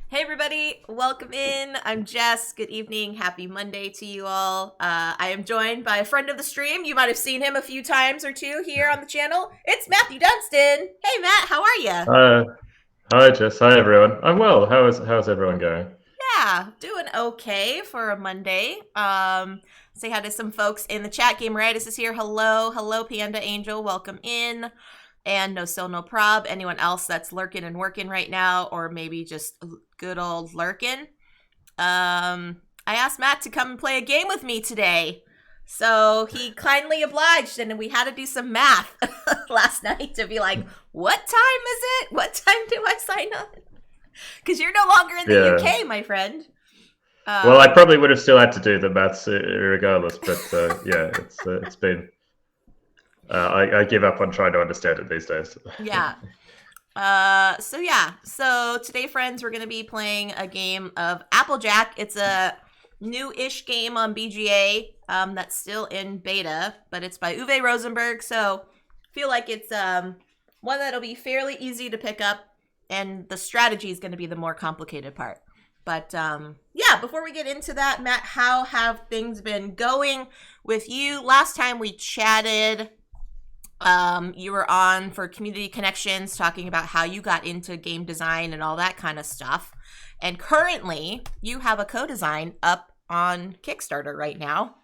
Hey everybody, welcome in. I'm Jess. Good evening. Happy Monday to you all. I am joined by a friend of the stream. You might have seen him a few times or two here on the channel. It's Matthew Dunstan. Hey Matt, how are you? Hi, hi, Jess. Hi, everyone. I'm well. How's everyone going? Yeah, doing okay for a Monday. Say hi to some folks in the chat. Game Rightus is here. Hello, Panda Angel. Welcome in. And no Sil, no prob. Anyone else that's lurking and working right now, or maybe just good old lurking. I asked Matt to come and play a game with me today. So he kindly obliged, and we had to do some math last night to be like, what time is it? What time do I sign up? Because you're no longer in the Yeah. UK, my friend. Well, I Um, probably would have still had to do the maths regardless, but yeah, it's been. I give up on trying to understand it these days. yeah. So today, friends, we're gonna be playing a game of Applejack. It's a new-ish game on BGA. That's still in beta, but it's by Uwe Rosenberg. So I feel like it's one that'll be fairly easy to pick up, and the strategy is going to be the more complicated part. But yeah, before we get into that, Matt, how have things been going with you? Last time we chatted, you were on for Community Connections talking about how you got into game design and all that kind of stuff. And currently, you have a co-design up on Kickstarter right now.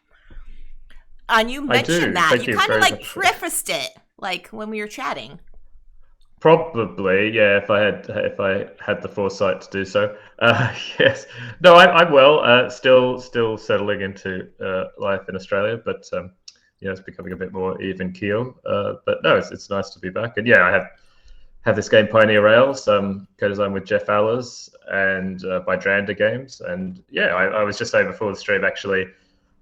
And you I mentioned do. that. Thank You you kind of very like much. prefaced it, like when we were chatting. Probably, yeah. If I had the foresight to do so. Yes. No, I'm well. Still settling into life in Australia, but it's becoming a bit more even keel. But no, it's nice to be back. And yeah, I have this game Pioneer Rails, co-designed with Jeff Allers and by Dranda Games. And yeah, I was just saying before the stream, actually,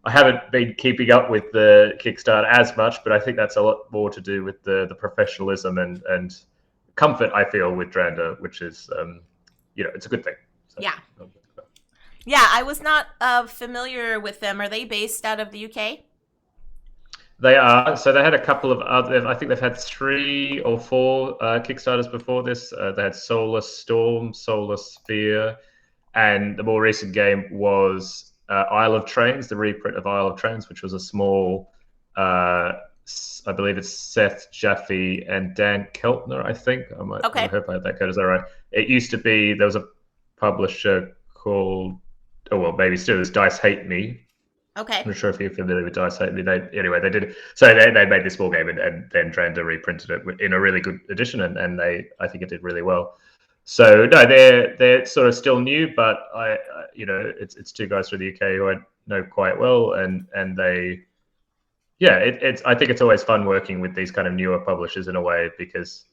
I haven't been keeping up with the Kickstarter as much, but I think that's a lot more to do with the professionalism and comfort I feel with Dranda, which is, it's a good thing. So, Yeah. Yeah, I was not familiar with them. Are they based out of the UK? they are. So they had a couple of other. I think they've had 3 or 4 Kickstarters before this. They had Solar Storm, Solar Sphere, and the more recent game was Isle of Trains, the reprint of Isle of Trains, which was a small. I believe it's Seth Jaffe and Dan Keltner. I think I Okay. hope I had that code is that right. It used to be there was a publisher called maybe still is Dice Hate Me. Okay. I'm not sure if you're familiar with Dice Hate Me. They did so they made this small game and then Dranda reprinted it in a really good edition and I think it did really well. So no, they're sort of still new, but it's 2 guys from the UK who I know quite well, and they, yeah, it's I think it's always fun working with these kind of newer publishers in a way because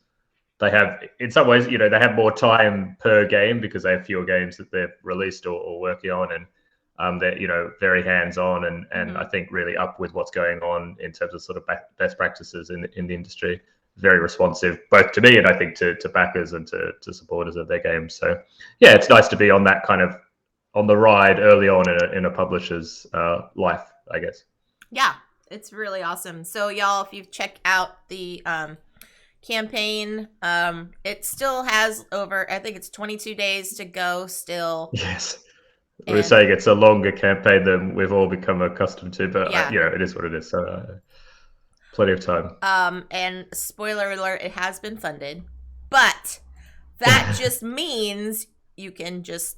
they have, in some ways, they have more time per game because they have fewer games that they've released or working on, and they're very hands on and I Mm-hmm. think really up with what's going on in terms of sort of best practices in the industry, very responsive both to me and I think to backers and to supporters of their games. So yeah, it's nice to be on that kind of on the ride early on in a publisher's life, I guess. Yeah, it's really awesome. So y'all, if you check out the campaign, it still has over, I think it's 22 days to go still. Yes, we're And saying it's a longer campaign than we've all become accustomed to, but yeah, it is what it is. So plenty of time. and spoiler alert, it has been funded. But that just means you can just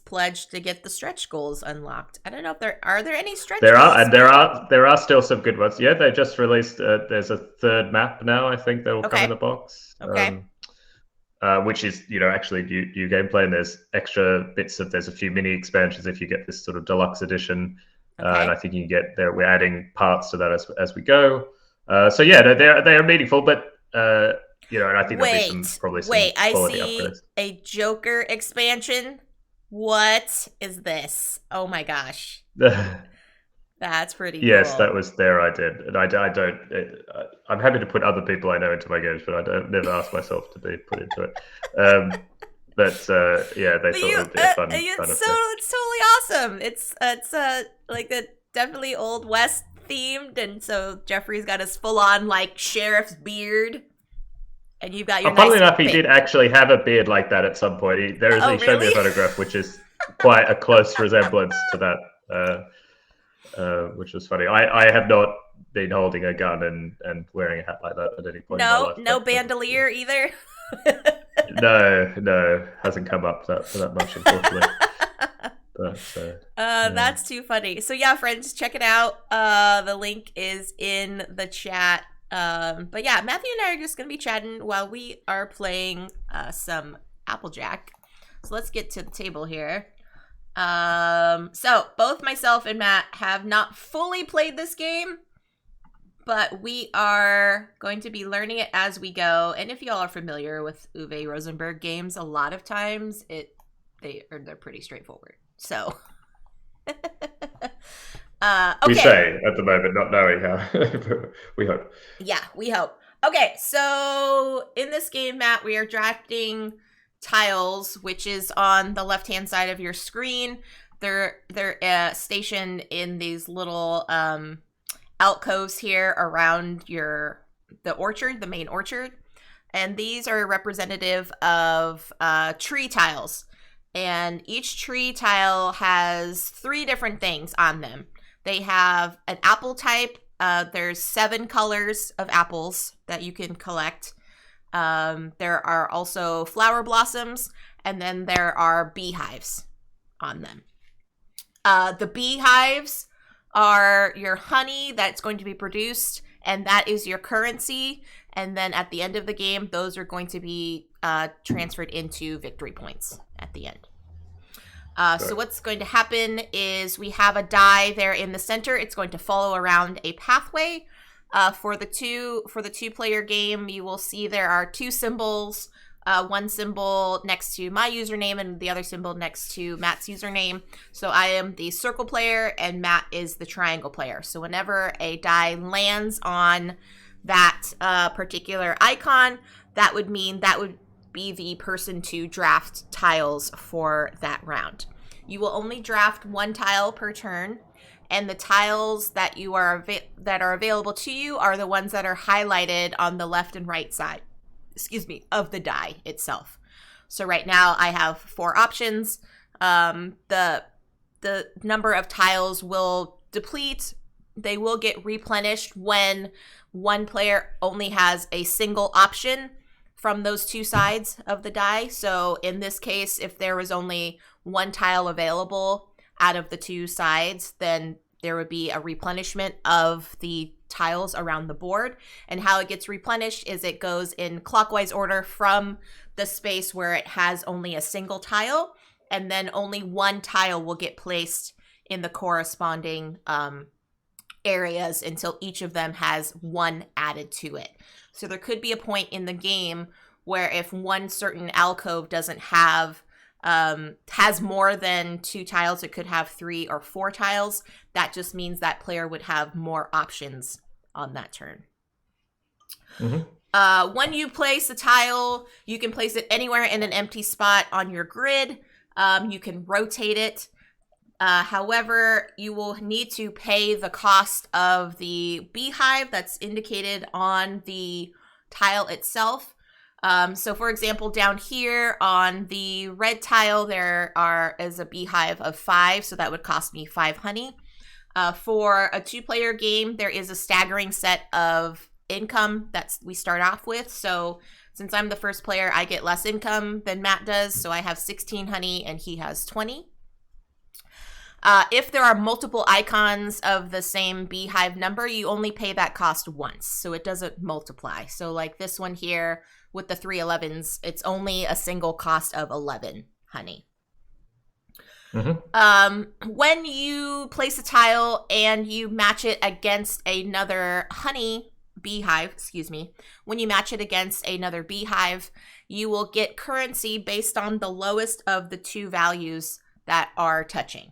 pledge to get the stretch goals unlocked. I don't know if there any stretch There are goals, and Matt? there are still some good ones. Yeah, they just released. There's a third map now. I think that will come in Okay. the box, Okay. which is actually new gameplay. And there's extra bits of. There's a few mini expansions if you get this sort of deluxe edition, and I Okay. think you can get there. We're adding parts to that as we go. So yeah, they are meaningful, but and I think there'll be probably some Wait. I quality see upgrades. a Joker expansion. What is this? Oh my gosh. That's pretty Yes, cool. that was their idea, and I don't. I'm happy to put other people I know into my games, but I don't never ask myself to be put into it. But yeah, they thought it would be a fun affair. It's totally awesome. It's like the definitely old west themed, and so Jeffrey's got his full on like sheriff's beard. And you've got your Funnily nice enough, he did actually have a beard like that at some point. He showed me a photograph, which is quite a close resemblance to that, which was funny. I have not been holding a gun and wearing a hat like that at any point in my life. No bandolier either. No, hasn't come up that much, unfortunately. But, that's too funny. So yeah, friends, check it out. The link is in the chat. But yeah, Matthew and I are just gonna be chatting while we are playing some Applejack. So let's get to the table here. So both myself and Matt have not fully played this game, but we are going to be learning it as we go. And if y'all are familiar with Uwe Rosenberg games, a lot of times they're pretty straightforward. So okay. We say at the moment, not knowing how. We hope. Yeah, we hope. Okay, so in this game, Matt, we are drafting tiles, which is on the left-hand side of your screen. They're stationed in these little alcoves here around the main orchard. And these are representative of tree tiles. And each tree tile has 3 different things on them. They have an apple type. There's 7 colors of apples that you can collect. There are also flower blossoms, and then there are beehives on them. The beehives are your honey that's going to be produced, and that is your currency. And then at the end of the game, those are going to be transferred into victory points at the end. So what's going to happen is we have a die there in the center. It's going to follow around a pathway. For the two-player game, you will see there are 2 symbols. One symbol next to my username and the other symbol next to Matt's username. So I am the circle player and Matt is the triangle player. So whenever a die lands on that particular icon, that would mean that would be the person to draft tiles for that round. You will only draft 1 tile per turn, and the tiles that that are available to you are the ones that are highlighted on the left and right side, of the die itself. So right now I have 4 options. The number of tiles will deplete. They will get replenished when one player only has a single option from those 2 sides of the die. So in this case, if there was only 1 tile available out of the 2 sides, then there would be a replenishment of the tiles around the board. And how it gets replenished is it goes in clockwise order from the space where it has only a single tile, and then only 1 tile will get placed in the corresponding areas until each of them has 1 added to it. So there could be a point in the game where if one certain alcove doesn't have has more than 2 tiles, it could have 3 or 4 tiles. That just means that player would have more options on that turn. Mm-hmm. When you place a tile, you can place it anywhere in an empty spot on your grid. You can rotate it. However, you will need to pay the cost of the beehive that's indicated on the tile itself. So for example, down here on the red tile, there is a beehive of 5, so that would cost me 5 honey. For a 2-player game, there is a staggering set of income that we start off with. So since I'm the first player, I get less income than Matt does, so I have 16 honey and he has 20. If there are multiple icons of the same beehive number, you only pay that cost once, so it doesn't multiply. So like this one here with the 3 11s, it's only a single cost of 11 honey. Mm-hmm. When you place a tile and you match it against another beehive, when you match it against another beehive, you will get currency based on the lowest of the 2 values that are touching.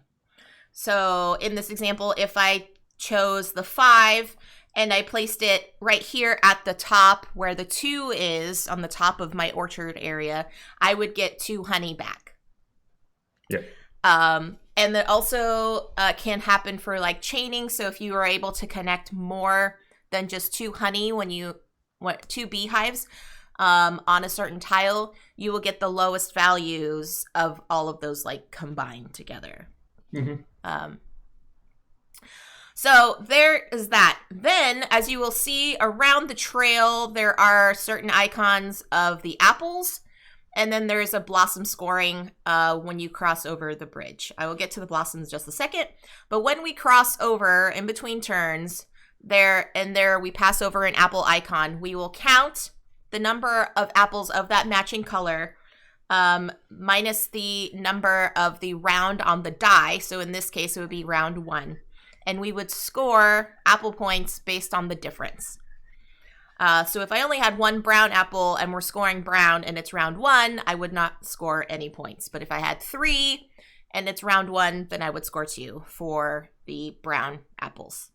So in this example, if I chose the 5 and I placed it right here at the top where the 2 is on the top of my orchard area, I would get 2 honey back. Yeah. And that also can happen for like chaining. So if you are able to connect more than just 2 honey 2 beehives, on a certain tile, you will get the lowest values of all of those like combined together. So there is that. Then, as you will see around the trail, there are certain icons of the apples, and then there's a blossom scoring when you cross over the bridge. I will get to the blossoms in just a second, but when we cross over in between turns, there we pass over an apple icon. We will count the number of apples of that matching color minus the number of the round on the die. So in this case, it would be round 1. And we would score apple points based on the difference. So if I only had 1 brown apple and we're scoring brown and it's round 1, I would not score any points. But if I had 3 and it's round 1, then I would score 2 for the brown apples.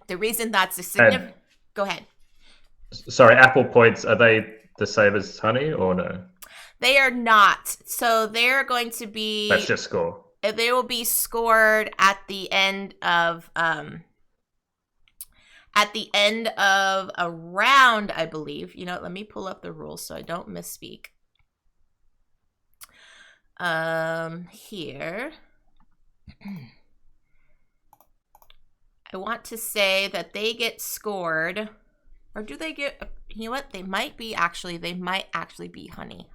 The reason that's a significant... Go ahead. Sorry, apple points, are they the same as honey or no? They are not. So they're going to be... That's just score. They will be scored at the end of a round, I believe. You know, let me pull up the rules so I don't misspeak. Here. I want to say that they get scored, or do they get, you know what? They might actually be honey.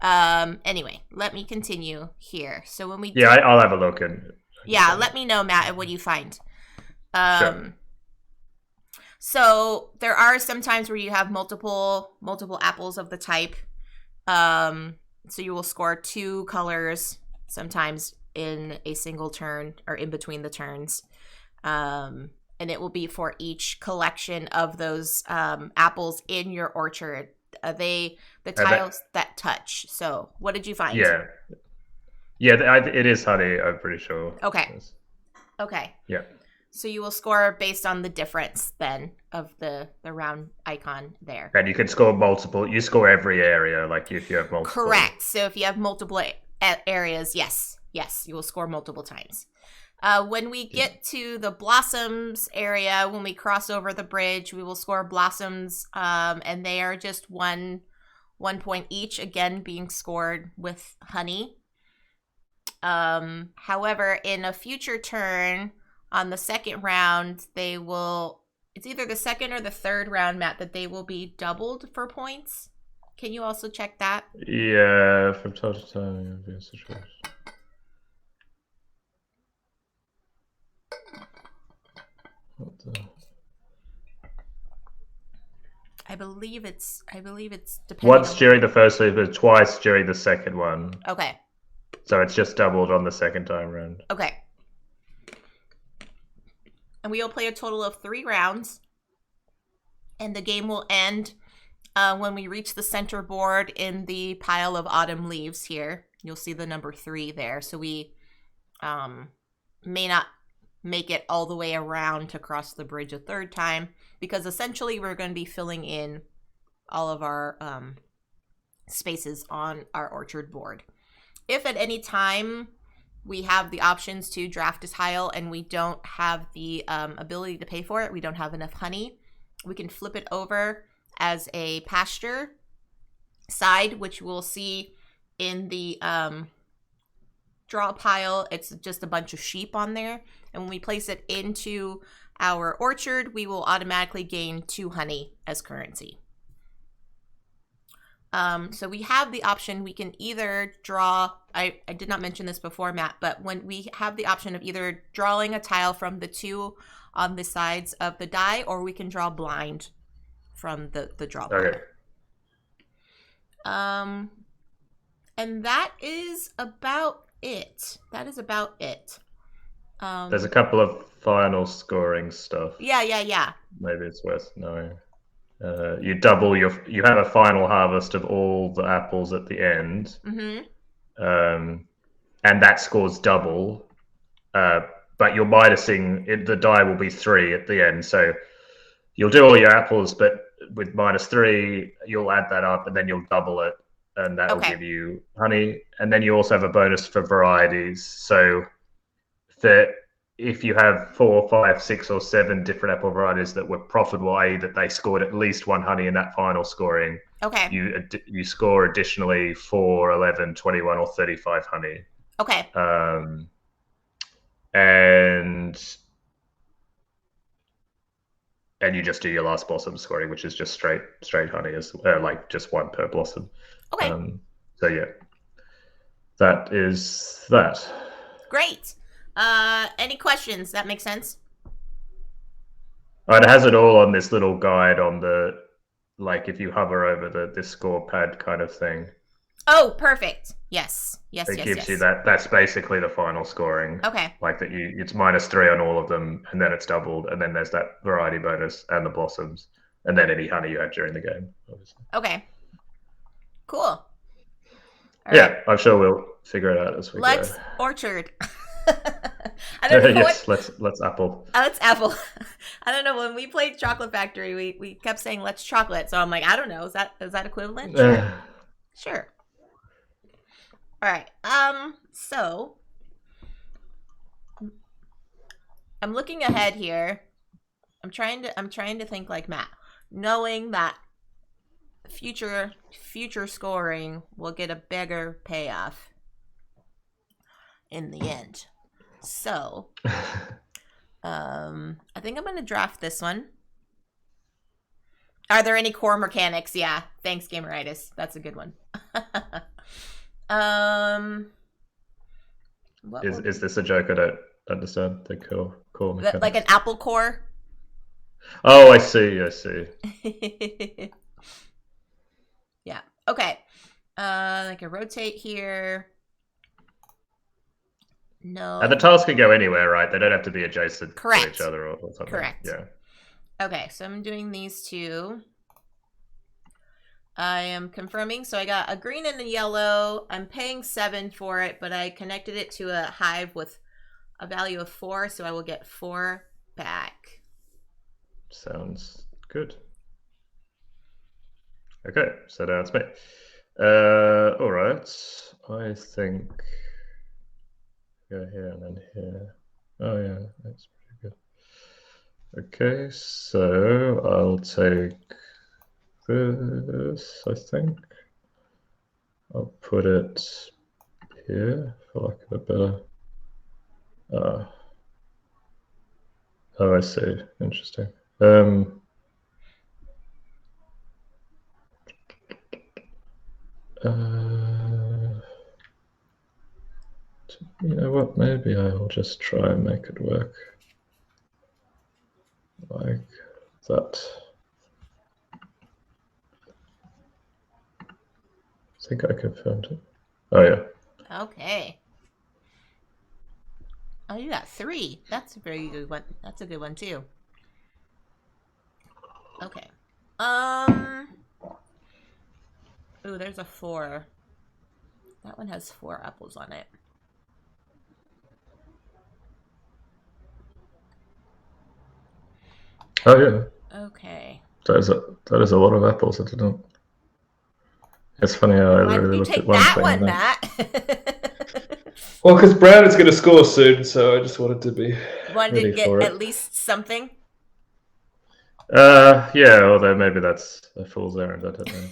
Anyway, let me continue here. So when we I'll have a look let me know, Matt, what you find. Sure. So there are some times where you have multiple apples of the type. So you will score 2 colors sometimes in a single turn or in between the turns. And it will be for each collection of those apples in your orchard. The tiles that touch. So what did you find? Yeah, it is honey, I'm pretty sure. Okay. Yeah. So you will score based on the difference then of the round icon there. And you can score multiple. You score every area, like if you have multiple. Correct. So if you have multiple areas, yes, you will score multiple times. When we get to the blossoms area, when we cross over the bridge, we will score blossoms, and they are just 1 point each, again being scored with honey. However, in a future turn on the second round, it's either the second or the third round, Matt, that they will be doubled for points. Can you also check that? Yeah, from time to time, it'll be a situation. I believe it's depending. Once during the first week, but twice during the second one. Okay. So it's just doubled on the second time round. Okay. And we will play a total of 3 rounds. And the game will end when we reach the center board in the pile of autumn leaves here. You'll see the number 3 there. So we may not make it all the way around to cross the bridge a third time, because essentially we're going to be filling in all of our spaces on our orchard board. If at any time we have the options to draft a tile and we don't have the ability to pay for it, we don't have enough honey, we can flip it over as a pasture side, which we'll see in the draw pile. It's just a bunch of sheep on there. And when we place it into our orchard, we will automatically gain 2 honey as currency. So we have the option, we can either draw, I did not mention this before, Matt, but when we have the option of either drawing a tile from the 2 on the sides of the die, or we can draw blind from the draw pile. Okay. And that is about it. There's a couple of final scoring stuff. Yeah. Maybe it's worth knowing. You have a final harvest of all the apples at the end. Mm-hmm. And that scores double. But you're minusing, the die will be 3 at the end. So you'll do all your apples, but with -3, you'll add that up and then you'll double it. And that will give you honey. And then you also have a bonus for varieties. So if you have 4, 5, 6, or 7 different apple varieties that were profitable, i.e. that they scored at least 1 honey in that final scoring, Okay. you score additionally 4, 11, 21, or 35 honey. Okay. And you just do your last blossom scoring, which is just straight honey, as like just one per blossom. Okay. So yeah, that is that. Great. Any questions? That makes sense? It has it all on this little guide on the, like, if you hover over this score pad kind of thing. Oh, perfect. Yes. It gives you that. That's basically the final scoring. Okay. Like that, it's -3 on all of them, and then it's doubled, and then there's that variety bonus and the blossoms, and then any honey you had during the game, obviously. Okay. Cool. All right. I'm sure we'll figure it out as we go. Let's orchard. I don't know. Yes, let's apple. Let's apple. I don't know. When we played Chocolate Factory, we kept saying let's chocolate. So I'm like, I don't know. Is that equivalent? Sure. Sure. All right. So I'm looking ahead here. I'm trying to think like Matt, knowing that future scoring will get a bigger payoff in the end. So, I think I'm going to draft this one. Are there any core mechanics? Yeah. Thanks, Gameritis. That's a good one. Is this a joke? I don't understand the core mechanics. Like an apple core? Oh, I see. Yeah. Okay. I can rotate here. No. And the tiles can go anywhere, right? They don't have to be adjacent to each other or something. Correct. Yeah. Okay, so I'm doing these two. I am confirming. So I got a green and a yellow. I'm paying 7 for it, but I connected it to a hive with a value of 4, so I will get 4 back. Sounds good. Okay, so now it's me. All right. I think go here and then here. Oh yeah, that's pretty good. Okay, so I'll take this, I think. I'll put it here for like a better. Oh, I see. Interesting. You know what? Maybe I will just try and make it work like that. I think I confirmed it. Oh yeah. Okay. Oh, you got 3. That's a very good one. That's a good one too. Okay. Ooh, there's a 4. That one has 4 apples on it. Oh yeah. Okay. That is a lot of apples. I didn't. It's funny how I really looked at one thing. Why did you take that one, Matt? Well, because Brown is going to score soon, so I just wanted to be ready to get at least something. Yeah, although maybe that's a fool's errand. I don't know.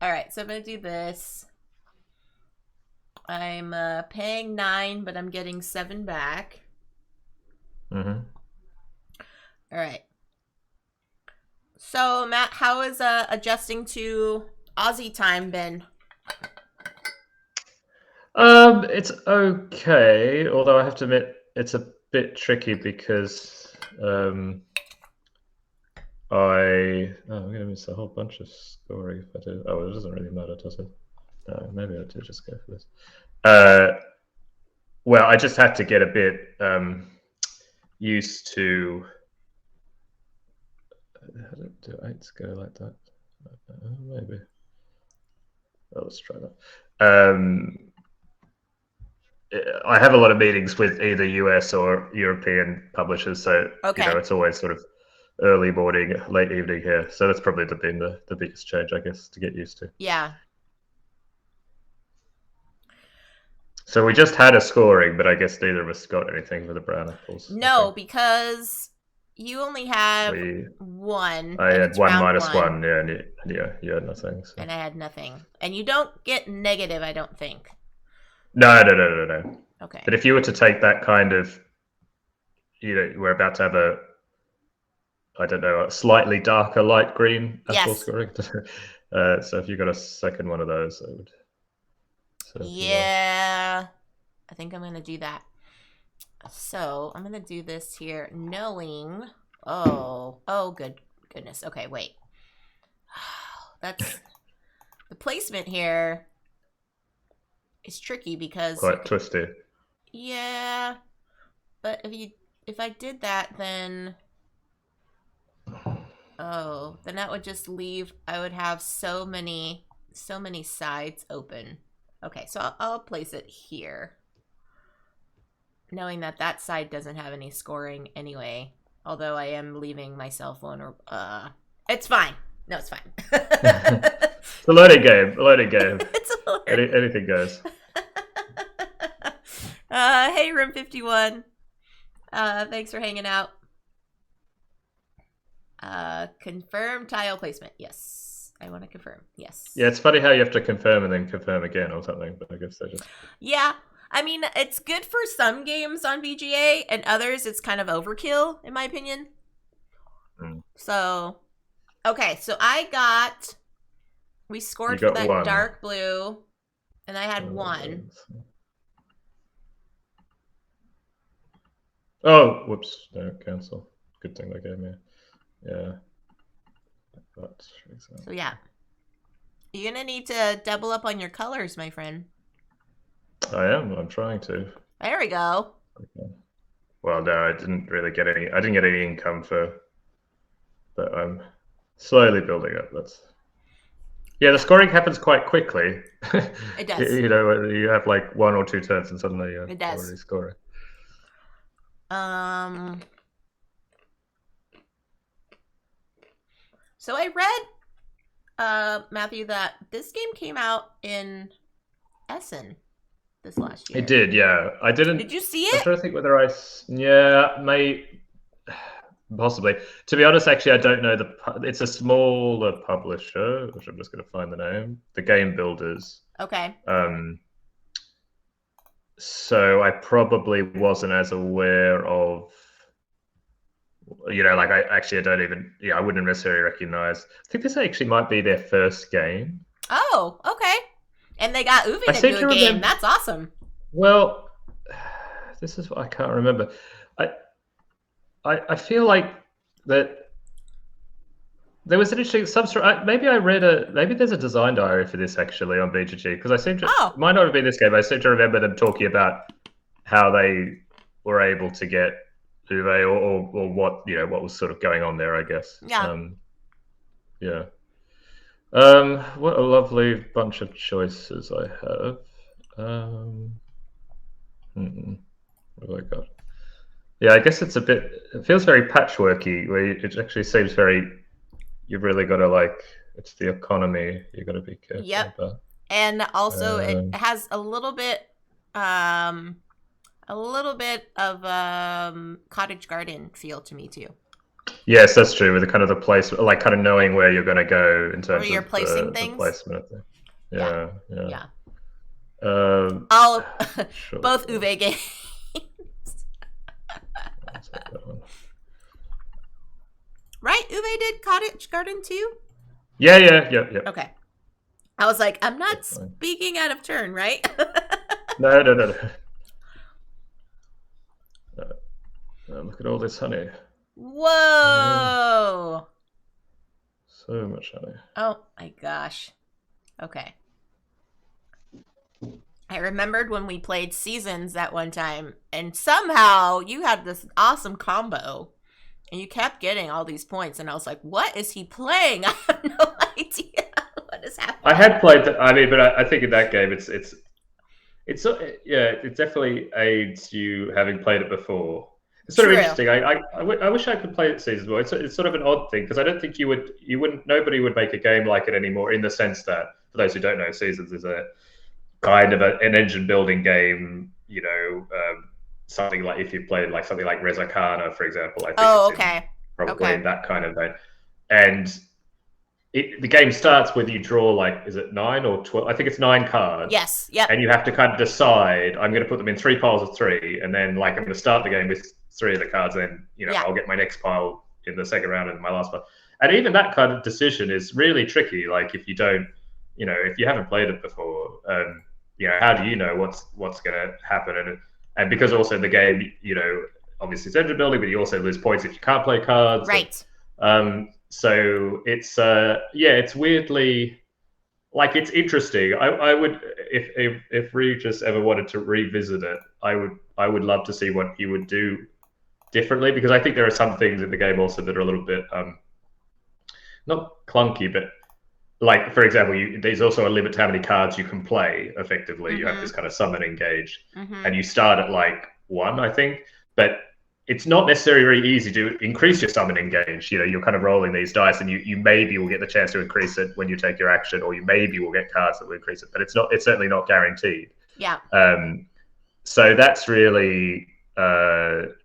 All right, so I'm gonna do this. I'm paying 9, but I'm getting 7 back. Mm-hmm. All right. So Matt, how is adjusting to Aussie time been? It's okay, although I have to admit it's a bit tricky because I'm going to miss a whole bunch of scoring if I do. Oh, it doesn't really matter, does it? No, maybe I do just go for this. Well, I just had to get a bit used to. How do 8s go like that? Maybe. Well, let's try that. I have a lot of meetings with either US or European publishers, so it's always sort of early morning, late evening here. So that's probably been the biggest change, I guess, to get used to. Yeah. So we just had a scoring, but I guess neither of us got anything for the brown apples. No, because You only have We one. I And had it's one round minus one. one, yeah, and you had nothing. So. And I had nothing. And you don't get negative, I don't think. No. Okay. But if you were to take that kind of, we're about to have a slightly darker light green apple Yes. scoring. So if you got a second one of those, that would serve you well. Yeah. I think I'm going to do that. So I'm going to do this here knowing... Oh, goodness. Okay, wait. That's... The placement here is tricky because... Quite twisty. Yeah. But if I did that, then... Oh, then that would just leave... I would have so many sides open. Okay, so I'll place it here. Knowing that that side doesn't have any scoring anyway. Although I am leaving myself vulnerable. It's fine. No, it's fine. It's a loading game. It's a loading. Anything goes. Hey, Room 51. Thanks for hanging out. Confirm tile placement. Yes. I want to confirm. Yes. Yeah, it's funny how you have to confirm and then confirm again or something, but I guess they're just... Yeah. I mean, it's good for some games on VGA, and others it's kind of overkill, in my opinion. So, okay, so we scored for that one. dark blue, and I had one. Oh, whoops, no, cancel. Good thing they gave me. Yeah. So yeah. You're going to need to double up on your colors, my friend. I'm trying to. There we go. Okay. Well, no, I didn't get any income but I'm slowly building up. The scoring happens quite quickly. It does. You have like 1 or 2 turns and suddenly you're already scoring. So I read, Matthew, that this game came out in Essen this last year. It did, yeah. I didn't. Did you see it? I'm trying to think whether possibly. To be honest, actually, I don't know. It's a smaller publisher, which I'm just going to find the name. The Game Builders. Okay. So I probably wasn't as aware of. I wouldn't necessarily recognize. I think this actually might be their first game. Oh, okay. And they got Uwe to do a game. That's awesome. Well, this is what I can't remember. I feel like that there was an interesting maybe there's a design diary for this actually on BGG because I seem to it might not have been this game. I seem to remember them talking about how they were able to get Uwe or what was sort of going on there, I guess. Yeah. Yeah. What a lovely bunch of choices I have. What have I got? Yeah, I guess it feels very patchworky, where it actually seems you've really got to it's the economy you got to be careful about. And also it has a little bit of cottage garden feel to me too. Yes, that's true. With the place, kind of knowing where you're going to go in terms of placing things. The placement of things. Yeah. Both Uwe games. Right? Uwe did cottage garden too? Yeah. Okay. I was like, I'm not speaking out of turn, right? No. Look at all this honey. Whoa! So much honey. Oh my gosh. Okay. I remembered when we played Seasons that one time, and somehow you had this awesome combo, and you kept getting all these points, and I was like, what is he playing? I have no idea what is happening. I had played but I think in that game, it definitely aids you having played it before. It's sort of interesting. I wish I could play it Seasons more. It's sort of an odd thing because I don't think nobody would make a game like it anymore in the sense that, for those who don't know, Seasons is a kind of an engine building game, something like if you played like something like Rezakana, for example. I think Oh, it's okay. probably in that kind of vein. And the game starts with you draw like, is it 9 or 12? I think it's 9 cards. Yes. Yep. And you have to kind of decide, I'm going to put them in 3 piles of 3, and then like I'm going to start the game with 3 of the cards, and I'll get my next pile in the second round and my last pile. And even that kind of decision is really tricky. Like if you don't, if you haven't played it before, how do you know what's going to happen? And because also the game, obviously it's engine building, but you also lose points if you can't play cards. Right. So it's it's weirdly, like, it's interesting. I would, if Regis ever wanted to revisit it, I would love to see what he would do differently, because I think there are some things in the game also that are a little bit not clunky, but like, for example, there's also a limit to how many cards you can play effectively. You have this kind of summon engage, and you start at like 1, I think, but it's not necessarily very easy to increase your summon engage. You're kind of rolling these dice, and you maybe will get the chance to increase it when you take your action, or you maybe will get cards that will increase it, but it's certainly not guaranteed. Yeah. So that's really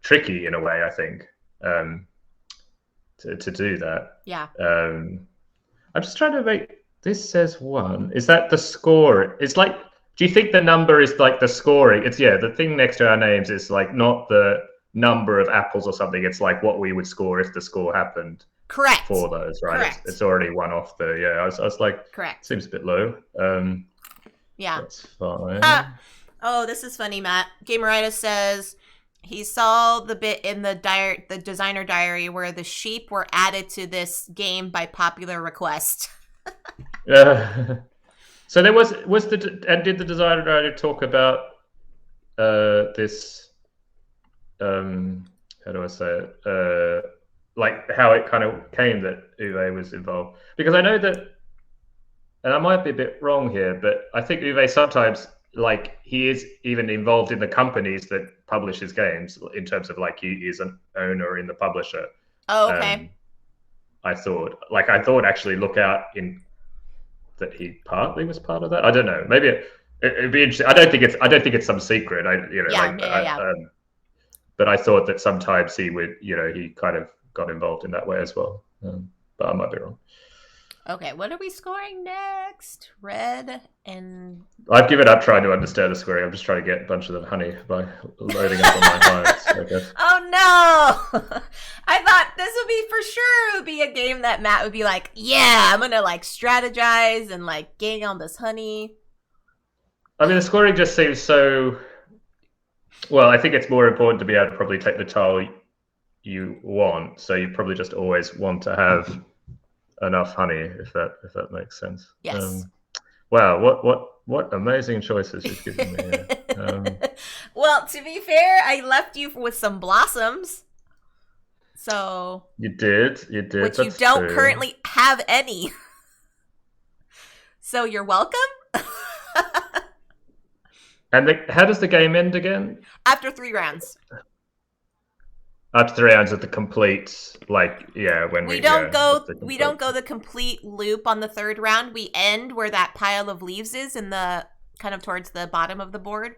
tricky in a way, I think, to do that. Yeah. I'm just trying to make this says 1. Is that the score? It's like, do you think the number is like the scoring? It's the thing next to our names is like not the number of apples or something. It's like what we would score if the score happened. Correct. For those, right? Correct. It's already 1 off the. Yeah, I was like, correct. Seems a bit low. Yeah. That's fine. Oh, this is funny, Matt. Gameritis says he saw the bit in the designer diary where the sheep were added to this game by popular request. So there did the designer diary talk about this? How do I say it? Like how it kind of came that Uwe was involved, because I know that, and I might be a bit wrong here, but I think Uwe sometimes, like, he is even involved in the companies that publish his games, in terms of like he is an owner in the publisher. Oh, okay. I thought actually look out in that he partly was part of that. I don't know. Maybe it'd be interesting. I don't think it's some secret. But I thought that sometimes he would, he kind of got involved in that way as well. But I might be wrong. Okay, what are we scoring next? Red and... I've given up trying to understand the scoring. I'm just trying to get a bunch of the honey by loading up on my hives, I guess. Oh, no! I thought this would be, for sure, it would be a game that Matt would be like, yeah, I'm going to, like, strategize and, like, gain on this honey. I mean, the scoring just seems so... Well, I think it's more important to be able to probably take the tile you want. So you probably just always want to have enough honey, if that makes sense. Yes. Wow, what amazing choices you've given me here. Well, to be fair, I left you with some blossoms. So you did. Which you don't currently have any. So you're welcome. And how does the game end again? After 3 rounds. After 3 rounds of the complete, when we don't go the complete loop on the 3rd round. We end where that pile of leaves is, in the kind of towards the bottom of the board.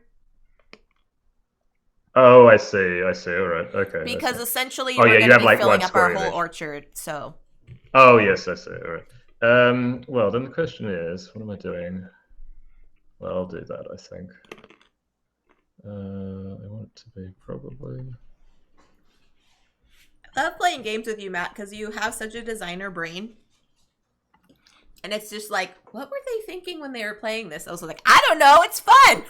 Oh, I see. All right. Okay. Because essentially, we're going to be filling up our whole orchard. So. Oh yes, I see. All right. Well, then the question is, what am I doing? Well, I'll do that, I think. I want it to be probably... I love playing games with you, Matt, because you have such a designer brain. And it's just like, what were they thinking when they were playing this? I was like, I don't know, it's fun!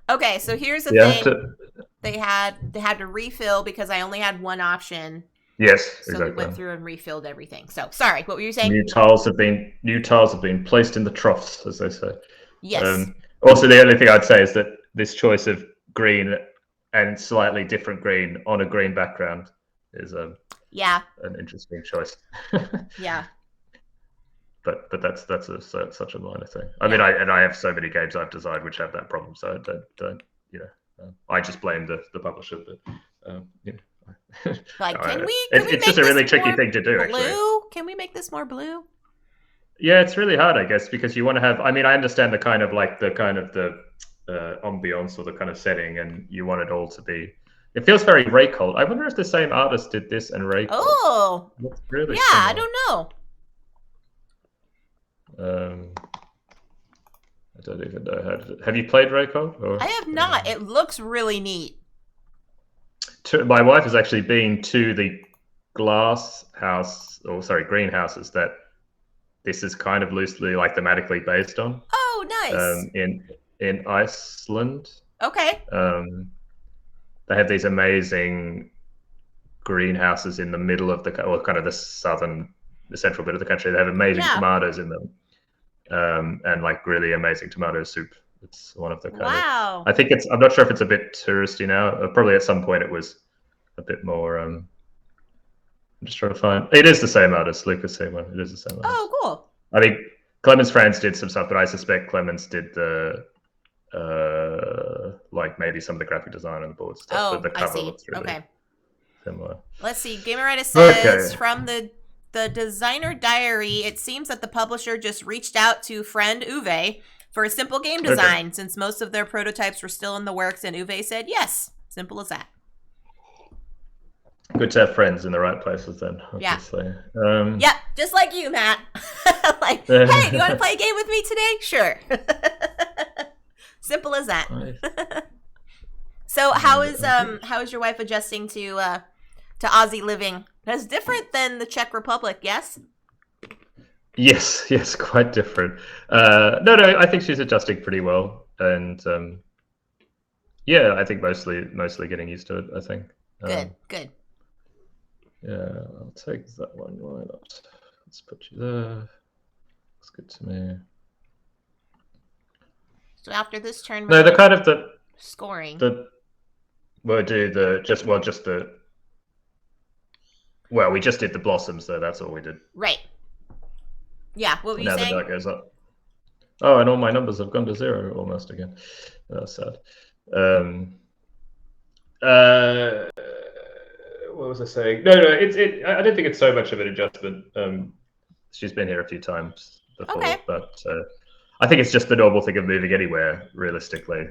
Okay, so here's the thing. They had to refill because I only had one option. Yes, so exactly. We went through and refilled everything. So, sorry, what were you saying? New tiles have been placed in the troughs, as they say. Yes. Also, the only thing I'd say is that this choice of green and slightly different green on a green background is an interesting choice. Yeah. But that's such a minor thing. I mean, I have so many games I've designed which have that problem, so don't I just blame the publisher. But like, can we it's just a really tricky thing to do. Blue? Actually, can we make this more blue? Yeah, it's really hard, I guess, because you want to have. I mean, I understand the kind of the ambiance or the kind of setting, and you want it all to be. It feels very Raycol. I wonder if the same artist did this and Raycol. Oh, Looks really yeah, I similar. don't know. I don't even know how to. Have you played Raycol? Or, I have not. It looks really neat. My wife has actually been to the greenhouses that this is kind of loosely, like, thematically based on. Oh, nice. In Iceland. Okay. They have these amazing greenhouses in the middle of kind of the central bit of the country. They have amazing tomatoes in them, and like really amazing tomato soup. It's one of the kind wow. of. I think I'm not sure if it's a bit touristy now. Probably at some point it was a bit more. I'm just trying to find. It is the same artist, Lucas Seymour. It is the same artist. Oh, cool. I think Clemens Franz did some stuff, but I suspect Clemens did the like maybe some of the graphic design on the board stuff. Oh, but the cover I see. looks really similar. Let's see. Gameritis says from the designer diary, it seems that the publisher just reached out to friend Uwe for a simple game design since most of their prototypes were still in the works, and Uwe said yes. Simple as that. Good to have friends in the right places then, obviously. Yeah, just like you, Matt. Like, hey, do you want to play a game with me today? Sure. Simple as that. Nice. So how is your wife adjusting to Aussie living? That's different than the Czech Republic, yes? Yes, quite different. No, I think she's adjusting pretty well, and yeah, I think mostly getting used to it. I think. Good. Yeah, I'll take that one. Why not? Let's put you there. Looks good to me. So after this turn, no, the kind of the scoring. We'll do we just did the blossoms, though. That's all we did. Right. Yeah. What were you saying? Now the dot goes up. Oh, and all my numbers have gone to 0 almost again. That's sad. What was I saying? No. I don't think it's so much of an adjustment. She's been here a few times before, but I think it's just the normal thing of moving anywhere. Realistically,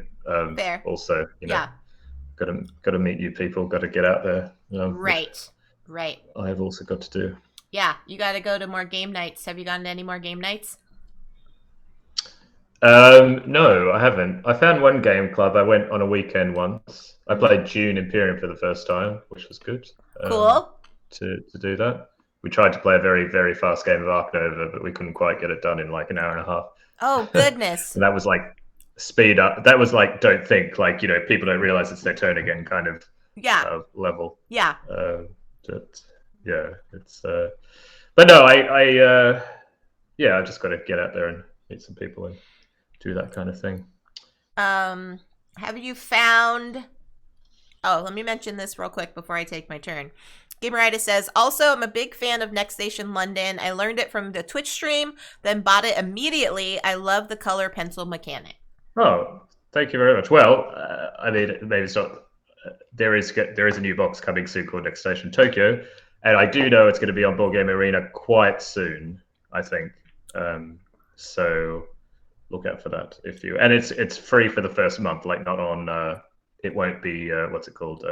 fair. Also, got to meet new people. Got to get out there. Right. I've also got to do. Yeah, you got to go to more game nights. Have you gone to any more game nights? No, I haven't. I found one game club. I went on a weekend once. I played Dune Imperium for the first time, which was good. Cool. To do that. We tried to play a very, very fast game of Ark Nova, but we couldn't quite get it done in like an hour and a half. Oh, goodness. And that was like speed up. That was like, don't think, like, people don't realize it's their turn again kind of level. Yeah. It's but no, I just got to get out there and meet some people and do that kind of thing. Have you found... Oh, let me mention this real quick before I take my turn. Gameritis says, also, I'm a big fan of Next Station London. I learned it from the Twitch stream, then bought it immediately. I love the color pencil mechanic. Oh, thank you very much. Well, I mean, maybe it's not... There is a new box coming soon called Next Station Tokyo, and I do know it's going to be on Board Game Arena quite soon, I think. So look out for that and it's free for the first month, like not on it won't be what's it called?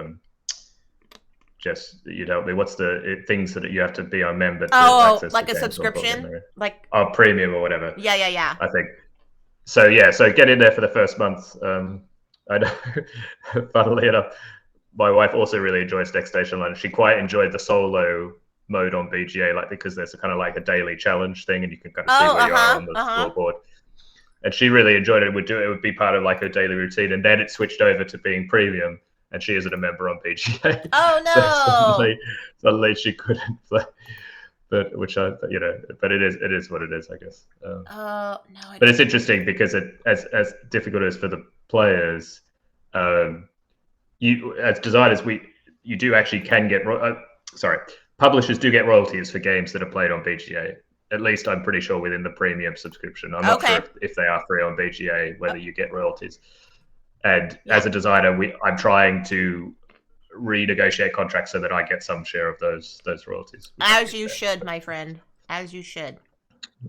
Jess, you'd help me. What's the things that you have to be a member to access like a subscription? Like premium or whatever. Yeah. I think. So get in there for the first month. I know, funnily enough, my wife also really enjoys Next Station London. She quite enjoyed the solo mode on BGA, like because there's a kind of like a daily challenge thing, and you can kind of see where you are on the scoreboard. And she really enjoyed it. It would be part of like her daily routine, and then it switched over to being premium, and she isn't a member on BGA. Oh no! So suddenly she couldn't play. But but it is what it is, I guess. No. But it's interesting because as difficult as for the players, you as designers, you do actually can get publishers do get royalties for games that are played on BGA. At least I'm pretty sure within the premium subscription. I'm not sure if they are free on BGA whether you get royalties. And as a designer, I'm trying to renegotiate contracts so that I get some share of those royalties. As you should, my friend. As you should.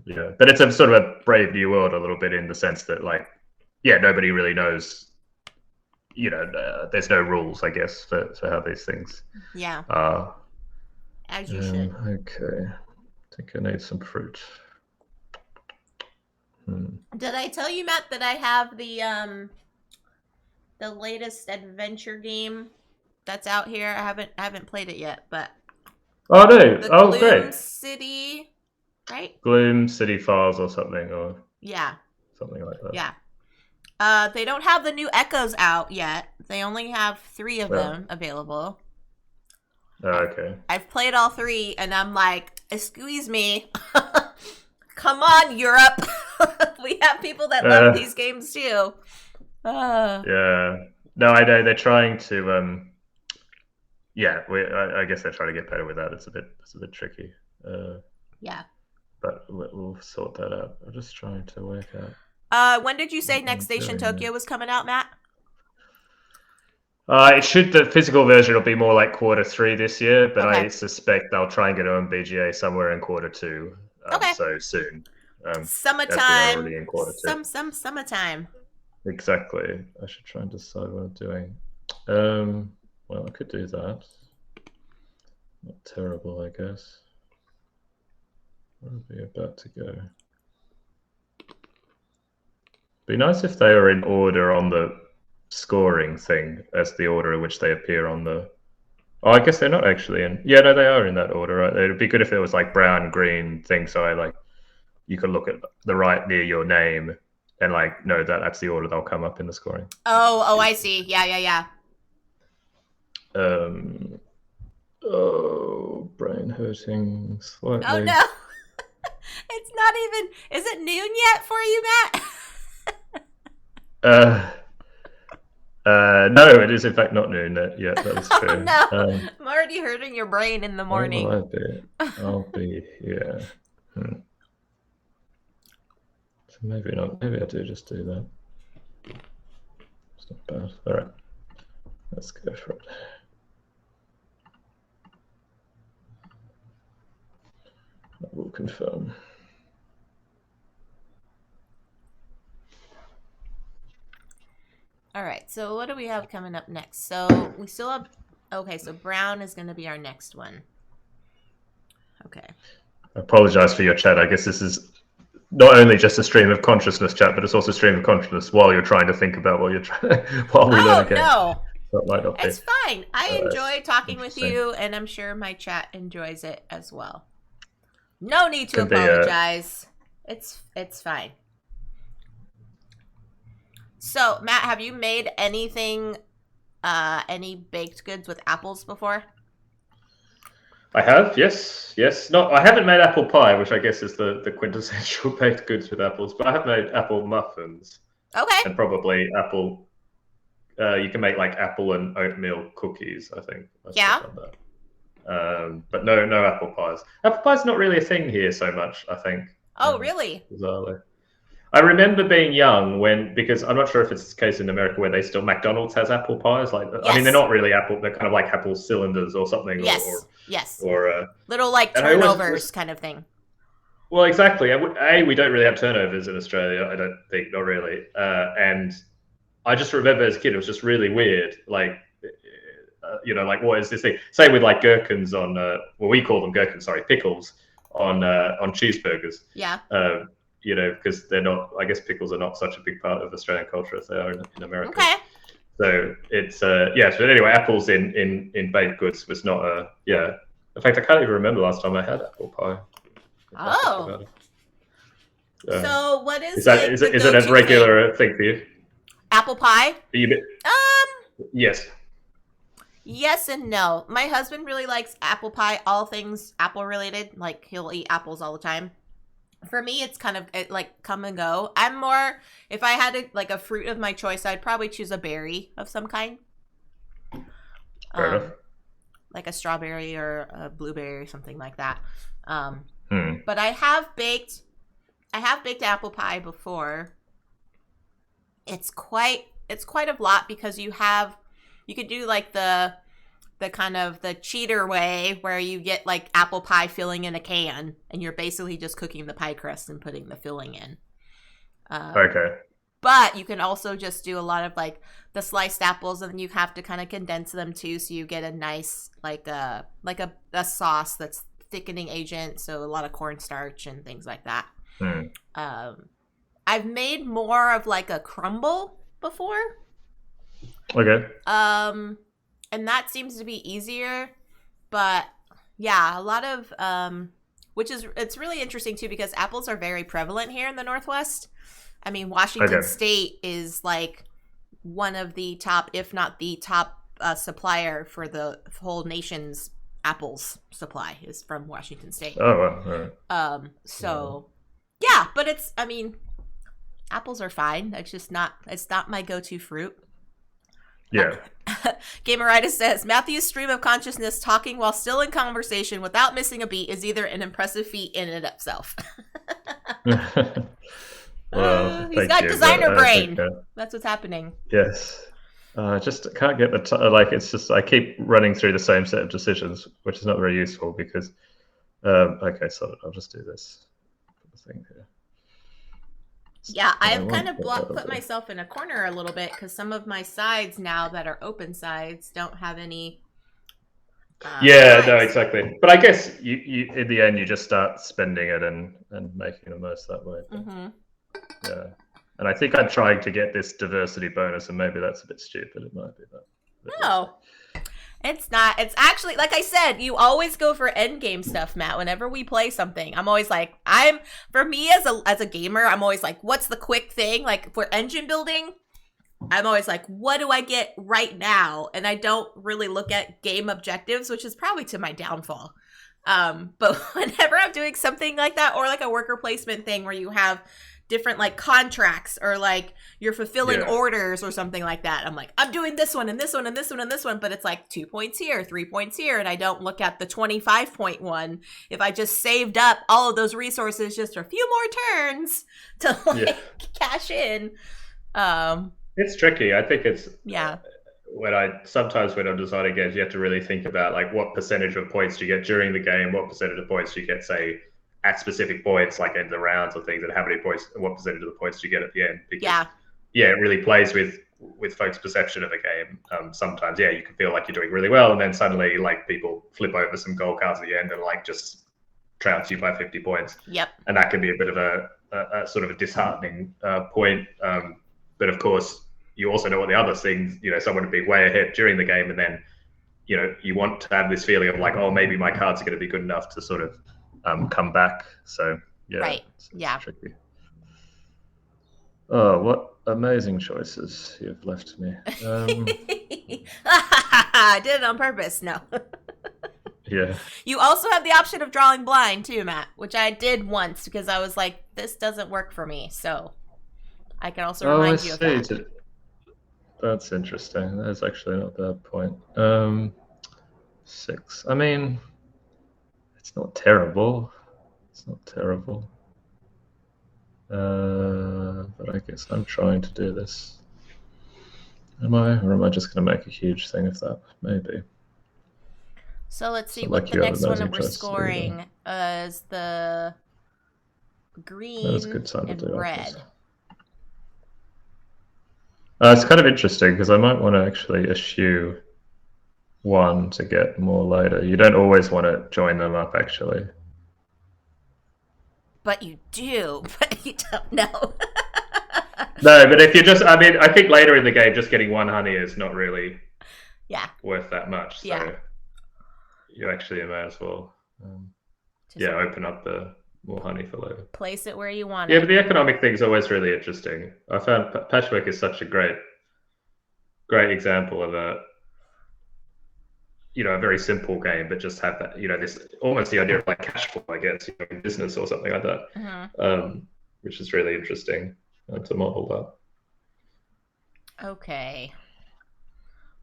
Yeah, but it's a sort of a brave new world a little bit in the sense that, like, yeah, nobody really knows. There's no rules, I guess, for how these things Yeah, are. as you should. Okay, I think I need some fruit. Did I tell you, Matt, that I have the latest adventure game that's out here? I haven't played it yet, but Oh no! the Oh, Gloom great! City, right? Gloom City Files or something, or Yeah, something like that. yeah. They don't have the new Echoes out yet. They only have 3 of them available. Okay. I've played all 3, and I'm like, excuse me. Come on, Europe. We have people that love these games too. Yeah. No, I know they're trying to. Yeah, I guess they're trying to get better with that. It's a bit tricky. Yeah. But we'll sort that out. I'm just trying to work out. When did you say Next Station Tokyo was coming out, Matt? The physical version will be more like quarter 3 this year, but Okay. I suspect they'll try and get it on BGA somewhere in quarter 2. Okay. So soon. Summertime. Already in quarter 2. Summertime. Exactly. I should try and decide what I'm doing. Well, I could do that. Not terrible, I guess. Where are we about to go? Be nice if they were in order on the scoring thing as the order in which they appear on the. Oh, I guess they're not actually in. Yeah, no, they are in that order. Right? It'd be good if it was like brown, green thing, so you could look at the right near your name and know that that's the order they'll come up in the scoring. Oh, I see. Yeah. Oh, brain hurting slightly. Oh no. It's not even. Is it noon yet for you, Matt? No, it is in fact not noon yet. That is true. Oh, no, I'm already hurting your brain in the morning. Where will I be? I'll be here. So maybe not. Maybe I do just do that. It's not bad. All right, let's go for it. I will confirm. All right, so what do we have coming up next? So we still have. Okay, so brown is going to be our next one. Okay. I apologize for your chat. I guess this is not only just a stream of consciousness chat, but it's also a stream of consciousness while you're trying to think about what you're trying while we learn again. No. That might not be. It's fine. I enjoy talking with you, and I'm sure my chat enjoys it as well. No need to apologize. It's fine. So, Matt, have you made anything, any baked goods with apples before? I have, yes. Not, I haven't made apple pie, which I guess is the quintessential baked goods with apples, but I have made apple muffins. Okay. And probably apple. You can make apple and oatmeal cookies, I think. Yeah. But no apple pies. Apple pie's not really a thing here so much, I think. Oh, really? Bizarrely. I remember being young because I'm not sure if it's the case in America where McDonald's has apple pies. Yes. I mean, they're not really apple. They're kind of like apple cylinders or something. Yes. Or little turnovers kind of thing. Well, exactly. We don't really have turnovers in Australia. I don't think, not really. And I just remember as a kid, it was just really weird. What is this thing? Same with gherkins on. We call them gherkins. Sorry, pickles on cheeseburgers. Yeah. Because they're not. I guess pickles are not such a big part of Australian culture as they are in America. Okay. So it's But anyway, apples in baked goods was not a In fact, I can't even remember last time I had apple pie. Oh. So what is it? Is it a regular thing for you? Apple pie? Yes. Yes and no. My husband really likes apple pie, all things apple related. He'll eat apples all the time. For me, it's kind of come and go. I'm more, if I had a fruit of my choice, I'd probably choose a berry of some kind. Fair enough. Like a strawberry or a blueberry or something like that. But I have baked apple pie before. It's quite a lot because you could do the the kind of the cheater way where you get like apple pie filling in a can and you're basically just cooking the pie crust and putting the filling in. Okay. But you can also just do a lot of like the sliced apples, and then you have to kind of condense them too, so you get a nice like a sauce that's thickening agent. So a lot of cornstarch and things like that. I've made more of like a crumble before. Okay. And that seems to be easier, but yeah, a lot of it's really interesting too because apples are very prevalent here in the Northwest. I mean, Washington State is like one of the top, if not the top supplier for the whole nation's apples supply is from Washington State. Oh, wow. All right. So yeah, but apples are fine. It's not my go-to fruit. Yeah. Gameritis says, Matthew's stream of consciousness talking while still in conversation without missing a beat is either an impressive feat in and of itself. Well, he's got designer brain. Think, that's what's happening. Yes. I just can't get it's just I keep running through the same set of decisions, which is not very useful because okay, so I'll just do this thing here. Yeah, I've kind of put myself in a corner a little bit because some of my sides now that are open sides don't have any. Yeah, no, exactly. But I guess you in the end you just start spending it and making the most that way. Mm-hmm. Yeah, and I think I'm trying to get this diversity bonus, and maybe that's a bit stupid. It might be that. No, it's not. It's actually, like I said, you always go for end game stuff, Matt. Whenever we play something, I'm always like, for me as a gamer, I'm always like, what's the quick thing? Like for engine building, I'm always like, what do I get right now? And I don't really look at game objectives, which is probably to my downfall. But whenever I'm doing something like that, or like a worker placement thing where you have different like contracts or like you're fulfilling orders or something like that, I'm like, I'm doing this one and this one and this one and this one, but it's like 2 points here, 3 points here, and I don't look at the 25-point one. If I just saved up all of those resources just for a few more turns to like cash in. It's tricky. I think it's when I'm designing games, you have to really think about like what percentage of points do you get during the game, what percentage of points do you get, say, at specific points, like end the rounds or things, and how many points, what percentage of the points do you get at the end? Because, it really plays with folks' perception of a game. Sometimes, you can feel like you're doing really well, and then suddenly, like, people flip over some goal cards at the end and like just trounce you by 50 points. Yep. And that can be a bit of a sort of a disheartening point. But of course, you also know what the other things, someone would be way ahead during the game, and then, you want to have this feeling of like, oh, maybe my cards are going to be good enough to sort of come back. So it's tricky. Oh, what amazing choices you've left me. I did it on purpose. No. Yeah. You also have the option of drawing blind too, Matt, which I did once because I was like, this doesn't work for me. So I can also remind you of that. That's interesting. That's actually not a bad point. 6. I mean, it's not terrible. But I guess I'm trying to do this. Am I? Or am I just going to make a huge thing of that? Maybe. So let's see what the next one that we're scoring is the green and red. It's kind of interesting because I might want to actually eschew one to get more later. You don't always want to join them up, actually. But you do, but you don't know. No, but if you just, I mean, I think later in the game, just getting one honey is not really worth that much. So you actually may as well, open up the more honey for later. Place it where you want it. Yeah, but the economic thing is always really interesting. I found Patchwork is such a great example of a very simple game, but just have that, this almost the idea of like cash flow, I guess, in business or something like that, which is really interesting to model that. Okay.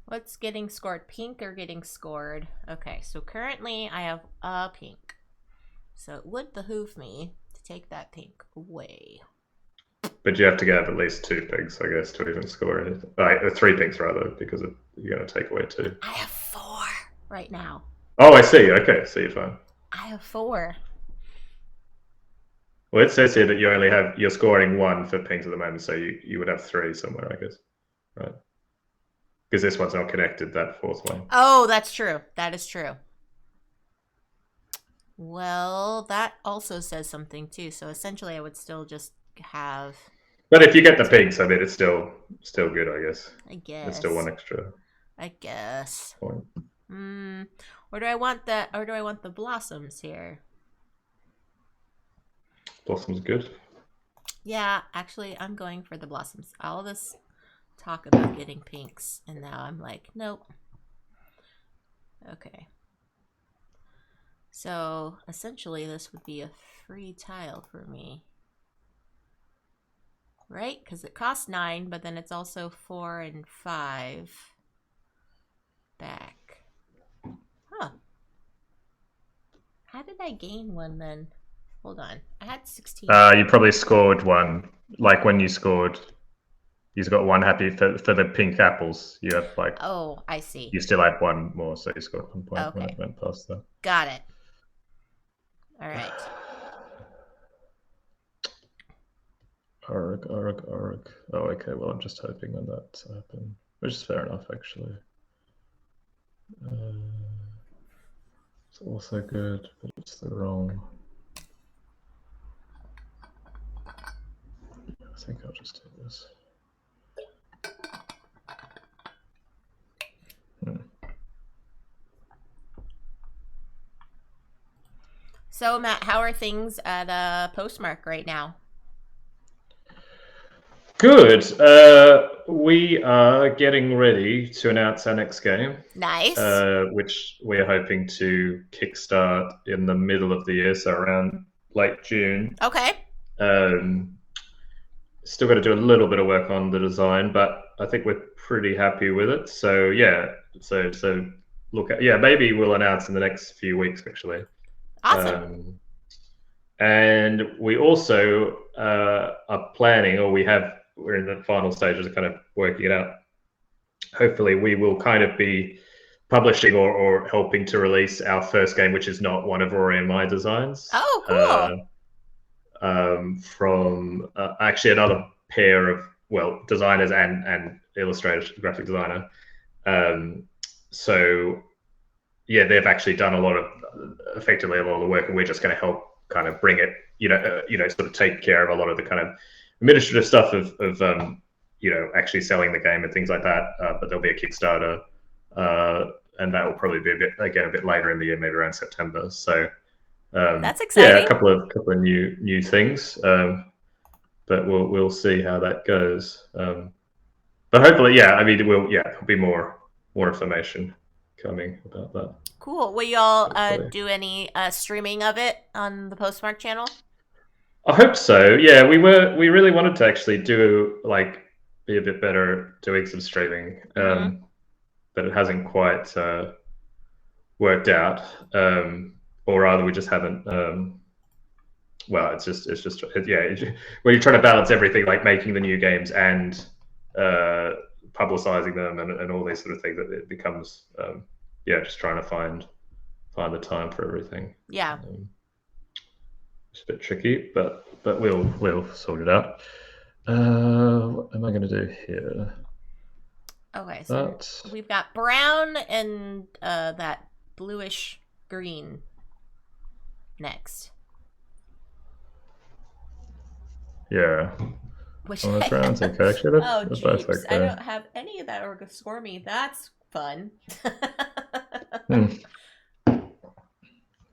What's getting scored? Pink or getting scored? Okay, so currently I have a pink. So it would behoove me to take that pink away. But you have to get at least 2 pinks, I guess, to even score it. 3 pinks, rather, because you're going to take away 2. I have 4. right now. Oh, I see. Okay, so you're fine. I have 4. Well, it says here that you're scoring 1 for pings at the moment, so you would have 3 somewhere, I guess, right? Because this one's not connected, that 4th one. Oh, that's true. That is true. Well, that also says something too. So essentially, I would still just have. But if you get the pings, I mean, it's still good, I guess. I guess. It's still 1 extra. I guess. Point. Or do I want that? Or do I want the blossoms here? Blossom's good. Yeah, actually, I'm going for the blossoms. All this talk about getting pinks, and now I'm like, nope. Okay. So essentially, this would be a free tile for me. Right? Because it costs 9, but then it's also 4 and 5 back. Huh. How did I gain 1 then? Hold on. I had 16. You probably scored 1. Like when you scored, you got 1 happy for the pink apples. You have like. Oh, I see. You still had 1 more, so you scored 1 point Okay. when it went past that. Got it. All right. Arg. Oh, okay. Well, I'm just hoping that to happen, which is fair enough, actually. It's also good, but it's the wrong. I think I'll just do this. So, Matt, how are things at Postmark right now? Good. We are getting ready to announce our next game. Nice. Which we're hoping to kickstart in the middle of the year, so around late June. Okay. Still got to do a little bit of work on the design, but I think we're pretty happy with it. So yeah, so look at maybe we'll announce in the next few weeks actually. Awesome. And we also are planning, or we're in the final stages of kind of working it out. Hopefully, we will kind of be publishing or helping to release our first game, which is not one of Rory and my designs. Oh, cool. From actually another pair of designers and illustrators, graphic designer. So yeah, they've actually done effectively a lot of the work, and we're just going to help kind of bring it, sort of take care of a lot of the kind of administrative stuff of actually selling the game and things like that. But there'll be a Kickstarter, and that will probably be a bit later in the year, maybe around September. So that's exciting. Yeah, a couple of new things, but we'll see how that goes. But hopefully, there'll be more information coming about that. Cool. Will y'all do any streaming of it on the Postmark channel? I hope so. Yeah, we really wanted to actually do be a bit better doing some streaming, but it hasn't quite worked out. Or rather, we just haven't. It's just when you're trying to balance everything, like making the new games and publicizing them and all these sort of things, that it becomes just trying to find the time for everything. Yeah. It's a bit tricky, but we'll sort it out. What am I going to do here? Okay, so we've got brown and that bluish green next. Yeah. Which brown's okay. Actually, that's both okay. I don't have any of that origami. That's fun. Yeah,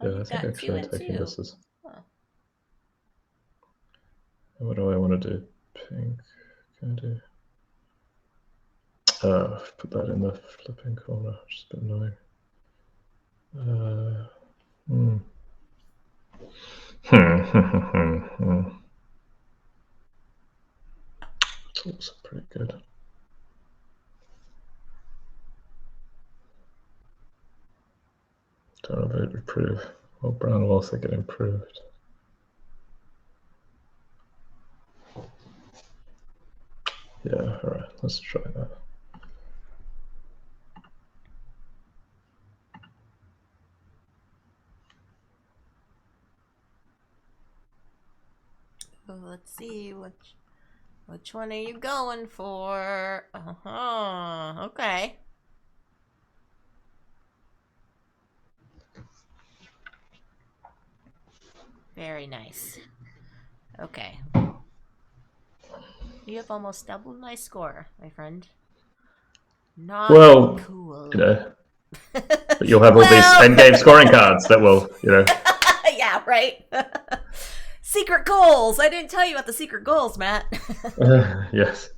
I think actually taking this as. What do I want to do? Pink. Can I do? Put that in the flipping corner, which is a bit annoying. It's also pretty good. Don't know if it improve. Well, brown will also get improved. Yeah, all right, let's try that. let's see which one are you going for? Okay. Very nice. Okay. You have almost doubled my score, my friend. Not Well, cool. But you'll have all these endgame scoring cards that will, Yeah, right. Secret goals. I didn't tell you about the secret goals, Matt. Yes.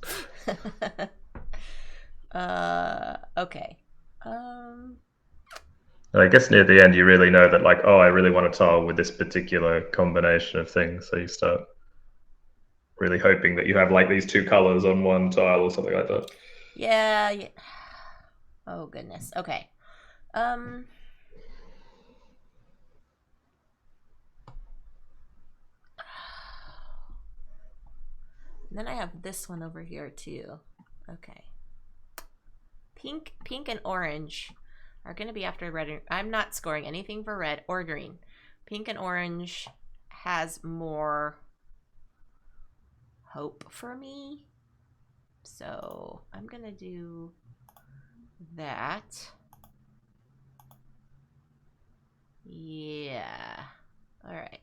Okay. I guess near the end you really know that, like, I really want a tile with this particular combination of things, so you start really hoping that you have like these two colors on one tile or something like that. Yeah. Oh goodness. Okay. Then I have this one over here too. Okay. Pink and orange are going to be after red. I'm not scoring anything for red or green. Pink and orange has more hope for me. So I'm going to do that. Yeah. All right.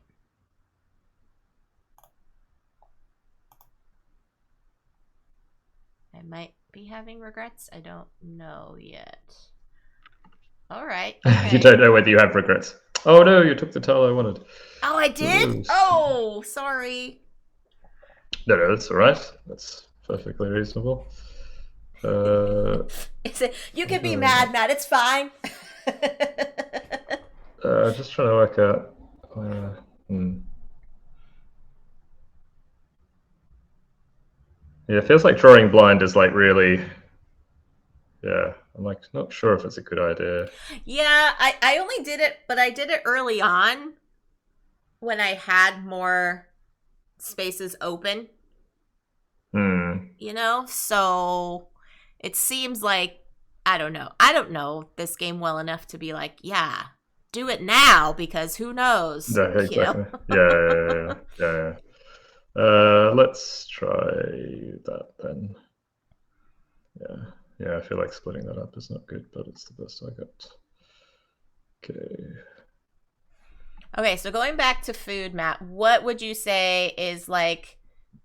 I might be having regrets. I don't know yet. All right. Okay. You don't know whether you have regrets. Oh no, you took the tile I wanted. Oh, I did? Ooh. Oh, sorry. No, that's all right. That's perfectly reasonable. You can be mad, Matt. It's fine. Just trying to work out. Yeah, it feels like drawing blind is like really. Yeah, I'm like not sure if it's a good idea. Yeah, I only did it, but I did it early on when I had more spaces open. So it seems like I don't know this game well enough to be like, yeah, do it now because who knows? Yeah, exactly. Yeah. Let's try that then. Yeah, I feel like splitting that up is not good, but it's the best I got. Okay, so going back to food, Matt, what would you say is like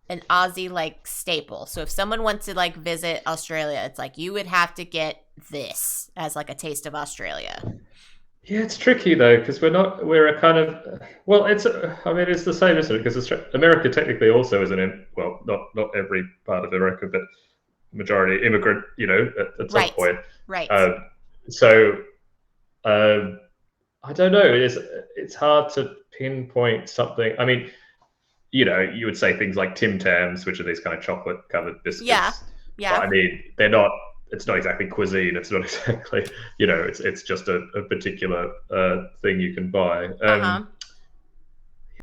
an Aussie like staple? So if someone wants to like visit Australia, it's like you would have to get this as like a taste of Australia. Yeah, it's tricky though because we're a kind of it's the same, isn't it? Because America technically also isn't not every part of America, but majority immigrant, at some point. Right. I don't know. It's hard to pinpoint something. I mean, you would say things like Tim Tams, which are these kind of chocolate covered biscuits. Yeah. But, I mean, they're not. It's not exactly cuisine. It's not exactly. It's just a particular thing you can buy. Yeah,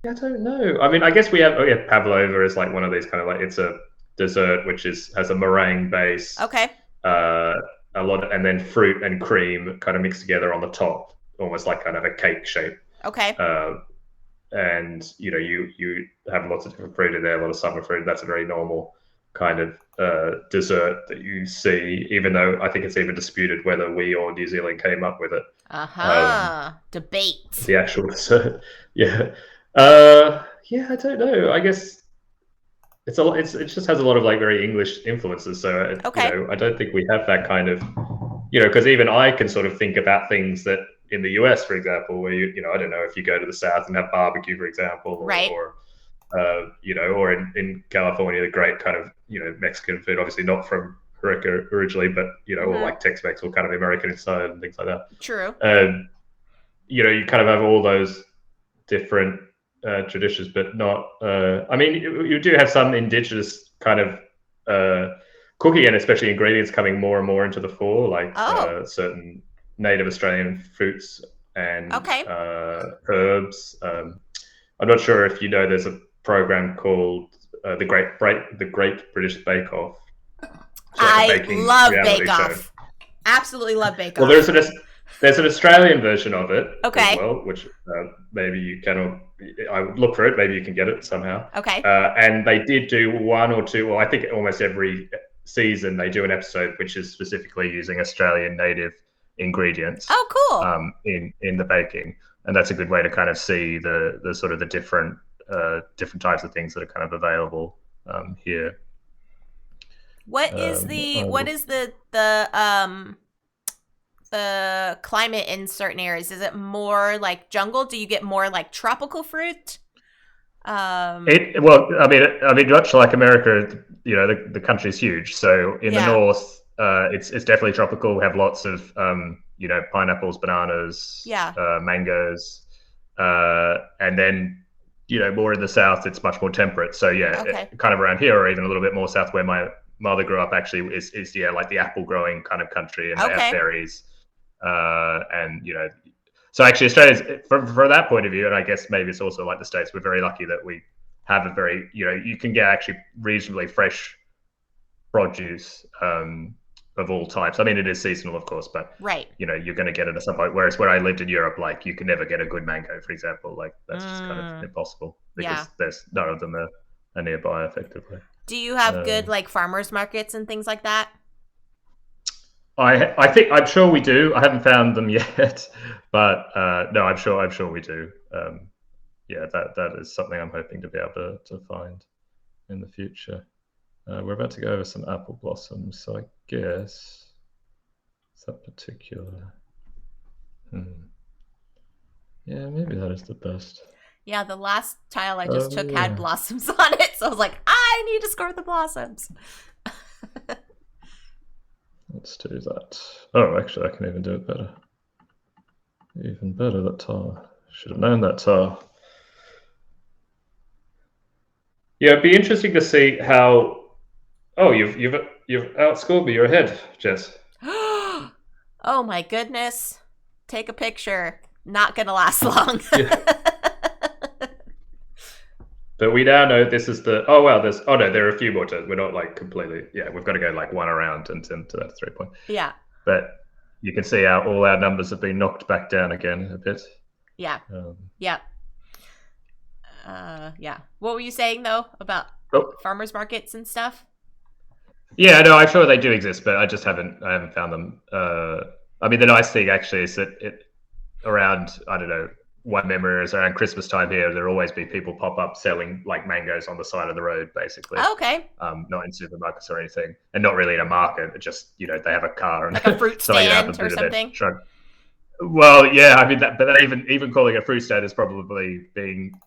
I don't know. I mean, I guess we have. Oh yeah, pavlova is like one of these kind of like it's a dessert which has a meringue base. Okay. And then fruit and cream kind of mixed together on the top, almost like kind of a cake shape. Okay. And you have lots of different fruit in there, a lot of summer fruit. That's a very normal kind of dessert that you see, even though I think it's even disputed whether we or New Zealand came up with it. Debate. The actual dessert. Yeah. I don't know. I guess it just has a lot of like very English influences. So I don't think we have that kind of, because even I can sort of think about things that in the US, for example, where I don't know if you go to the South and have barbecue, for example, or in California, the great kind of Mexican food, obviously not from America originally, but or like Tex-Mex or kind of American inside and things like that. True. You kind of have all those different traditions, but not. I mean, you do have some indigenous kind of cooking and especially ingredients coming more and more into the fore, like certain native Australian fruits and herbs. I'm not sure if there's a program called the Great British Bake Off. I love Bake Off. Absolutely love Bake Off. Well, There's an Australian version of it as Okay. well, which maybe you can. I would look for it. Maybe you can get it somehow. Okay. And they did do one or two. Well, I think almost every season they do an episode which is specifically using Australian native ingredients Oh, cool. in the baking, and that's a good way to kind of see the sort of the different types of things that are kind of available here. What is the climate in certain areas? Is it more like jungle? Do you get more like tropical fruit? Well, I mean, much like America, you know, the country's huge. So in the north, it's definitely tropical. We have lots of you know, pineapples, bananas, mangoes, and then, you know, more in the south, it's much more temperate. So kind of around here, or even a little bit more south, where my mother grew up, actually is like the apple growing kind of country, and they have berries, and you know. So actually, Australia's from that point of view, and I guess maybe it's also like the States. We're very lucky that we have a very, you know, you can get actually reasonably fresh produce of all types. I mean, it is seasonal, of course, but you know, you're going to get it at some point. Whereas when I lived in Europe, like you can never get a good mango, for example. Like that's just kind of impossible because there's none of them are nearby, effectively. Do you have good like farmers markets and things like that? I'm sure we do. I haven't found them yet, but no, I'm sure we do. Yeah, that is something I'm hoping to be able to find in the future. We're about to go over some apple blossoms, so I guess is that particular. Yeah, maybe that is the best. Yeah, the last tile I just took had blossoms on it, so I was like, I need to score the blossoms. Let's do that. Oh, actually, I can even do it better. Even better, that tile. Should have known that tile. Yeah, it'd be interesting to see how. Oh, you've outscored me. You're ahead, Jess. Oh my goodness! Take a picture. Not gonna last long. But we now know this is the. Oh wow, there are a few more turns. We're not like completely. Yeah, we've got to go like one around into that 3 point. Yeah. But you can see how all our numbers have been knocked back down again a bit. Yeah. Yeah. What were you saying though about farmers markets and stuff? Yeah, no, I'm sure they do exist, but I haven't found them. I mean, the nice thing actually is that around, I don't know, one memory is around Christmas time here, there'll always be people pop up selling like mangoes on the side of the road, basically. Okay. Not in supermarkets or anything, and not really in a market. It just, you know, they have a car and like a fruit stand or something. Well, yeah, I mean but even calling it a fruit stand is probably being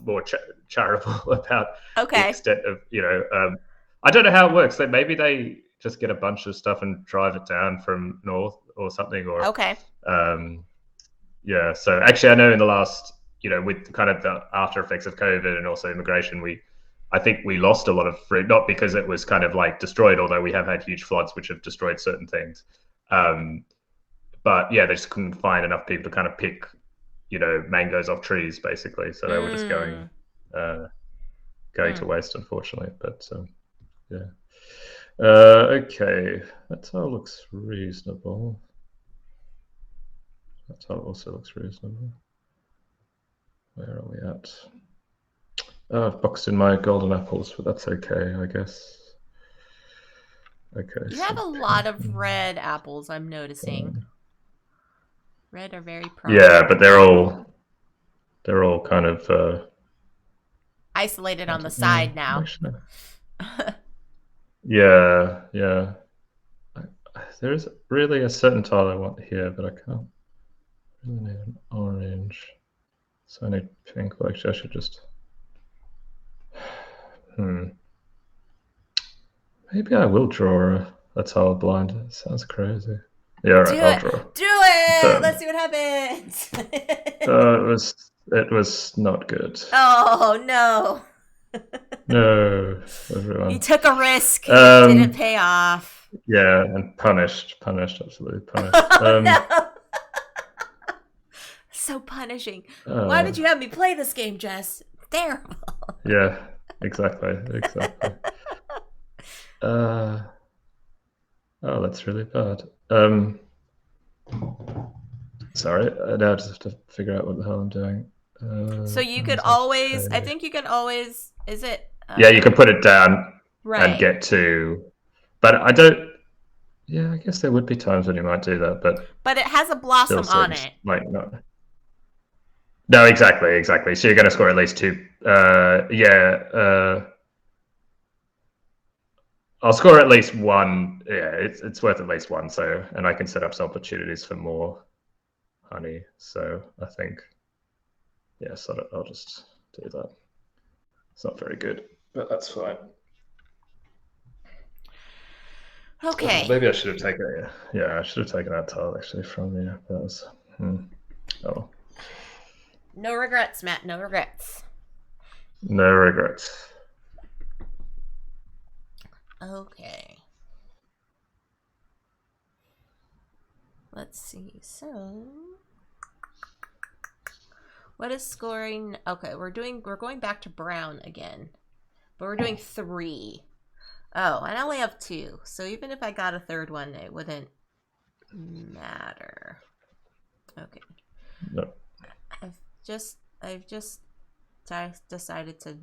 more charitable about the extent of, you know. I don't know how it works. Maybe they just get a bunch of stuff and drive it down from north or something. Or yeah. So actually, I know in the last, you know, with kind of the after effects of COVID and also immigration, I think we lost a lot of fruit, not because it was kind of like destroyed, although we have had huge floods which have destroyed certain things. But yeah, they just couldn't find enough people to kind of pick, you know, mangoes off trees, basically. So they were just going to waste, unfortunately. But yeah. Okay, that tile looks reasonable. That tile also looks reasonable. Where are we at? Oh, I've boxed in my golden apples, but that's okay, I guess. Okay. You have a lot of red apples, I'm noticing. Red are very prominent. Yeah, but they're all kind of isolated on the side now. Yeah. There is really a certain tile I want here, but I can't really need an orange. So I need pink. Well, actually, I should just. Maybe I will draw a tile blind. It sounds crazy. Yeah, right, I'll draw. Do it! Let's see what happens. It was not good. Oh, no. No, everyone. You took a risk. It didn't pay off. Yeah, and punished, absolutely punished. No. So punishing. Why did you have me play this game, Jess? Terrible. Yeah, exactly. Oh, that's really bad. Sorry, now I just have to figure out what the hell I'm doing. So you could Is always, I okay. think you can always, is it? Yeah, you can put it down and Right. get to, but I don't. Yeah, I guess there would be times when you might do that, but But it has a still blossom on seems it. like no. No, exactly. So you're going to score at least two. Yeah, I'll score at least one. Yeah, it's worth at least one. So, and I can set up some opportunities for more honey. So I think, yeah, so I'll just do that. It's not very good, but that's fine. Okay. Maybe I should have taken it. Yeah, I should have taken that tile actually from you. That was. Oh, No regrets, Matt. No regrets. no regrets. Okay. Let's see. So, what is scoring? Okay, we're going back to brown again, but we're doing 3. Oh, and I only have 2, so even if I got a third one, it wouldn't matter. Okay. No. I've just decided to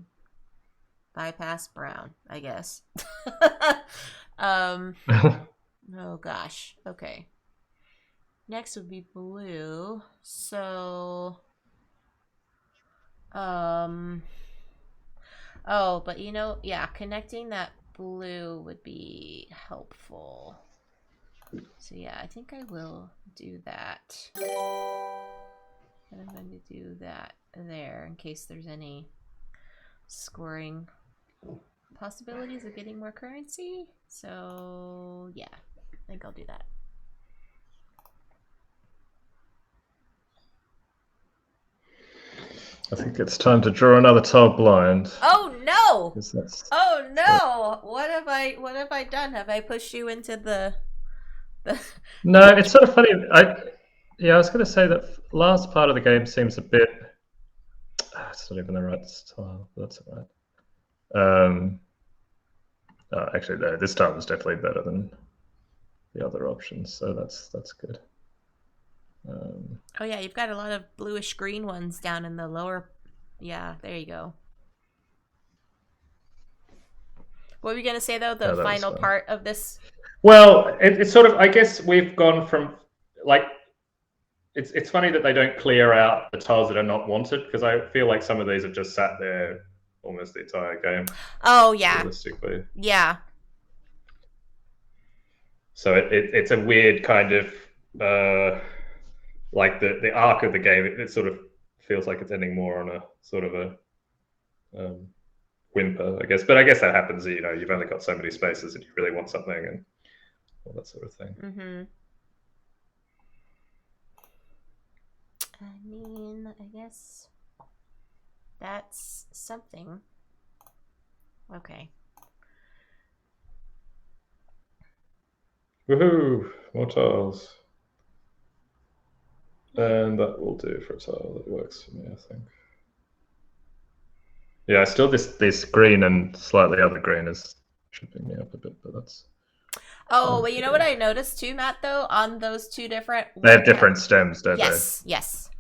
bypass brown, I guess. um. Oh gosh. Okay. Next would be blue. So, oh, but yeah, connecting that blue would be helpful. So yeah, I think I will do that. And I'm going to do that there in case there's any scoring possibilities of getting more currency. So yeah, I think I'll do that. I think it's time to draw another tile blind. Oh no! That's Oh no! What have I done? Have I pushed you into the no, it's sort of funny. I was going to say that last part of the game seems a bit. It's not even the right style. That's all right. Actually, no, this time was definitely better than the other options, so that's good. Oh yeah, you've got a lot of bluish green ones down in the lower. Yeah, there you go. What were you gonna say though? The final part of this. Well, it's sort of. I guess we've gone from like. It's funny that they don't clear out the tiles that are not wanted because I feel like some of these have just sat there almost the entire game. Oh yeah. Realistically. Yeah. So it's a weird kind of like the arc of the game. It sort of feels like it's ending more on a sort of a whimper, I guess. But I guess that happens. You've only got so many spaces, and you really want something, and all that sort of thing. Mm-hmm. I mean, I guess that's something. Okay. Woohoo! More tiles. And that will do for a tile. That works for me, I think. Yeah, still this green and slightly other green is tripping me up a bit, but that's. Oh, but you know what I noticed too, Matt, though? On those two different... They have different stems, don't yes, they? Yes.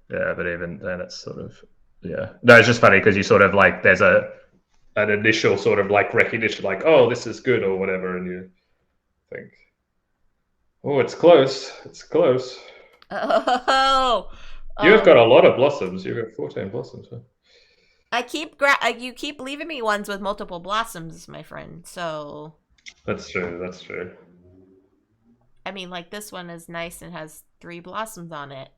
Yeah, but even then it's sort of... Yeah. No, it's just funny because you sort of like... There's an initial sort of like recognition, like, oh, this is good or whatever, and you think, oh, it's close. It's close. Oh. You've got a lot of blossoms. You've got 14 blossoms, huh? You keep leaving me ones with multiple blossoms, my friend. So that's true. I mean, like this one is nice and has 3 blossoms on it.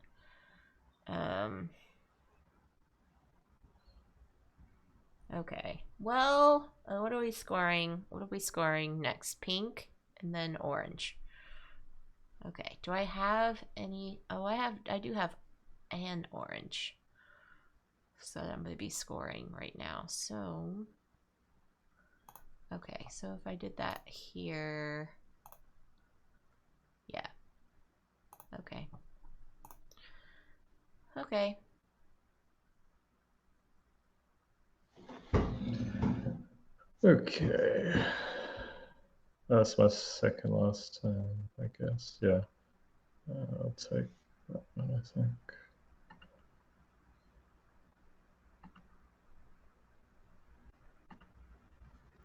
Okay. Well, what are we scoring? What are we scoring next? Pink and then orange. Okay. Do I have any? Oh, I do have an orange. So I'm going to be scoring right now. So, okay. So if I did that here, yeah. Okay. Okay. Okay. That's my second last time, I guess. Yeah. I'll take that one, I think.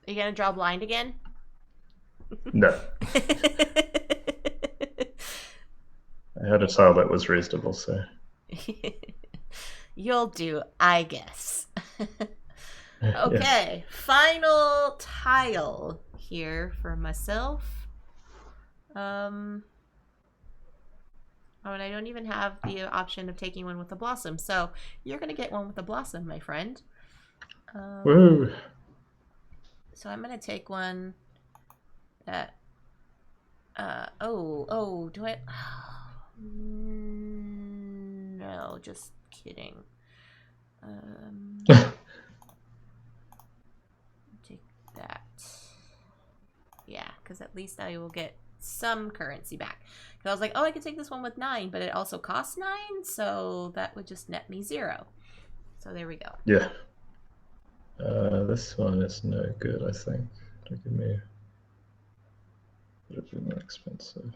Are you gonna draw blind again? No. I had a tile that was reasonable, so. You'll do, I guess. Okay, Yeah. final tile here for myself. Oh, and I don't even have the option of taking one with a blossom, so you're gonna get one with a blossom, my friend. Woo! So I'm gonna take one that. Do I? No, just kidding. Take that. Yeah, because at least I will get some currency back. Because I was like, oh, I could take this one with 9, but it also costs 9, so that would just net me 0. So there we go. Yeah. This one is no good, I think. It'll give me a little bit more expensive.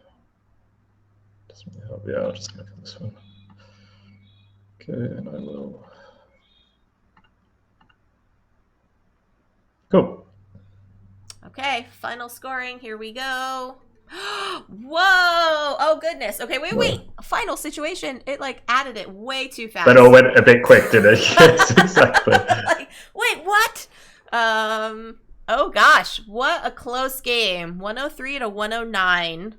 Doesn't really help. Yeah, I'll just go for this one. Okay, and I will. Cool. Okay, final scoring. Here we go. Whoa! Oh goodness. Okay, wait. Final situation. It like added it way too fast. That all went a bit quick, didn't it? Yes, exactly. Like, wait, what? Oh gosh, what a close game. 103 to 109.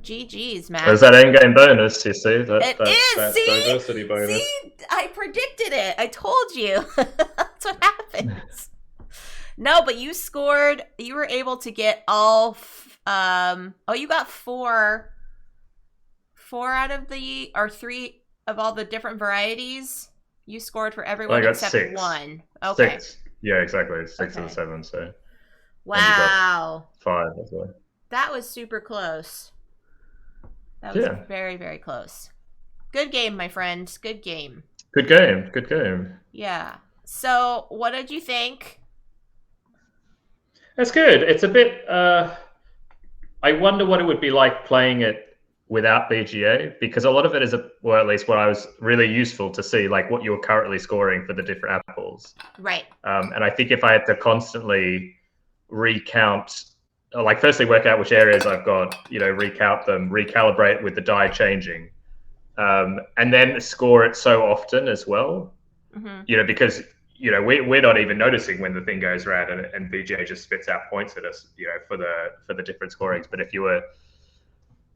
GG's, man. There's that endgame bonus, you see? That see? Diversity bonus. See? I predicted it. I told you. That's what happens. No, but you scored. You were able to get all. You got 4 out of the, or 3 of all the different varieties. You scored for everyone except 6. 1. Okay. 6. Yeah, exactly. 6 of the 7. So. Wow. 5 as well. That was super close. That was very, very close. Good game, my friend. Good game. Good game. Good game. Yeah. So, what did you think? That's good. It's a bit. I wonder what it would be like playing it without BGA, because a lot of it is, or at least what I was really useful to see, like what you're currently scoring for the different apples. Right. And I think if I had to constantly recount, like firstly work out which areas I've got, recount them, recalibrate with the die changing, and then score it so often as well, because we're not even noticing when the thing goes around and BGA just spits out points at us, for the different scorings. But if you were,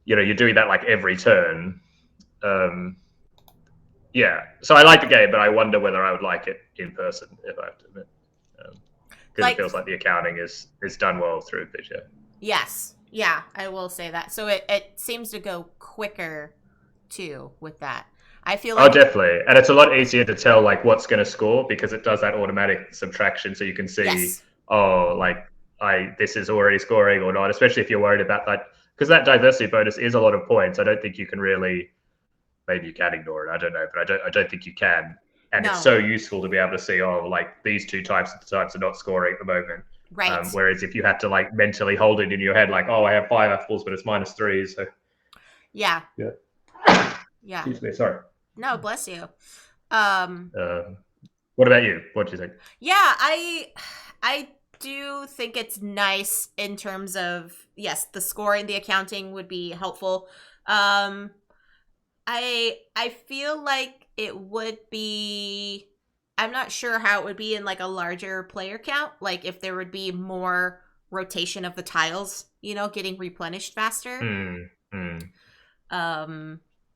you're doing that like every turn, So I like the game, but I wonder whether I would like it in person, if I have to admit, because it feels like the accounting is done well through BGA. Yes, yeah, I will say that. So it seems to go quicker too with that. I feel like definitely, and it's a lot easier to tell like what's going to score, because it does that automatic subtraction, so you can see, this is already scoring or not. Especially if you're worried about that, because that diversity bonus is a lot of points. I don't think you can really. Maybe you can ignore it. I don't know, but I don't think you can. And it's so useful to be able to see, these 2 types are not scoring at the moment. Right. Whereas if you had to like mentally hold it in your head, like, I have 5 apples, but it's -3. So. Yeah. Yeah. Yeah. Excuse me. Sorry. No, bless you. What about you? What do you think? Yeah, I do think it's nice in terms of, yes, the scoring, the accounting would be helpful. I feel like it would be, I'm not sure how it would be in like a larger player count, like if there would be more rotation of the tiles, getting replenished faster.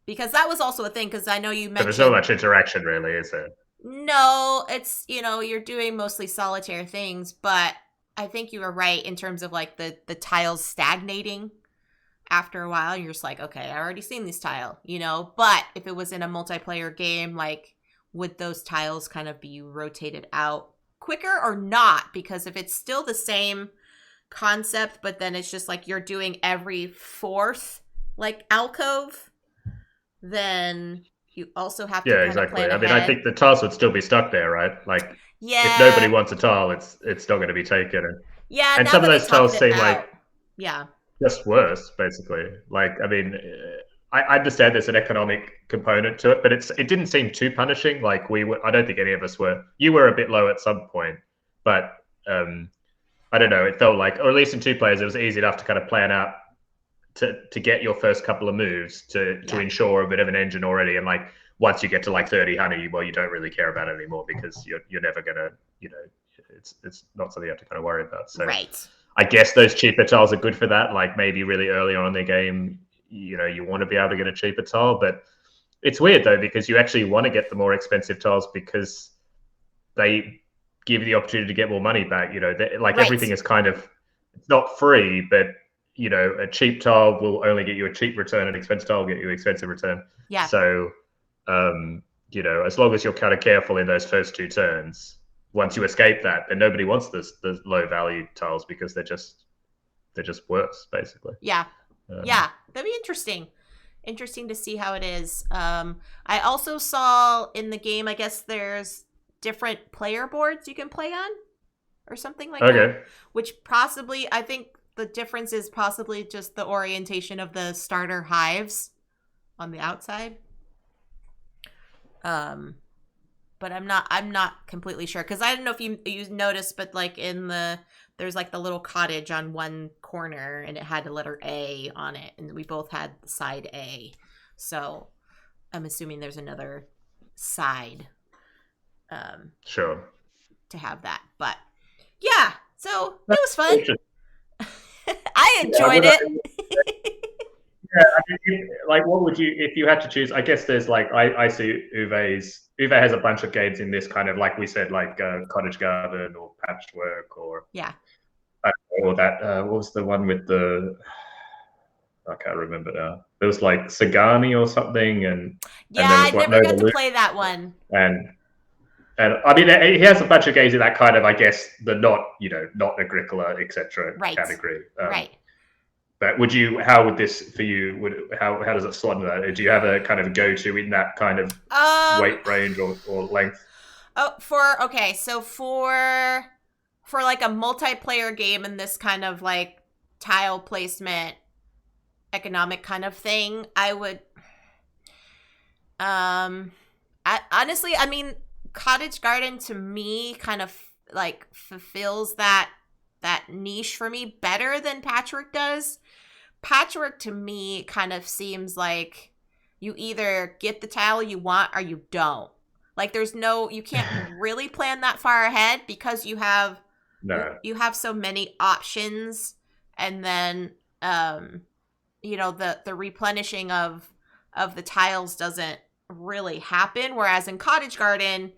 Because that was also a thing, because I know you mentioned... But there's not much interaction, really, is there? No, it's, you're doing mostly solitaire things, but I think you were right in terms of, like, the tiles stagnating after a while. You're just like, okay, I already seen this tile, But if it was in a multiplayer game, like, would those tiles kind of be rotated out quicker or not? Because if it's still the same concept, but then it's just, like, you're doing every 4th, like, alcove... then you also have to exactly. plan I mean, ahead. I think the tiles would still be stuck there, right? Like, if nobody wants a tile, it's not going to be taken. Yeah, And now some of that they those tiles talked it seem out. like Yeah. just worse, basically. Like, I mean, I understand there's an economic component to it, but it didn't seem too punishing. Like we were, I don't think any of us were. You were a bit low at some point, but I don't know. It felt like, or at least in two players, it was easy enough to kind of plan out to get your first couple of moves to ensure a bit of an engine already. And like once you get to like 30 honey, well, you don't really care about it anymore because you're never gonna, it's not something you have to kind of worry about. So Right. I guess those cheaper tiles are good for that. Like maybe really early on in the game, you want to be able to get a cheaper tile, but it's weird though because you actually want to get the more expensive tiles because they give you the opportunity to get more money back. Like everything is kind of, it's not free, but a cheap tile will only get you a cheap return, an expensive tile will get you an expensive return. Yeah. So, as long as you're kind of careful in those first two turns, once you escape that, then nobody wants the low value tiles because they're just worse, basically. Yeah. Yeah. That'd be interesting. Interesting to see how it is. I also saw in the game, I guess there's different player boards you can play on or something like that. Which possibly, I think the difference is possibly just the orientation of the starter hives on the outside. But I'm not completely sure because I don't know if you noticed, but like there's like the little cottage on one corner and it had the letter A on it, and we both had the side A. So I'm assuming there's another side. Sure. To have that, but yeah, so it was fun. I enjoyed it. Yeah, I mean, like, what would you, if you had to choose? I guess there's like, I see Uwe has a bunch of games in this kind of, like we said, like Cottage Garden or Patchwork or that. What was the one with I can't remember now. There was like Sagani or something, and I never got to play that one. And I mean, he has a bunch of games in that kind of, I guess, the not Agricola, etc. category. Right. But how would this for you? How does it slot into that? Do you have a kind of go-to in that kind of weight range or length? Oh, so for like a multiplayer game in this kind of like tile placement, economic kind of thing, I would. Honestly, I mean, Cottage Garden to me kind of like fulfills that niche for me better than Patchwork does. Patchwork to me kind of seems like you either get the tile you want or you don't. Like you can't really plan that far ahead because you have so many options, and then the replenishing of the tiles doesn't really happen. Whereas in Cottage Garden,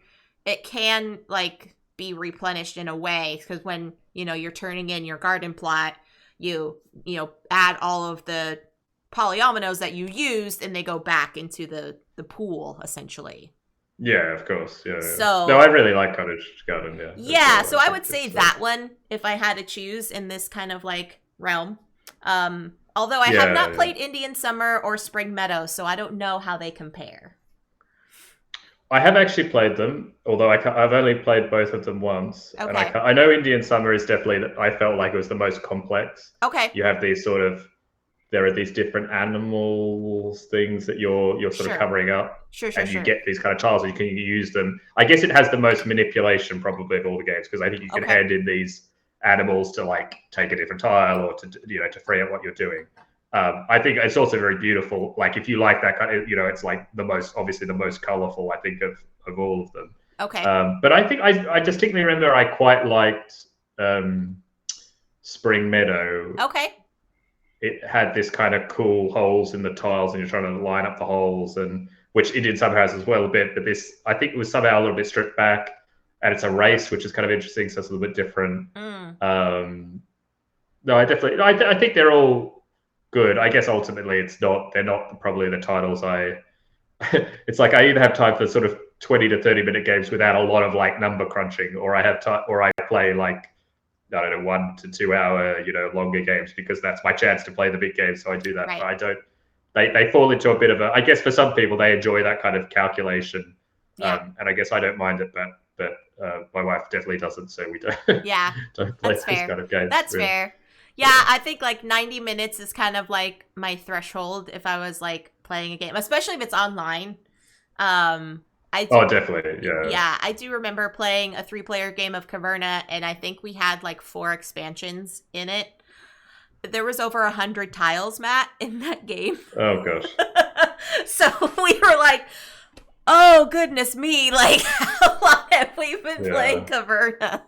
it can like be replenished in a way because when you're turning in your garden plot, you add all of the polyominoes that you used and they go back into the pool essentially. Yeah, of course. Yeah. So no, I really like Cottage Garden. Yeah. Yeah, so I would say that one if I had to choose in this kind of like realm. Although I have not played Indian Summer or Spring Meadow, so I don't know how they compare. I have actually played them, although I've only played both of them once. Okay. And I know Indian Summer is definitely, I felt like it was the most complex. Okay. You have these there are these different animals, things that you're sort of covering up. Sure. And you get these kind of tiles and you can use them. I guess it has the most manipulation probably of all the games because I think you can hand in these animals to like take a different tile or to free up what you're doing. I think it's also very beautiful. Like if you like that kind of, it's like the most colorful, I think, of all of them. Okay. But I think I distinctly remember I quite liked Spring Meadow. Okay. It had this kind of cool holes in the tiles and you're trying to line up the holes, and which Indian Summer has as well a bit, but this, I think it was somehow a little bit stripped back, and it's a race, which is kind of interesting, so it's a little bit different. No, I think they're all good. I guess ultimately they're not probably the titles it's like I either have time for sort of 20 to 30 minute games without a lot of like number crunching, or I have time, or I play like, I don't know, 1 to 2 hour, longer games because that's my chance to play the big games. So I do that. Right. But I don't, they fall into a bit of I guess for some people they enjoy that kind of calculation. Yeah. And I guess I don't mind it, but but my wife definitely doesn't, so we don't Yeah, don't play that's those fair. kind of games. That's really. fair. Yeah, I think like 90 minutes is kind of like my threshold if I was like playing a game, especially if it's online. I Oh, do, definitely, yeah. yeah, I do remember playing a 3-player game of Caverna, and I think we had like 4 expansions in it. There was over 100 tiles, Matt, in that game. Oh gosh. So we were like, oh goodness me, like how long have we been playing Caverna?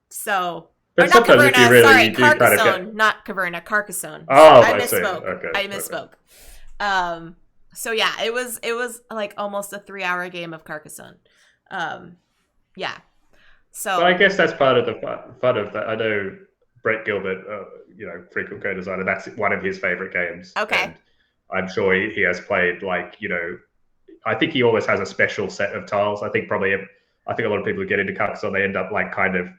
So or But not sometimes if you Caverna, really sorry, you do kind of Carcassonne, get. not Caverna, Carcassonne. Oh, I I see. misspoke. Okay. I Okay. misspoke. So yeah, it was like almost a 3-hour game of Carcassonne. Yeah. But I So guess that's part of the fun of that. I know Brett Gilbert, frequent co-designer. That's one of his favorite games, okay. and I'm sure he has played like I think he always has a special set of tiles. I think a lot of people who get into Carcassonne, they end up like kind of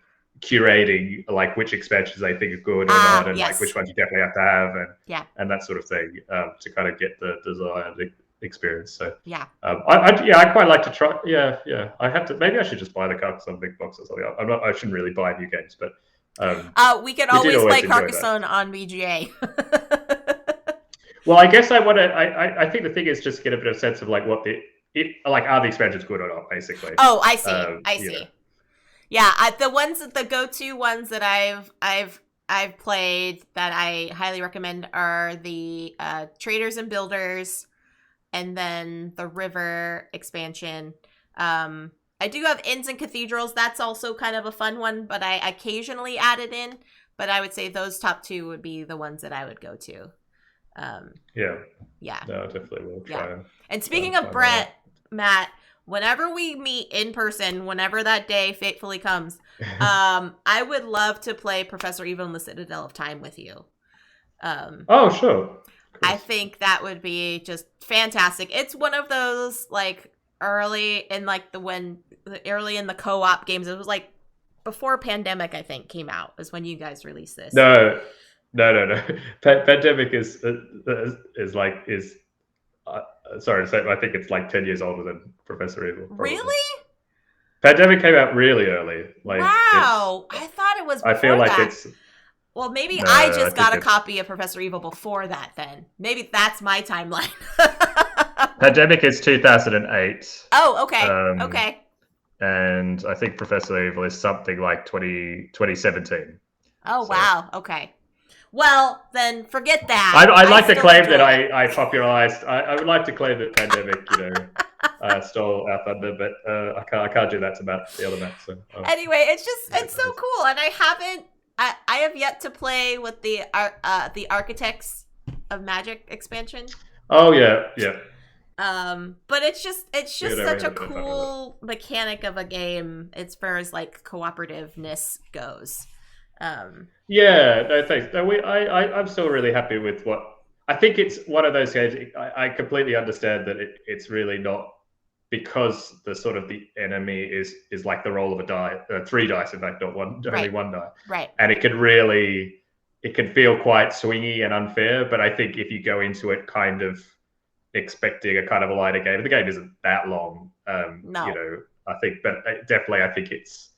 curating like which expansions they think are good or not, and like which Yes. ones you definitely have to have, Yeah. and that sort of thing to kind of get the desired experience. So Yeah. I quite like to try. Yeah. I have to. Maybe I should just buy the Carcassonne big box or something. I shouldn't really buy new games, but We could we did always play always enjoy that. Carcassonne on BGA. Well, I guess I want to. I think the thing is just get a bit of sense of like what are the expansions good or not, basically. Oh, I see. I see. Know. Yeah, the go-to ones that I've played that I highly recommend are the Traders and Builders, and then the River expansion. I do have Inns and Cathedrals. That's also kind of a fun one, but I occasionally add it in. But I would say those top 2 would be the ones that I would go to. Yeah. No, I definitely will try. Yeah. And speaking of Brett, Matt, whenever we meet in person, whenever that day fatefully comes, I would love to play Professor Evil and the Citadel of Time with you. Oh, sure. I think that would be just fantastic. It's one of those like early in the co-op games. It was like before Pandemic, I think, came out is when you guys released this. No. Pandemic is sorry to say, I think it's like 10 years older than Professor Evil. Probably. Really? Pandemic came out really early. Like, wow, I thought it was before I feel like that. it's. Well, maybe I just got a copy of Professor Evil before that then. Maybe that's my timeline. Pandemic is 2008. Oh, okay. Okay. And I think Professor Evil is something like 2017. Oh, so. Wow. Okay. Well, then forget that. I'd like to claim that I popularized. I would like to claim that Pandemic, stole our thunder, but I can't do that to the other Matt. So anyway, it's so cool, and I have yet to play with the Architects of Magic expansion. Oh yeah. But it's just such a cool mechanic of a game as far as like cooperativeness goes. No, thanks. No, I'm still really happy with what I think. It's one of those games. I completely understand that it's really not, because the sort of the enemy is like the roll of a die, 3 dice, in fact, not one, only 1 die. Right. And it can feel quite swingy and unfair. But I think if you go into it kind of expecting a kind of a lighter game, the game isn't that long. No. I think, but definitely, I think it's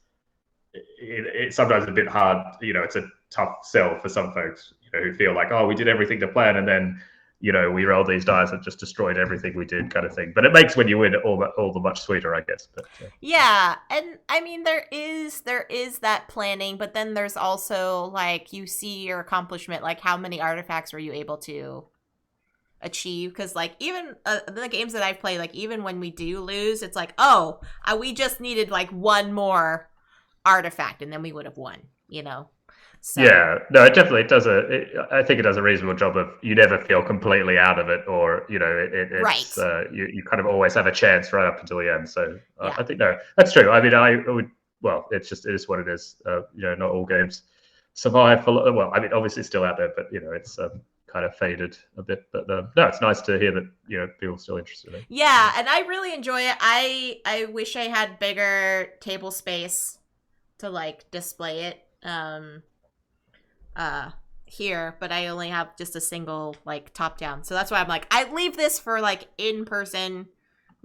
sometimes a bit hard. It's a tough sell for some folks, who feel like, oh, we did everything to plan, and then, we rolled these dice and just destroyed everything we did, kind of thing. But it makes when you win all the much sweeter, I guess. But, yeah, and I mean there is that planning, but then there's also like you see your accomplishment, like how many artifacts were you able to achieve? Because like even the games that I've played, like even when we do lose, it's like, oh, we just needed like 1 more artifact and then we would have won, So. Yeah, no, it definitely does I think it does a reasonable job of, you never feel completely out of it, or it's right. You kind of always have a chance right up until the end. So yeah. I think that's true. I mean, I would. Well, it is what it is. Not all games survive for. Well, I mean, obviously it's still out there, but it's kind of faded a bit. But no, it's nice to hear that people are still interested in it. Yeah, and I really enjoy it. I wish I had bigger table space to like display it. Here, but I only have just a single like top down, so that's why I'm like, I leave this for like in person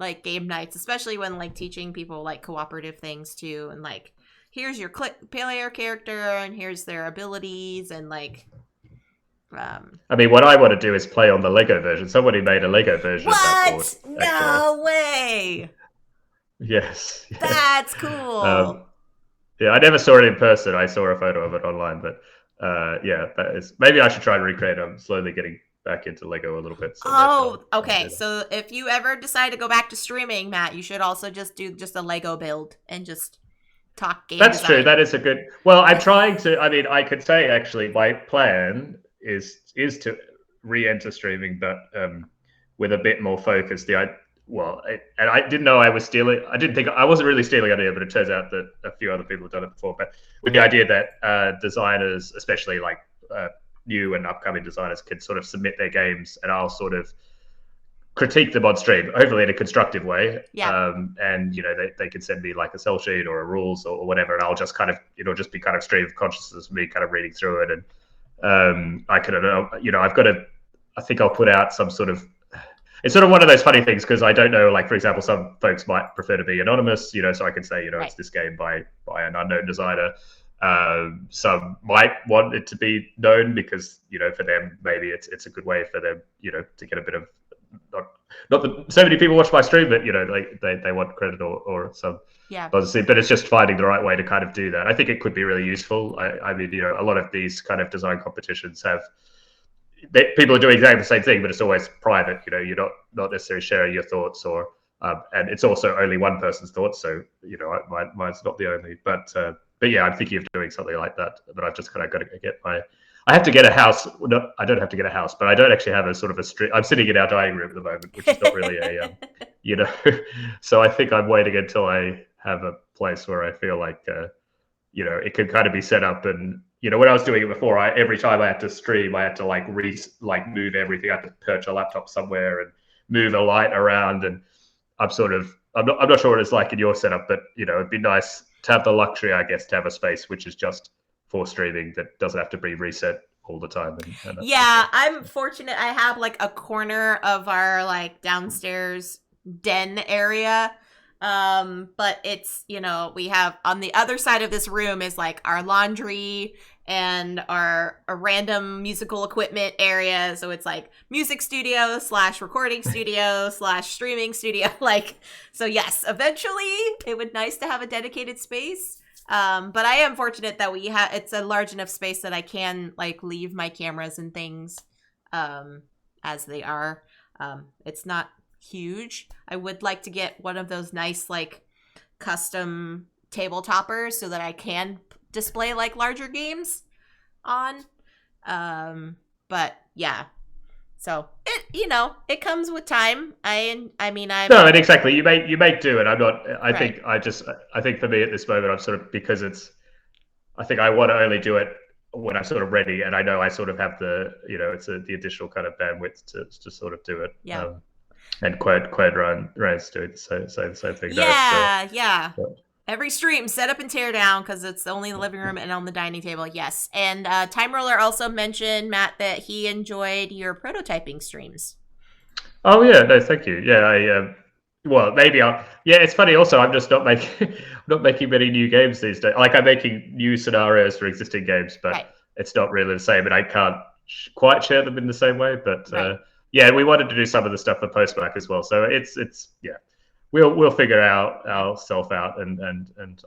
like game nights, especially when like teaching people like cooperative things too, and like here's your player character and here's their abilities and like. I mean, what I want to do is play on the Lego version. Somebody made a Lego version of that board. What? No way! Yes. That's cool. Yeah, I never saw it in person. I saw a photo of it online, but yeah, that is maybe I should try and recreate it. I'm slowly getting back into Lego a little bit. So okay. So if you ever decide to go back to streaming, Matt, you should also just do just a Lego build and just talk game That's design. true. That is a good. Well, I'm trying to. I mean, I could say actually, my plan is to re-enter streaming, but with a bit more focus. And I didn't know I was stealing. I didn't think I wasn't really stealing idea, but it turns out that a few other people have done it before. But with the idea that designers, especially like new and upcoming designers, can sort of submit their games, and I'll sort of critique them on stream, hopefully in a constructive way. Yeah. And they can send me like a sell sheet or a rules or whatever, and I'll just kind of just be kind of stream of consciousness, me kind of reading through it, and I think I'll put out some sort of. It's sort of one of those funny things because I don't know, like for example, some folks might prefer to be anonymous, so I can say, Right. It's this game by an unknown designer. Some might want it to be known because for them maybe it's a good way for them to get a bit of not that so many people watch my stream, but like they want credit or some positive. But it's just finding the right way to kind of do that. I think it could be really useful. I mean, a lot of these kind of design competitions have. People are doing exactly the same thing, but it's always private. You're not necessarily sharing your thoughts, and it's also only one person's thoughts. So mine's not the only. But yeah, I'm thinking of doing something like that. But I've just kind of got to get my. I have to get a house. No, I don't have to get a house, but I don't actually have a sort of a street. I'm sitting in our dining room at the moment, which is not really a, So I think I'm waiting until I have a place where I feel like, it could kind of be set up and. When I was doing it before, every time I had to stream, I had to move everything. I had to perch a laptop somewhere and move a light around. And I'm not sure what it's like in your setup, but it'd be nice to have the luxury, I guess, to have a space which is just for streaming that doesn't have to be reset all the time. And yeah, I'm fortunate. I have like a corner of our like downstairs den area. But it's, we have on the other side of this room is like our laundry and a random musical equipment area. So it's like music studio / recording studio / streaming studio. So yes, eventually it would nice to have a dedicated space. But I am fortunate that it's a large enough space that I can like leave my cameras and things, as they are. It's not huge. I would like to get one of those nice like custom table toppers so that I can display like larger games on. But yeah, so it comes with time. I mean no, and exactly you make do, and I'm not. I right. think for me at this moment I'm sort of because I think I want to only do it when I'm sort of ready, and I know I sort of have the it's the additional kind of bandwidth to sort of do it. Yeah. And Quad Ryan's doing the same thing. Yeah. Every stream, set up and tear down because it's only in the living room and on the dining table. Yes. And Time Roller also mentioned, Matt, that he enjoyed your prototyping streams. Oh yeah, no, thank you. Yeah, well, maybe yeah, it's funny. Also, I'm just not making many new games these days. Like I'm making new scenarios for existing games, but it's not really the same, and I can't quite share them in the same way. But yeah, we wanted to do some of the stuff for Postback as well. So it's yeah, we'll figure ourselves out, and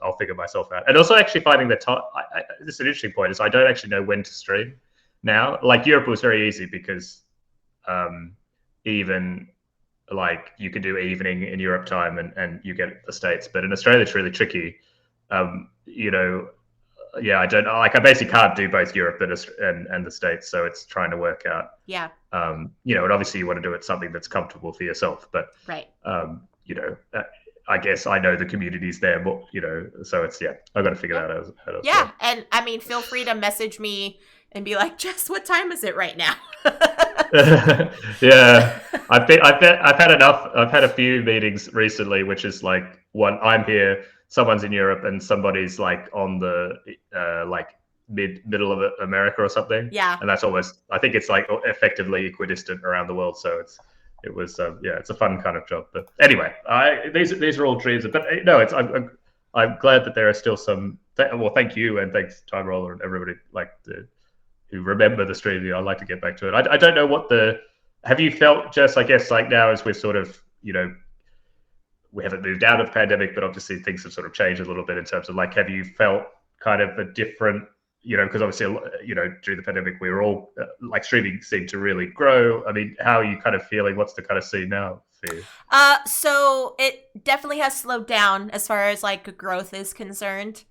I'll figure myself out. And also actually finding the time. This is an interesting point. Is I don't actually know when to stream now. Like Europe was very easy because even like you could do evening in Europe time and you get the States, but in Australia it's really tricky. Yeah, I don't like. I basically can't do both Europe and the States, so it's trying to work out. Yeah. And obviously you want to do it something that's comfortable for yourself, but I guess I know the community's there, more, so it's I've got to figure that out. Yeah, and I mean, feel free to message me and be like, Jess, what time is it right now? Yeah, I've had enough. I've had a few meetings recently, which is like one I'm here. Someone's in Europe and somebody's like on the like middle of America or something. Yeah. And that's almost, I think it's like effectively equidistant around the world. So it was it's a fun kind of job. But anyway, these are all dreams. But no, I'm glad that there are still some. Well, thank you and thanks Time Roller and everybody who remember the stream. I'd like to get back to it. I don't know what have you felt, Jess? I guess like now as we're sort of we haven't moved out of the pandemic, but obviously things have sort of changed a little bit in terms of like, have you felt kind of a different, because obviously, during the pandemic, we were all like streaming seemed to really grow. I mean, how are you kind of feeling? What's the kind of scene now for you? So it definitely has slowed down as far as like growth is concerned.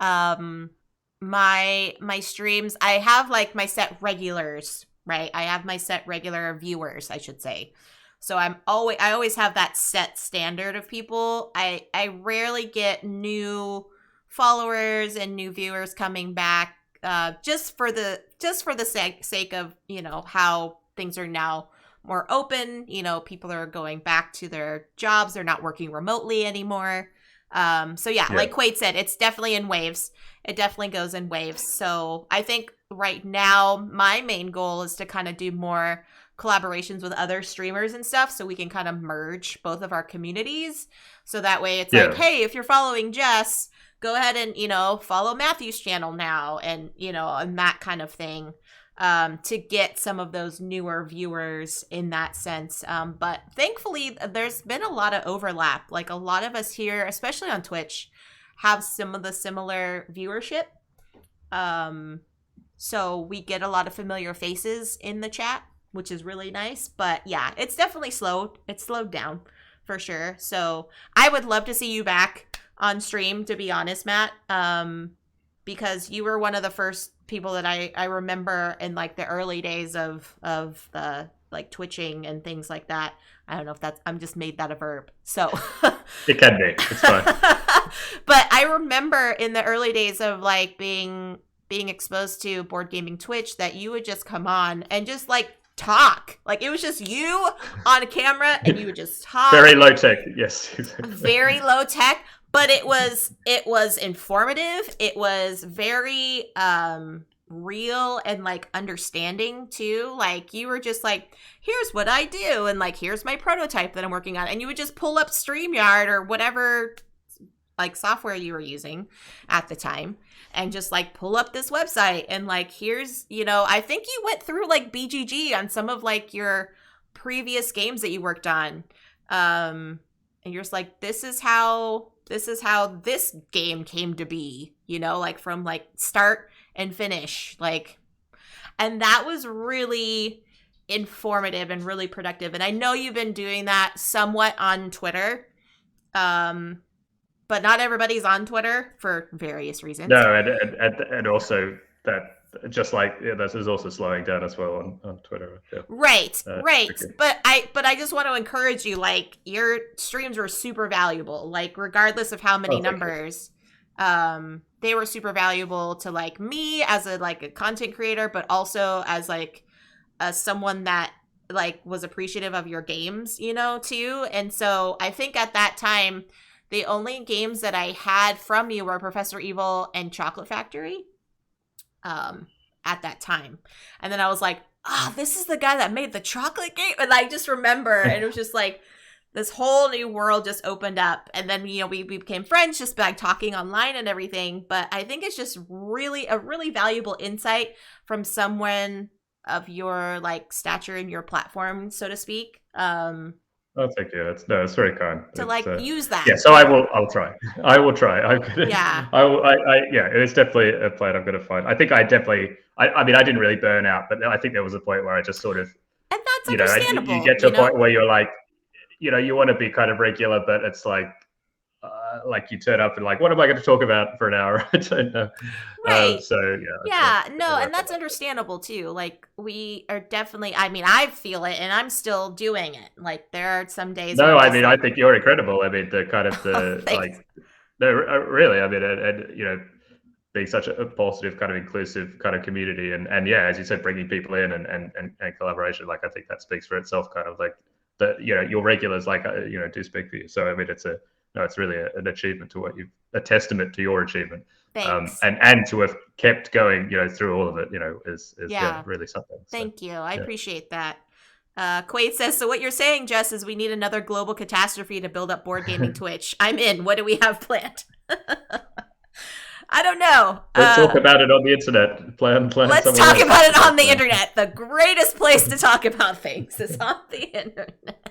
My streams, I have like my set regulars, right? I have my set regular viewers, I should say. So I always have that set standard of people. I rarely get new followers and new viewers coming back just for the sake of how things are now more open. People are going back to their jobs. They're not working remotely anymore. So yeah, like Quaid said, it's definitely in waves. It definitely goes in waves. So I think right now my main goal is to kind of do more collaborations with other streamers and stuff, so we can kind of merge both of our communities. So that way it's like, hey, if you're following Jess, go ahead and follow Matthew's channel now, and and that kind of thing, to get some of those newer viewers in that sense. But thankfully there's been a lot of overlap. Like a lot of us here, especially on Twitch, have some of the similar viewership. So we get a lot of familiar faces in the chat, which is really nice. But yeah, it's definitely slowed. It's slowed down for sure. So I would love to see you back on stream, to be honest, Matt, because you were one of the first people that I remember in like the early days of the like twitching and things like that. I don't know if I'm just made that a verb. So it can be. It's fine. But I remember in the early days of like being exposed to board gaming Twitch that you would just come on and just like talk. Like it was just you on camera and you would just talk. Very low tech. Yes. Very low tech, but it was informative. It was very real and like understanding too. Like you were just like, here's what I do, and like here's my prototype that I'm working on, and you would just pull up StreamYard or whatever like software you were using at the time and just like pull up this website and like here's I think you went through like BGG on some of like your previous games that you worked on, and you're just like, this is how this game came to be, like from like start and finish, like, and that was really informative and really productive. And I know you've been doing that somewhat on Twitter, but not everybody's on Twitter for various reasons. No, and also that just like this is also slowing down as well on Twitter. Yeah. Right. But I just want to encourage you, like your streams were super valuable, like regardless of how many numbers. They were super valuable to like me as a content creator, but also as like someone that like was appreciative of your games, too. And so I think at that time, the only games that I had from you were Professor Evil and Chocolate Factory at that time. And then I was like, this is the guy that made the chocolate game. And I just remember, and it was just like this whole new world just opened up. And then, we became friends just by talking online and everything. But I think it's just really a really valuable insight from someone of your like stature and your platform, so to speak. Oh, thank you. It's very kind. To use that. Yeah, so I'll try. I will try. Yeah. It is definitely a plan I'm going to find. I think I didn't really burn out, but I think there was a point where I just sort of, and that's understandable. You get to a point where you're like, you want to be kind of regular, but it's like you turn up and like, what am I going to talk about for an hour? I don't know. Right. And that's understandable too. Like we are definitely, I feel it and I'm still doing it. Like there are some days. No, I think you're incredible. I mean, the kind of really, and being such a positive kind of inclusive kind of community and yeah, as you said, bringing people in and collaboration, like I think that speaks for itself, kind of like your regulars, like, do speak for you. So, I mean, it's really an achievement a testament to your achievement. Thanks. And to have kept going, through all of it, is really something. Thank you. I appreciate that. Quaid says, so what you're saying, Jess, is we need another global catastrophe to build up board gaming Twitch. I'm in. What do we have planned? I don't know. Let's talk about it on the internet. Let's talk about it on the internet. The greatest place to talk about things is on the internet.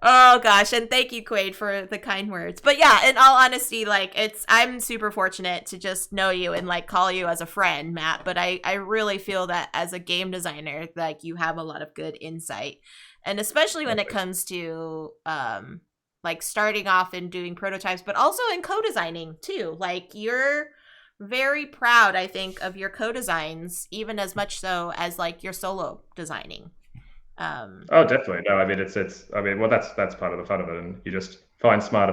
Oh gosh, and thank you, Quaid, for the kind words. But yeah, in all honesty, like I'm super fortunate to just know you and like call you as a friend, Matt. But I really feel that as a game designer, like you have a lot of good insight, and especially when it comes to like starting off and doing prototypes, but also in co-designing too. Like you're very proud, I think, of your co-designs, even as much so as like your solo designing. Oh, definitely. No, I mean it's. I mean, well, that's part of the fun of it, and you just find smarter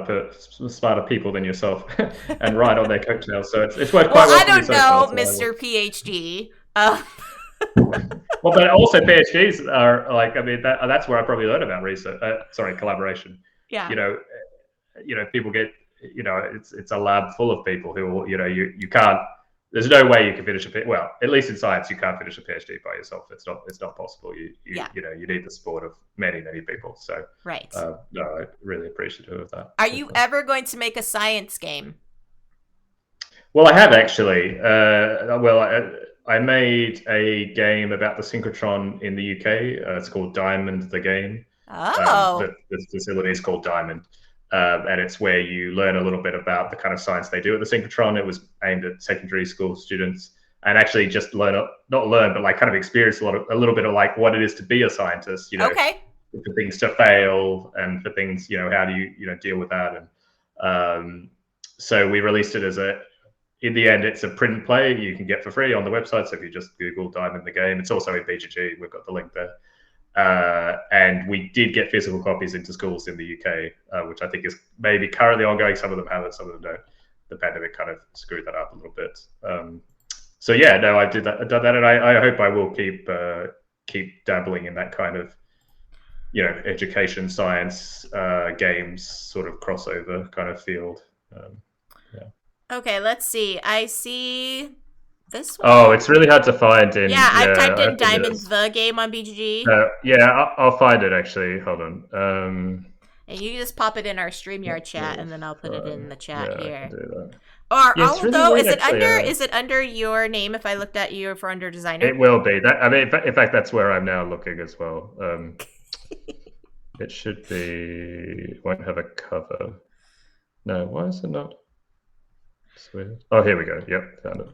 people than yourself and ride on their coattails. So it's worked quite well. Well, I don't know, Mr. PhD. Well, but also PhDs are like. I mean, that's where I probably learned about research. Collaboration. Yeah. You know, people get. You know, it's a lab full of people who. You know, you can't. There's no way you can finish well, at least in science, you can't finish a PhD by yourself. It's not possible. You know, you need the support of many people. So right. No, I'm really appreciative of that. Are you ever going to make a science game? Well, I have actually. I made a game about the synchrotron in the UK. It's called Diamond the Game. Oh. The facility is called Diamond. And it's where you learn a little bit about the kind of science they do at the synchrotron. It was aimed at secondary school students and actually just not learn, but like kind of experience a little bit of like what it is to be a scientist, you know, okay. For things to fail and for things, you know, how do you deal with that? And so we released it in the end, it's a print and play you can get for free on the website. So if you just Google Diamond the Game, it's also in BGG. We've got the link there. And we did get physical copies into schools in the UK, which I think is maybe currently ongoing. Some of them have it, some of them don't. The pandemic kind of screwed that up a little bit. So yeah, no, I've done that, and I hope I will keep dabbling in that kind of, you know, education, science, games sort of crossover kind of field. Yeah. Okay, let's see. I see. This one? Oh, it's really hard to find in. Yeah, I've typed in Diamond the Game on BGG. Yeah, I'll find it actually. Hold on. And you just pop it in our StreamYard chat, and then I'll put it in the chat here. I can do that. Or although, is it under your name? If I looked at you for under designer, it will be. That I mean, in fact, that's where I'm now looking as well. It should be. It won't have a cover. No, why is it not? It's weird. Oh, here we go. Yep, found it.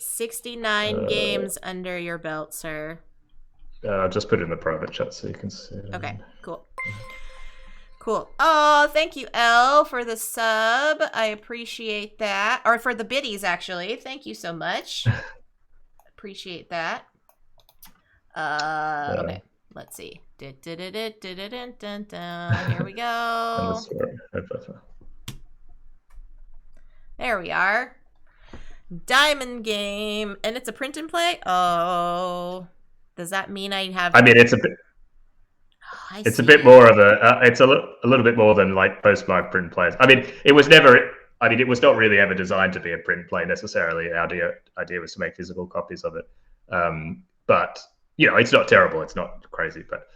69 games under your belt, sir. I'll just put it in the private chat so you can see it. Okay, cool. Oh, thank you, Elle, for the sub. I appreciate that. Or for the biddies, actually. Thank you so much. Appreciate that. Okay, let's see. Here we go. There we are. Diamond Game, and it's a print and play. Oh, does that mean I have? I mean, it's a bit. Oh, it's a bit more of a. It's a little bit more than like postmark print plays. I mean, it was never. I mean, it was not really ever designed to be a print play necessarily. Our idea was to make physical copies of it. But you know, it's not terrible. It's not crazy, but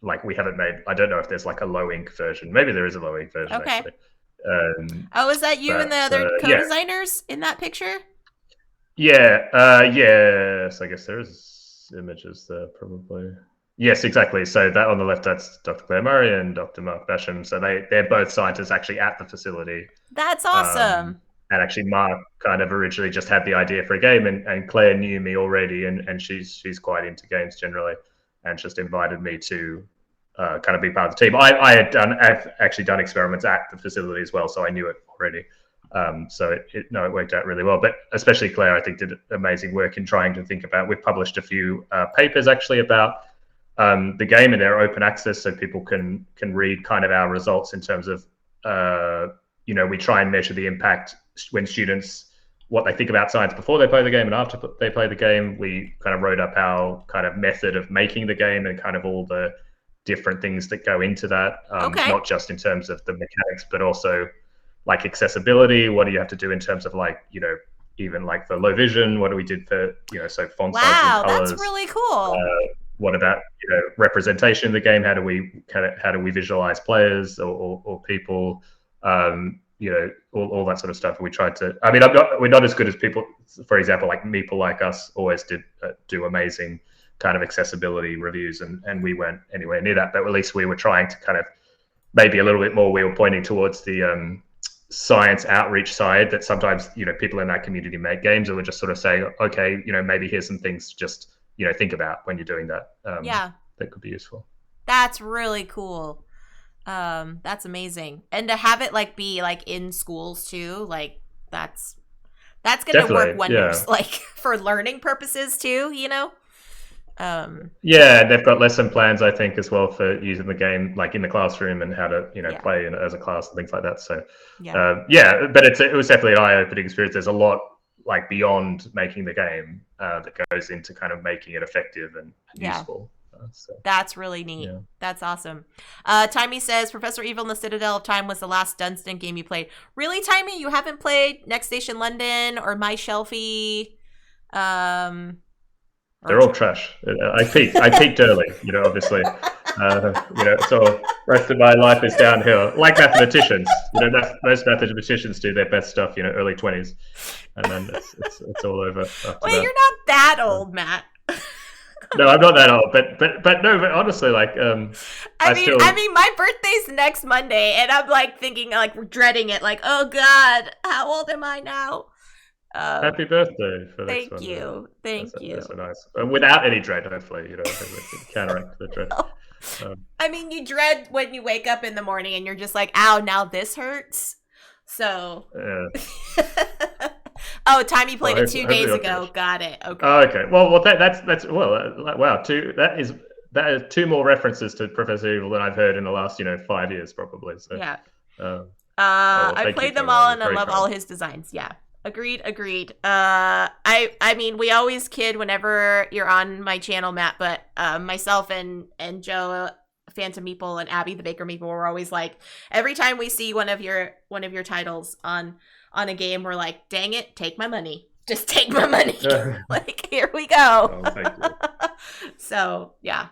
like we haven't made. I don't know if there's like a low ink version. Maybe there is a low ink version. Okay. Actually. Is that you and the other co-designers in that picture? Yeah. Yes, I guess there is images there probably. Yes, exactly. So that on the left, that's Dr. Claire Murray and Dr. Mark Basham. So they're both scientists actually at the facility. That's awesome. And actually, Mark kind of originally just had the idea for a game, and Claire knew me already, and she's quite into games generally, and just invited me to kind of be part of the team. I've actually done experiments at the facility as well, so I knew it already. So it worked out really well. But especially Claire, I think, did amazing work in trying to think about. We've published a few papers actually about the game, and they're open access, so people can read kind of our results in terms of we try and measure the impact when students, what they think about science before they play the game and after they play the game. We kind of wrote up our kind of method of making the game and kind of all the different things that go into that, not just in terms of the mechanics, but also like accessibility. What do you have to do in terms of like, even like the low vision? What do we did for, so font size and colors? That's really cool. what about representation in the game? How do we visualize players or people? All that sort of stuff. We tried to. I mean, we're not as good as people, for example, like Meeple like us always did do amazing kind of accessibility reviews, and we weren't anywhere near that. But at least we were trying to kind of maybe a little bit more. We were pointing towards the science outreach side that sometimes people in that community make games and we're just sort of saying, okay, maybe here's some things just think about when you're doing that. That could be useful. That's really cool. That's amazing. And to have it like be like in schools too, like that's gonna work wonders, like for learning purposes too, they've got lesson plans, I think, as well for using the game like in the classroom and how to play as a class and things like that. So but it was definitely an eye-opening experience. There's a lot like beyond making the game that goes into kind of making it effective and useful. So, that's really neat. That's awesome. Timey says Professor Evil in the Citadel of Time was the last Dunstan game you played. Really, Timey? You haven't played Next Station London or My Shelfie? They're all trash. I peaked early, obviously. So rest of my life is downhill. Like mathematicians, most mathematicians do their best stuff, early 20s, and then it's all over. Wait, you're not that old, Matt. No, I'm not that old, but honestly, like, I mean, my birthday's next Monday, and I'm like thinking, like, dreading it, like, oh God, how old am I now? Happy birthday for thank next you, Monday. Thank you. That's a nice, without any dread, hopefully, counteract the dread. I mean, you dread when you wake up in the morning and you're just like, ow, now this hurts. So. Oh, Timey played it 2 days ago. Got it. Okay. Oh, okay. Well, that's wow. That is 2 more references to Professor Evil than I've heard in the last 5 years, probably. So yeah. I played them all and I love all his designs. Yeah. Agreed. I mean, we always kid whenever you're on my channel, Matt, but myself and Joe, Phantom Meeple, and Abby the Baker Meeple, we're always like, every time we see one of your titles on a game, we're like, dang it, take my money. Just take my money. Like, here we go. Oh, thank you. So yeah.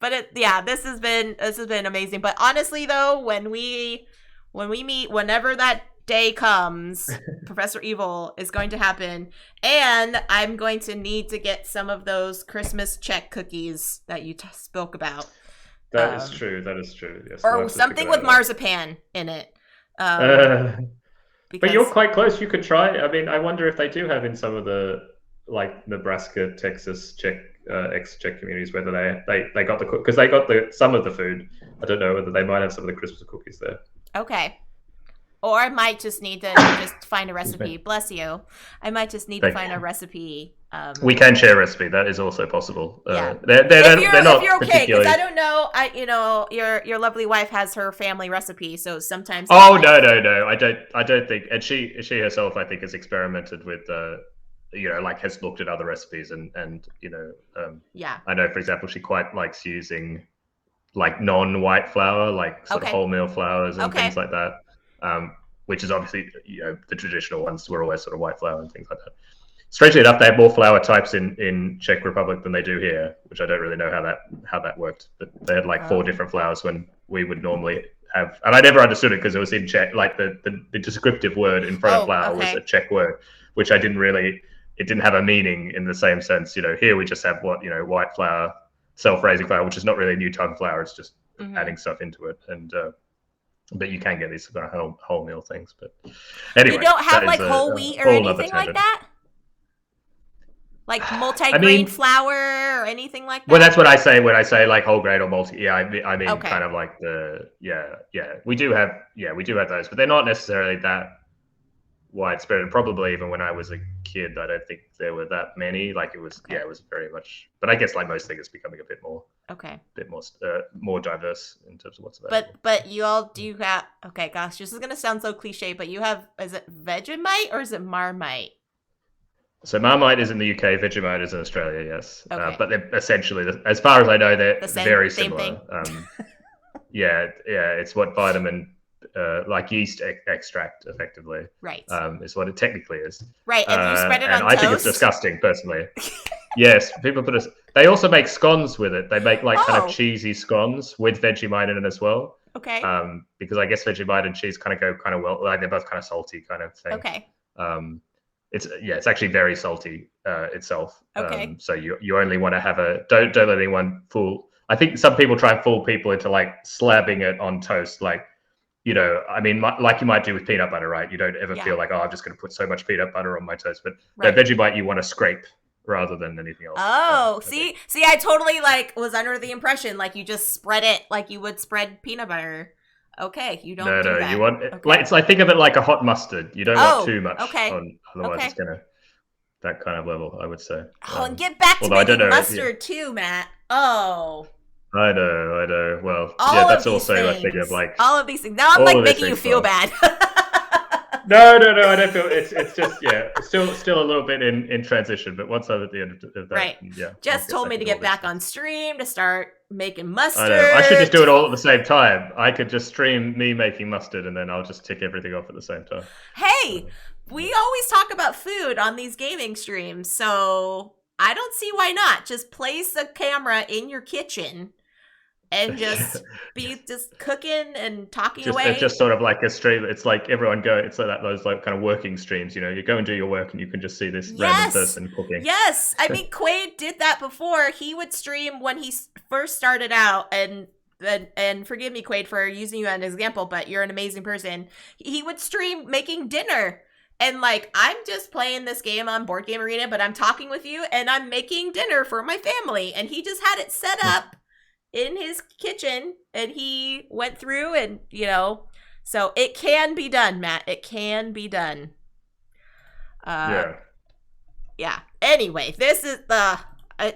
This has been amazing. But honestly though, when we meet, whenever that day comes, Professor Evil is going to happen, and I'm going to need to get some of those Christmas check cookies that you spoke about. That is true. Yes. Or something with marzipan in it. But you're quite close. You could try. I mean, I wonder if they do have in some of the like Nebraska, Texas, ex-Czech communities whether they got because they got some of the food. I don't know whether they might have some of the Christmas cookies there. Okay. Or I might just need to just find a recipe. Bless you. I might just need to find a recipe. We can share a recipe. That is also possible. Yeah. They're not if you're okay, because particularly. I don't know. Your lovely wife has her family recipe, so sometimes. Oh no! I don't think. And she herself, I think, has experimented with like has looked at other recipes and yeah. I know, for example, she quite likes using like non-white flour, like sort of wholemeal flours and things like that. Which is obviously, the traditional ones were always sort of white flour and things like that. Strangely enough, they have more flour types in Czech Republic than they do here, which I don't really know how that worked. But they had like 4 different flours when we would normally have, and I never understood it because it was in Czech. Like the descriptive word in front of flour was a Czech word, which it didn't have a meaning in the same sense. Here we just have white flour, self-raising flour, which is not really new type of flour. It's just adding stuff into it and. But you can get these kind of wholemeal things. But anyway, you don't have like whole wheat or anything like that, like multi-grain flour or anything like that. Well, that's what I say when I say like whole grain or multi. Yeah, I mean kind of like we do have those, but they're not necessarily that widespread. And probably even when I was a kid, I don't think there were that many. Like it was very much. But I guess like most things, it's becoming a bit more. More diverse in terms of what's available. But you all do have. Okay, gosh, this is gonna sound so cliche, but you have. Is it Vegemite or is it Marmite? So Marmite is in the UK, Vegemite is in Australia. Yes, but they're essentially, as far as I know, they're very similar. It's what vitamin. Like yeast extract, effectively. Right. Is what it technically is. Right, and you spread it on toast? I think it's toast? disgusting, personally. Yes, people put a. They also make scones with it. They make like kind of Oh, cheesy scones with Vegemite in it as well. okay. Because I guess Vegemite and cheese kind of go kind of well. Like they're both kind of salty kind of thing. Okay. Um, it's actually very salty itself. Okay. So you only want to have a don't let anyone fool. I think some people try and fool people into like slabbing it on toast, like I mean, like you might do with peanut butter, right? You don't ever Yeah. feel like, oh, I'm just going to put so much peanut butter on my toast. But Right. Vegemite, you want to scrape rather than anything else. Oh, see, I totally like was under the impression like you just spread it like you would spread peanut butter. Okay, you don't do that. You want okay. like I think of it like a hot mustard. You don't want too much okay. on, otherwise it's gonna that kind of level, I would say. Oh, and get back to making mustard too, Matt. Oh. I know. Well, that's also things. a thing of like all of these things. Now I'm like making you feel bad. No, I don't feel it's just still a little bit in transition, but once I'm at the end of that, right. Jess told me to get back on stream to start making mustard. I should just do it all at the same time. I could just stream me making mustard, and then I'll just tick everything off at the same time. Hey, we always talk about food on these gaming streams, so I don't see why not. Just place a camera in your kitchen and just be just cooking and talking away. It's just sort of like a stream. It's like everyone go. It's like those like kind of working streams. You go and do your work, and you can just see this random person cooking. Yes, I mean Quaid did that before. He would stream when he first started out, and forgive me, Quaid, for using you as an example, but you're an amazing person. He would stream making dinner. And like, I'm just playing this game on Board Game Arena, but I'm talking with you, and I'm making dinner for my family. And he just had it set up in his kitchen, and he went through and so it can be done, Matt. It can be done. Yeah. Anyway, this is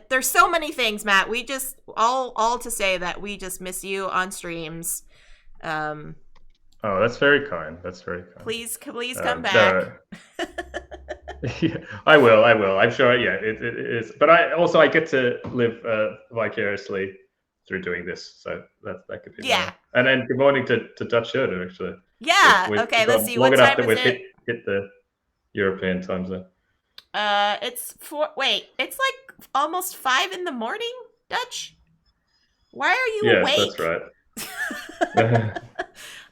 there's so many things, Matt. We just all to say that we just miss you on streams. Oh, that's very kind. Please come back. No. Yeah, I will. I'm sure. Yeah, it is. But I get to live vicariously through doing this, so that could be nice. And then good morning to Dutch Yoda, actually. Okay, let's see. Long what enough time that is we've it? hit the European time zone. It's it's like almost 5 a.m, Dutch. Why are you awake? Yes, that's right.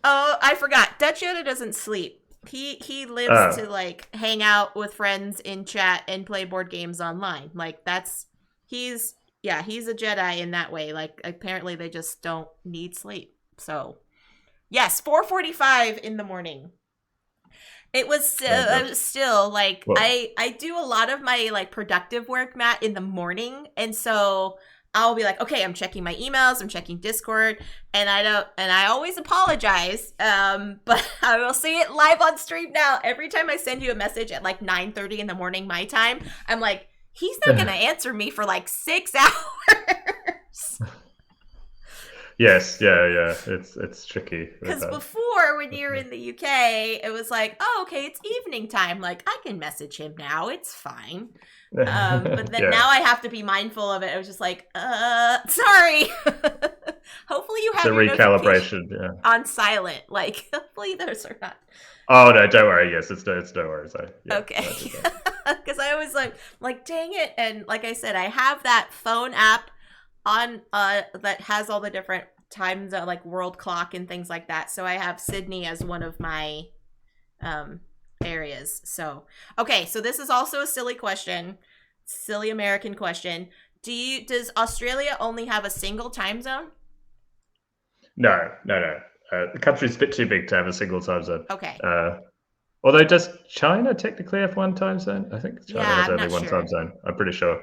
Oh, I forgot. Dutch Yoda doesn't sleep. He lives to like hang out with friends in chat and play board games online. Like he's a Jedi in that way. Like apparently they just don't need sleep. So yes, 4:45 a.m. It was still like I do a lot of my like productive work, Matt, in the morning, and so I'll be like, okay, I'm checking my emails, I'm checking Discord, and I always apologize, but I will say it live on stream now. Every time I send you a message at like 9:30 in the morning my time, I'm like, he's not gonna answer me for like 6 hours. Yes, yeah. It's tricky. Because before, when you're in the UK, it was like, oh, okay, it's evening time. Like, I can message him now. It's fine. But then now I have to be mindful of it. I was just like, sorry. Hopefully you have your recalibration on silent. Like, hopefully those are not. Oh no, don't worry. Yes, it's no worries. Okay. Because I always like, dang it. And like I said, I have that phone app on that has all the different times, like world clock and things like that. So I have Sydney as one of my areas. So okay, so this is also a silly American question. Does Australia only have a single time zone? No. The country's a bit too big to have a single time zone. Okay. Although does China technically have one time zone? I think China has only one time zone. I'm pretty sure.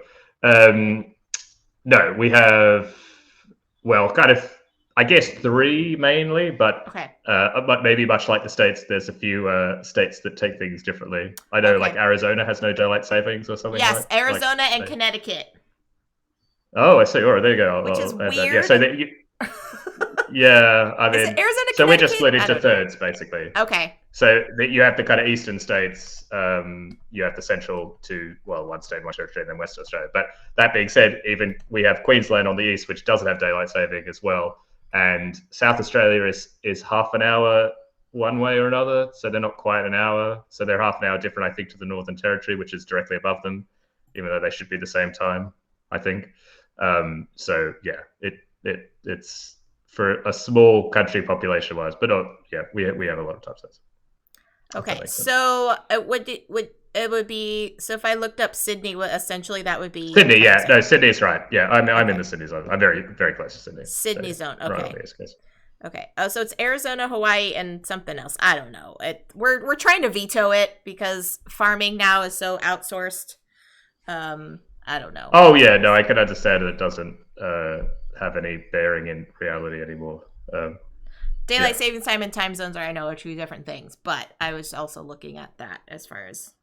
No, we have, kind of, I guess 3 mainly, but maybe much like the States, there's a few states that take things differently. I know, like Arizona has no daylight savings or something. Yes, right? Arizona and Connecticut. Oh, I see. All right, there you go. Which is weird. Yeah, so that yeah, I mean, Arizona, so we're just split into thirds, basically. Okay. So that you have the kind of eastern states, you have the central to, one state, one territory, and then Western Australia. But that being said, even we have Queensland on the east, which doesn't have daylight saving as well. And South Australia is half an hour one way or another. So they're not quite an hour. So they're half an hour different, I think, to the Northern Territory, which is directly above them. even though they should be the same time, I think. So yeah, it's for a small country population wise, but yeah, we have a lot of time zones. Okay, so it would be, so if I looked up Sydney, essentially that would be Sydney. Yeah, no, Sydney's right. Yeah, I'm in the Sydney zone. I'm very very close to Sydney. Sydney zone. Okay. Right on the East Coast. Okay. Oh, so it's Arizona, Hawaii, and something else. I don't know. We're trying to veto it because farming now is so outsourced. I don't know. Oh yeah, no, I can understand that it doesn't have any bearing in reality anymore. Daylight savings time and time zones are two different things, but I was also looking at that as far as.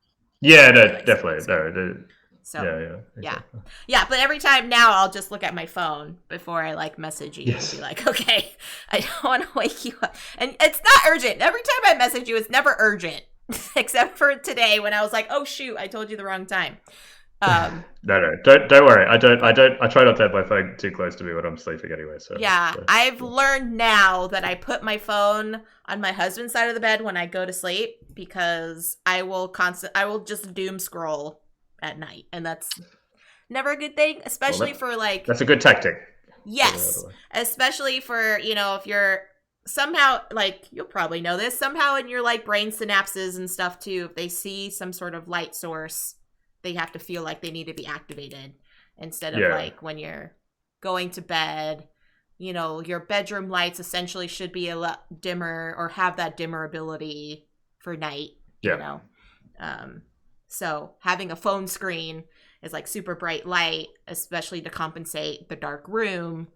Yeah, no, definitely. No, so yeah. But every time now, I'll just look at my phone before I like message you and be like, okay, I don't want to wake you up, and it's not urgent. Every time I message you, it's never urgent, except for today when I was like, oh shoot, I told you the wrong time. No, don't worry. I try not to have my phone too close to me when I'm sleeping anyway. So I've learned now that I put my phone on my husband's side of the bed when I go to sleep because I will just doom scroll at night, and that's never a good thing, especially for like. That's a good tactic. Yes, especially for if you're somehow like you'll probably know this somehow in your like brain synapses and stuff too. If they see some sort of light source, they have to feel like they need to be activated instead of like when you're going to bed, your bedroom lights essentially should be a lot dimmer or have that dimmer ability for night, so having a phone screen is like super bright light, especially to compensate the dark room.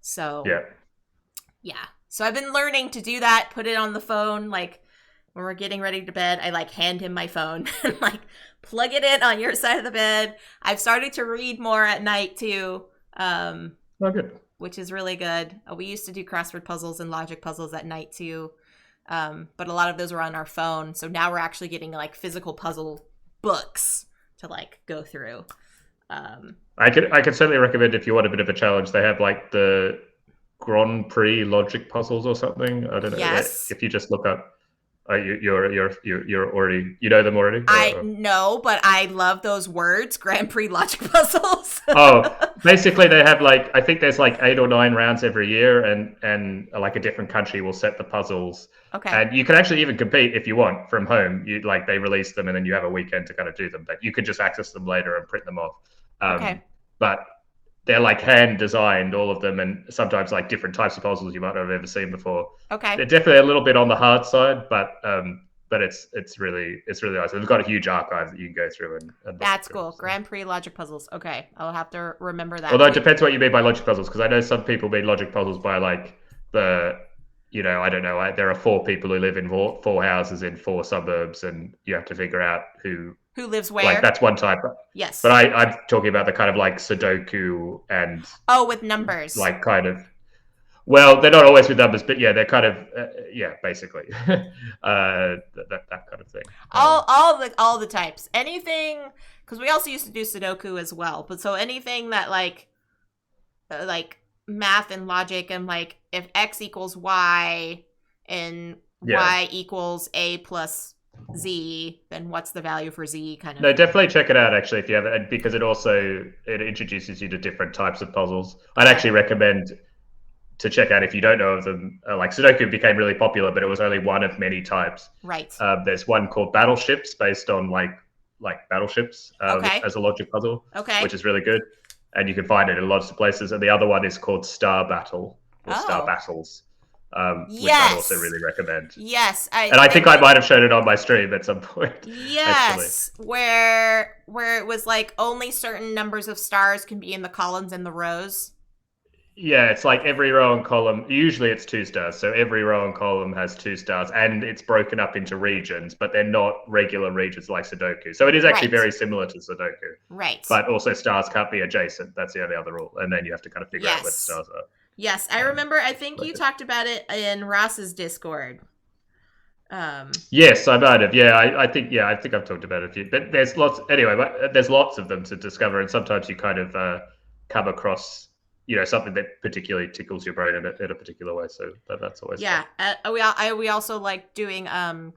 So so I've been learning to do that, put it on the phone, like when we're getting ready to bed, I like hand him my phone and like plug it in on your side of the bed. I've started to read more at night too, good. Which is really good. We used to do crossword puzzles and logic puzzles at night too, but a lot of those were on our phone. So now we're actually getting like physical puzzle books to like go through. I could certainly recommend if you want a bit of a challenge. They have like the Grand Prix logic puzzles or something. I don't know. Yes. If you just look up. You're already you know them already? I know, but I love those words, Grand Prix logic puzzles. Basically they have like I think there's like 8 or 9 rounds every year, and like a different country will set the puzzles. Okay. And you can actually even compete if you want from home. You like they release them and then you have a weekend to kind of do them, but you could just access them later and print them off. Okay. But they're like hand designed, all of them, and sometimes like different types of puzzles you might not have ever seen before. Okay. They're definitely a little bit on the hard side, but it's really nice. They've got a huge archive that you can go through and that's cool. So. Grand Prix logic puzzles. Okay, I'll have to remember that. Although it depends what you mean by logic puzzles, because I know some people mean logic puzzles by like I don't know. There are 4 people who live in 4 houses in 4 suburbs, and you have to figure out who lives where. Like that's one type. Yes. But I'm talking about the kind of like Sudoku and. Oh, with numbers. Like kind of. Well, they're not always with numbers, but yeah, they're kind of basically that kind of thing. All the types. Anything, because we also used to do Sudoku as well. But so anything that like math and logic and like if X equals Y and Y equals A plus Z, then what's the value for Z kind of. No, definitely check it out actually if you have it, because it introduces you to different types of puzzles. I'd actually recommend to check out if you don't know of them. Like Sudoku became really popular, but it was only one of many types. Right. There's one called Battleships, based on like battleships as a logic puzzle. Okay. Which is really good, and you can find it in lots of places. And the other one is called Star Battle or Star Battles, which I'd also really recommend. Yes, I think I might have shown it on my stream at some point. Yes, actually. where it was like only certain numbers of stars can be in the columns and the rows. Yeah, it's like every row and column, usually it's 2 stars. So every row and column has 2 stars, and it's broken up into regions, but they're not regular regions like Sudoku. So it is actually very similar to Sudoku. Right. But also stars can't be adjacent. That's the only other rule. And then you have to kind of figure out where the stars are. Yes, I remember. I think you talked about it in Ross's Discord. Yes, I might have. Yeah, I think I've talked about it a few. But there's lots of them to discover, and sometimes you kind of come across something that particularly tickles your brain in a particular way. So that's always fun. We also like doing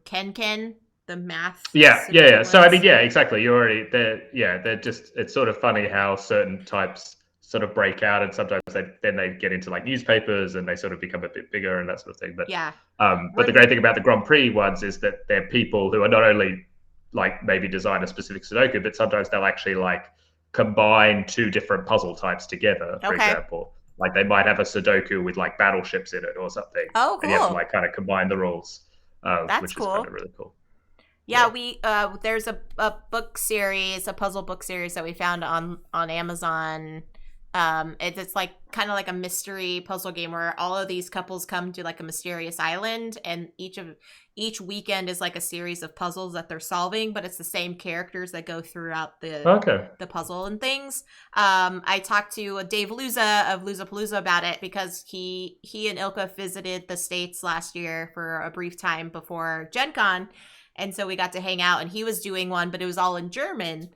Ken. the math. Yeah. So I ones. mean, yeah, exactly. They're just. It's sort of funny how certain types sort of break out, and sometimes they get into like newspapers and they sort of become a bit bigger and that sort of thing. But Yeah. but the great thing about the Grand Prix ones is that they're people who are not only like maybe design a specific Sudoku, but sometimes they'll actually like combine two different puzzle types together. For example, like they might have a Sudoku with like battleships in it or something. Oh, cool. And you have to like kind of combine the rules, That's which cool. is kind of really cool. Yeah, we there's a book series, a puzzle book series that we found on Amazon. It's like kind of like a mystery puzzle game where all of these couples come to like a mysterious island, and each weekend is like a series of puzzles that they're solving, but it's the same characters that go throughout the puzzle and things. I talked to Dave Luza of Luzapalooza about it because he and Ilka visited the States last year for a brief time before Gen Con. And so we got to hang out, and he was doing one, but it was all in German.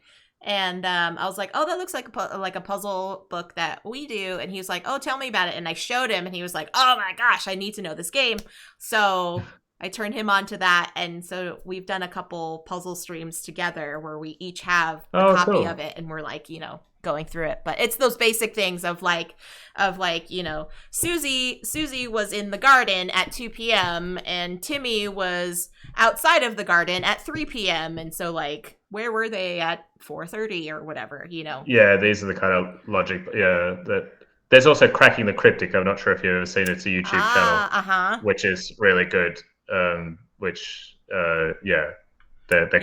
And I was like, oh, that looks like a puzzle book that we do. And he was like, oh, tell me about it. And I showed him, and he was like, oh my gosh, I need to know this game. So I turned him on to that. And so we've done a couple puzzle streams together where we each have a copy of it, and we're like, going through it. But it's those basic things of like, Susie was in the garden at 2 p.m. and Timmy was outside of the garden at 3 p.m. And so like, where were they at 4:30 or whatever, Yeah, these are the kind of logic. Yeah, there's also Cracking the Cryptic. I'm not sure if you've ever seen it. It's a YouTube channel, which is really good. They're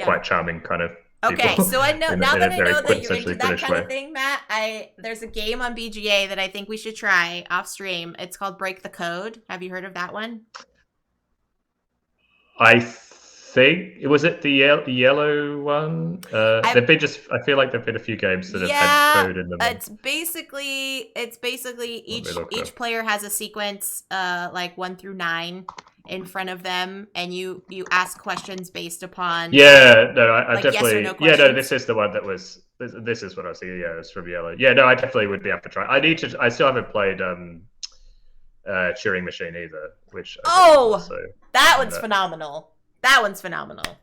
quite charming kind of people. Okay, so I know now that I know that you're into that kind of thing, Matt. There's a game on BGA that I think we should try off stream. It's called Break the Code. Have you heard of that one? I think was it the yellow one. I feel like there've been a few games that have had code in them. It's basically each player has a sequence like 1 through 9 in front of them, and you ask questions based upon I definitely yes or no questions. this is the one that was this is what I was thinking. Yeah, it's from yellow. I definitely would be up for trying. I still haven't played Turing Machine either, which that one's phenomenal. That one's phenomenal.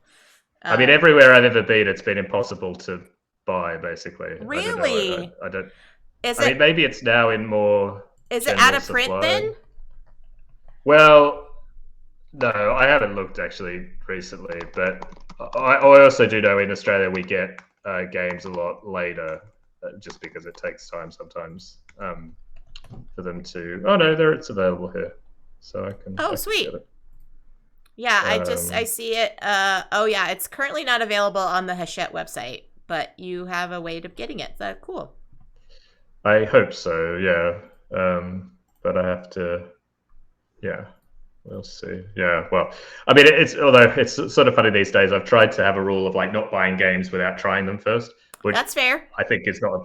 I mean, everywhere I've ever been, it's been impossible to buy, basically. Really? I don't. I mean, maybe it's now in more. Is it out of print then? Well, no, I haven't looked actually recently, but I also do know in Australia we get games a lot later, just because it takes time sometimes for them to. Oh no, it's available here, so I can. Oh, sweet. Yeah, I see it. It's currently not available on the Hachette website, but you have a way of getting it. That's cool. I hope so, yeah. But I have to, we'll see. Yeah, well, I mean, although it's sort of funny these days, I've tried to have a rule of like not buying games without trying them first. Which that's fair. I think is not a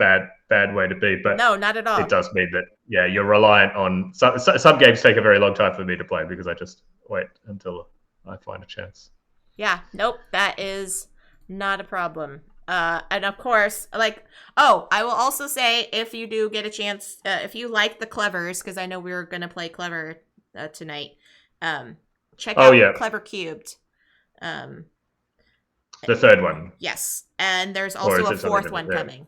bad way to be, but no, not at all. It does mean that you're reliant on some games take a very long time for me to play because I just wait until I find a chance. Yeah, nope, that is not a problem. And of course, I will also say if you do get a chance, if you like the Clevers, because I know we were going to play Clever tonight, check out Clever Cubed. The third one. Yes, and there's also a fourth one coming.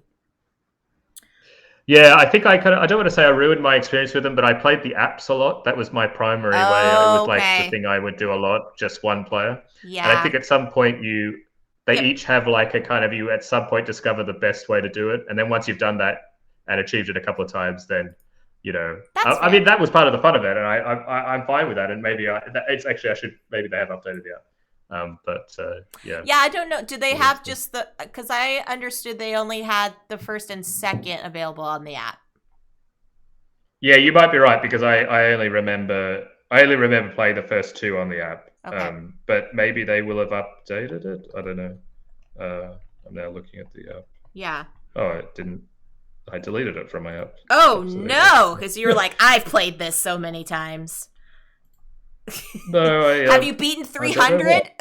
Yeah, I think I don't want to say I ruined my experience with them, but I played the apps a lot. That was my primary way. It was like the thing I would do a lot, just one player. Yeah. And I think at some point they each have like a kind of, you at some point discover the best way to do it. And then once you've done that and achieved it a couple of times, then, I mean, that was part of the fun of it. And I'm fine with that. And maybe maybe they have updated the app. Yeah, I don't know. Do they have just because I understood they only had the first and second available on the app. Yeah, you might be right because I only remember playing the first two on the app. Okay. But maybe they will have updated it. I don't know. I'm now looking at the app. Yeah. Oh, it didn't. I deleted it from my app. Oh no, because you were like, I've played this so many times. No, have you beaten 300?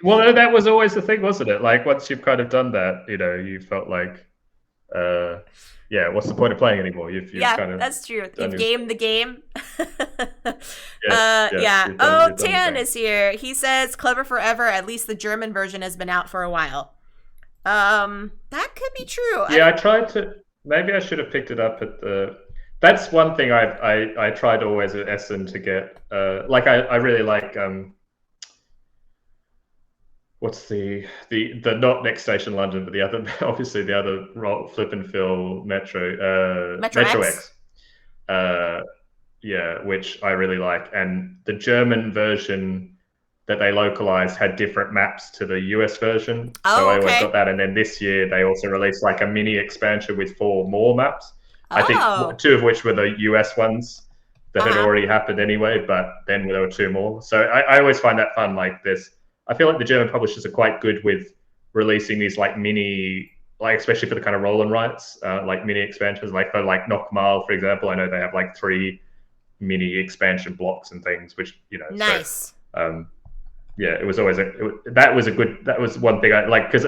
Well, that was always the thing, wasn't it? Like once you've kind of done that, you felt like yeah, what's the point of playing anymore? You've Yeah, kind of that's true. done You've your, gamed the game. yes, Yeah. you've Oh, done the Tan game. is here. He says Clever Forever, at least the German version has been out for a while. That could be true. Yeah, I tried to. Maybe I should have picked it up at the. That's one thing I tried always at Essen to get. Like I really like what's the not next station London, but the other obviously the other flip and fill Metro Metro X. X. Yeah, which I really like, and the German version that they localized had different maps to the US version. So Oh, I always okay. got that. And then this year they also released like a mini expansion with 4 more maps. I think Oh. 2 of which were the US ones that had Uh-huh. already happened anyway, but then there were 2 more. So I always find that fun. Like I feel like the German publishers are quite good with releasing these like mini, like especially for the kind of roll and writes, like mini expansions, like for like Nockmal, for example. I know they have like 3 mini expansion blocks and things, which Nice. So yeah, it was always that was one thing I like, because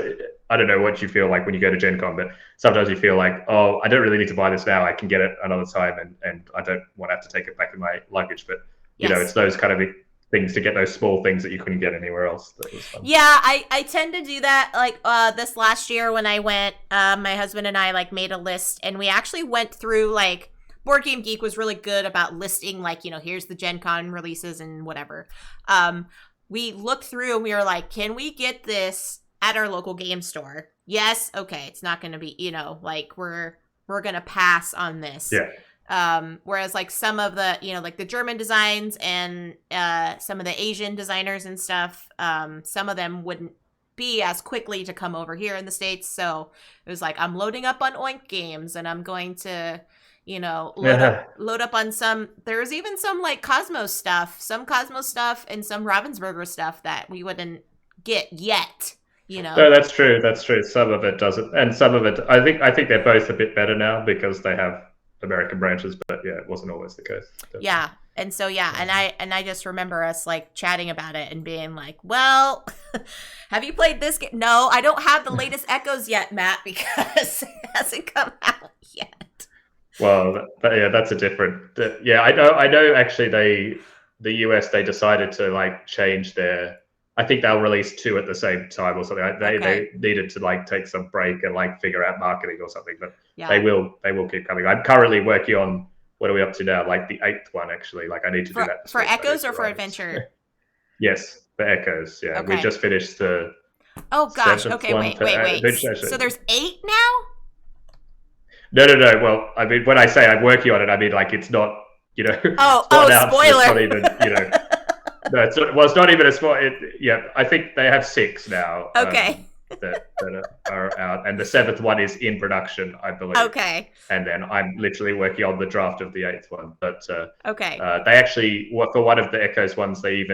I don't know what you feel like when you go to Gen Con, but sometimes you feel like, oh, I don't really need to buy this now, I can get it another time, and I don't want to have to take it back in my luggage. But it's those kind of things, to get those small things that you couldn't get anywhere else. That was fun. Yeah, I tend to do that. Like this last year when I went, my husband and I like made a list, and we actually went through like Board Game Geek was really good about listing like, here's the Gen Con releases and whatever. We looked through and we were like, can we get this at our local game store? Yes. Okay. It's not going to be, like we're going to pass on this. Yeah. Whereas like some of the, like the German designs and some of the Asian designers and stuff, some of them wouldn't be as quickly to come over here in the States. So it was like, I'm loading up on Oink Games, and I'm going to, load up on some. There was even some like Cosmos stuff and some Ravensburger stuff that we wouldn't get yet. No, that's true. Some of it doesn't, and some of it, I think they're both a bit better now because they have American branches. But yeah, it wasn't always the case. Definitely. Yeah, and so and I just remember us like chatting about it and being like, well, have you played this game? No, I don't have the latest Echoes yet, Matt, because it hasn't come out yet. Well, yeah, that's a different. Yeah, I know. Actually, the US, they decided to like change their. I think they'll release 2 at the same time or something. They needed to like take some break and like figure out marketing or something. But they will keep coming. I'm currently working on, what are we up to now? Like the 8th one, actually. Like I need to do that for Echoes or for Adventure. Yes, for Echoes. Yeah, we just finished the. Oh gosh! Okay, wait. So there's 8 now. No. Well, I mean, when I say I'm working on it, I mean like it's not, Oh, It's spoiler! not even, no, it's not even a small. I think they have 6 now. Okay. That are out, and the 7th one is in production, I believe. Okay. And then I'm literally working on the draft of the 8th one. But okay. They actually, for one of the Echoes ones, they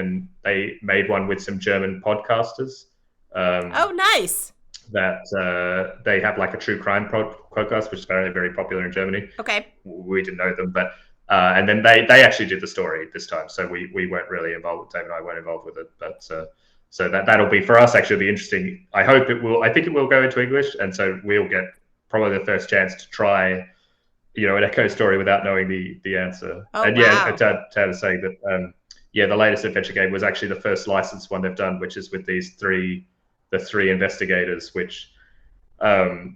made one with some German podcasters. Oh, nice. That they have like a true crime podcast, which is very, very popular in Germany. Okay. We didn't know them, but and then they actually did the story this time, so we weren't really involved. Dave and I weren't involved with it, but so that'll be, for us, actually be interesting. I hope it will. I think it will go into English, and so we'll get probably the first chance to try, an Echo story without knowing the answer. Oh, and wow. Tad is saying that the latest adventure game was actually the first licensed one they've done, which is with the 3 investigators, which I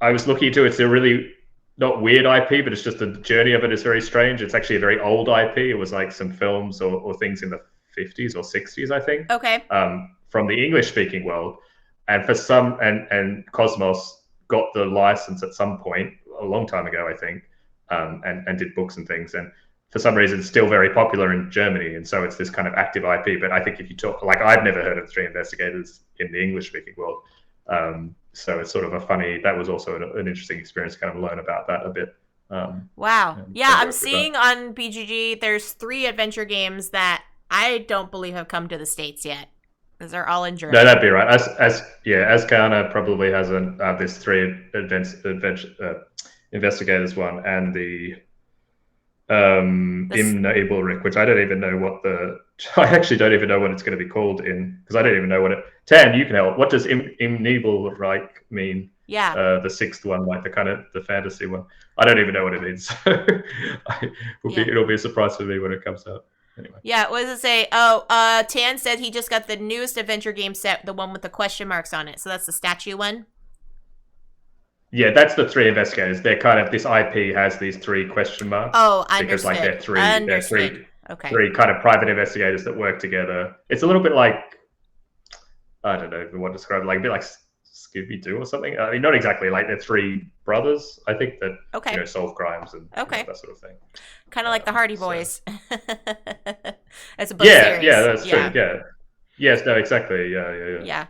was looking into. It's a really not weird IP, but it's just the journey of it is very strange. It's actually a very old IP. It was like some films or things in the 50s or 60s, I think. Okay. From the English-speaking world, and for some, and Cosmos got the license at some point a long time ago, I think, and did books and things. And for some reason, it's still very popular in Germany, and so it's this kind of active IP. But I think if you talk, like, I've never heard of 3 investigators in the English-speaking world. So it's sort of a funny. That was also an interesting experience to kind of learn about that a bit. Wow. Yeah, I'm seeing on BGG there's 3 adventure games that I don't believe have come to the States yet, because they're all in Germany. No, that'd be right. Ascana probably has this 3 investigators one, and the Imnabelrick, which I don't even know I actually don't even know what it's going to be called because I don't even know what it. Tan, you can help. What does Imnabelrick mean? Yeah. The sixth one, like the fantasy one. I don't even know what it means. It'll be a surprise for me when it comes out. Anyway. Yeah, what does it say? Tan said he just got the newest adventure game set, the one with the question marks on it. So that's the statue one? Yeah, that's the three investigators. They're kind of, this IP has these three question marks. Oh, understood. Because like they're three kind of private investigators that work together. It's a little bit like, I don't know if you want to describe it, like a bit like Scooby-Doo or something. I mean, not exactly. Like they're three brothers, I think, that solve crimes and that sort of thing. Kind of like the Hardy Boys. It's a book series. Yeah, that's true. Yeah. Yes. No. Exactly. Yeah.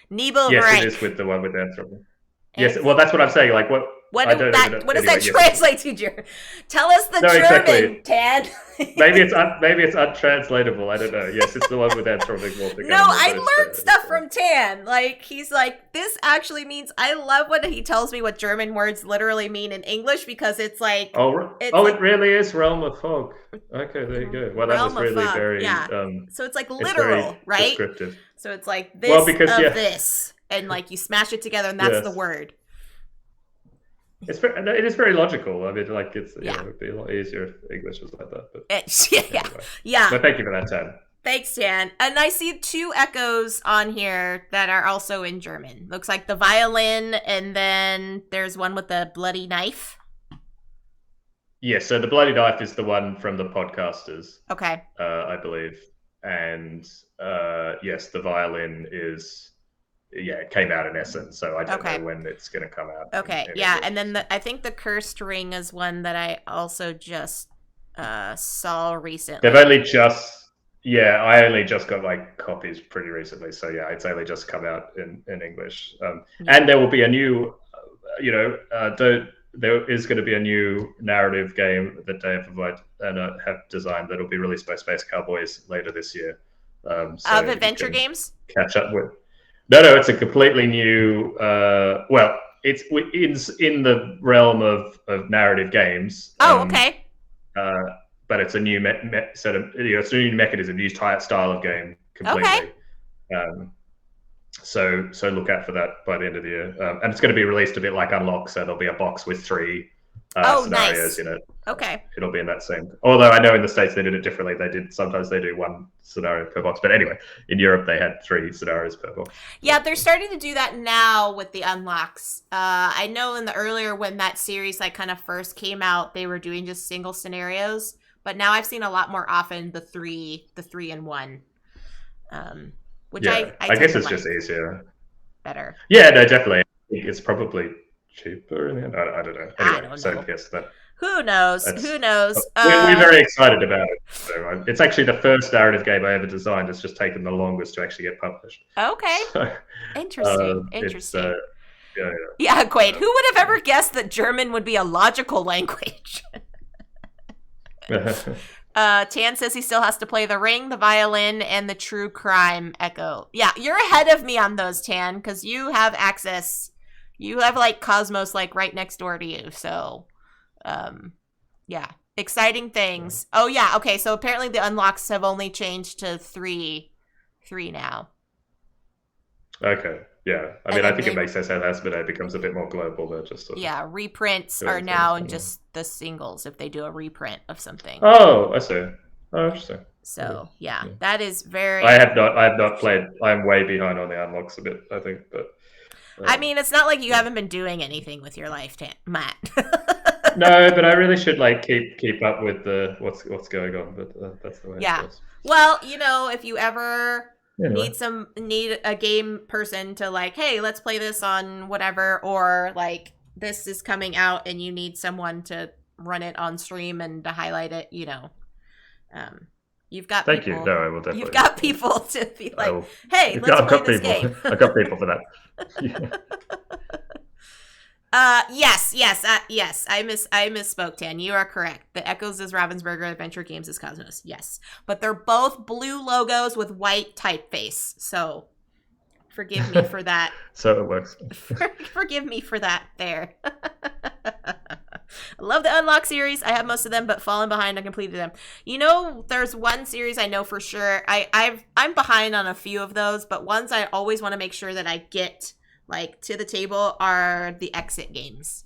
Nebo. Yes, right. it is with the one with Anthropology. Yes. Well, that's what I'm saying. Like what? What does that translate to, Jeremy? Tell us the German, exactly. Tad. maybe it's untranslatable. I don't know. Yes, it's the one with anthropomorphic. No, I learned stuff from Tan. Like he's like, this actually means. I love when he tells me what German words literally mean in English because it's like. It really is realm of fog. Okay, there you go. Well, that was really very. Yeah. So it's like literal, right? Descriptive. So it's like this this, and like you smash it together, and that's the word. It is very logical. I mean, like it would be a lot easier if English was like that. But yeah. But thank you for that, Tan. Thanks, Tan. And I see two echoes on here that are also in German. Looks like the violin, and then there's one with the bloody knife. Yes, so the bloody knife is the one from the podcasters. Okay. I believe, and yes, the violin is. Yeah, it came out in Essence, so I don't know when it's going to come out. Okay, and then I think the Cursed Ring is one that I also just saw recently. They've only just, I only just got my copies pretty recently, so yeah, it's only just come out in English. And there will be a new, there is going to be a new narrative game that they have designed that'll be released by Space Cowboys later this year. So of adventure games? Catch up with. No, it's a completely new. It's in the realm of narrative games. Okay. But it's a new set of it's a new mechanism, new style of game completely. Okay. So look out for that by the end of the year, and it's going to be released a bit like Unlock. So there'll be a box with three scenarios in it. Okay. It'll be in that same. Although I know in the States they did it differently. Sometimes they do one scenario per box. But anyway, in Europe they had three scenarios per box. Yeah, they're starting to do that now with the unlocks. I know in the earlier when that series kind of first came out, they were doing just single scenarios. But now I've seen a lot more often the three in one. Which I guess it's just easier. Better. Yeah, no, definitely. It's probably cheaper in the end. I don't know. Anyway, I don't know. So yes, who knows? We're very excited about it. So, it's actually the first narrative game I ever designed. It's just taken the longest to actually get published. Okay. So, Interesting. Yeah, Quaid. Who would have ever guessed that German would be a logical language? Tan says he still has to play the Ring, the violin, and the True Crime Echo. Yeah, you're ahead of me on those, Tan, because you have access. You have Cosmos right next door to you. So, yeah, exciting things. Oh yeah, okay. So apparently the unlocks have only changed to three now. Okay. Yeah, I mean, I think it makes sense how Asmodee becomes a bit more global. They're just reprints are now in just the singles if they do a reprint of something. Oh, I see. Oh, interesting. So that is very. I have not played. I'm way behind on the unlocks a bit, I think, but. I mean, it's not like you haven't been doing anything with your life, Matt. No, but I really should keep up with what's going on. But that's the way. Yeah. It goes. Well, if you ever need a game person to hey, let's play this on whatever, or this is coming out and you need someone to run it on stream and to highlight it, you've got Thank you. No, I will definitely. You've got people to be hey, let's play this game. I've got people for that. Yes. I misspoke, Tan. You are correct. The Echoes is Ravensburger, Adventure Games is Cosmos. Yes, but they're both blue logos with white typeface. So, forgive me for that. So it works. Forgive me for that. There. I love the Unlock series. I have most of them, but fallen behind. I completed them. There's one series I know for sure. I'm behind on a few of those, but ones I always want to make sure that I get like to the table are the exit games.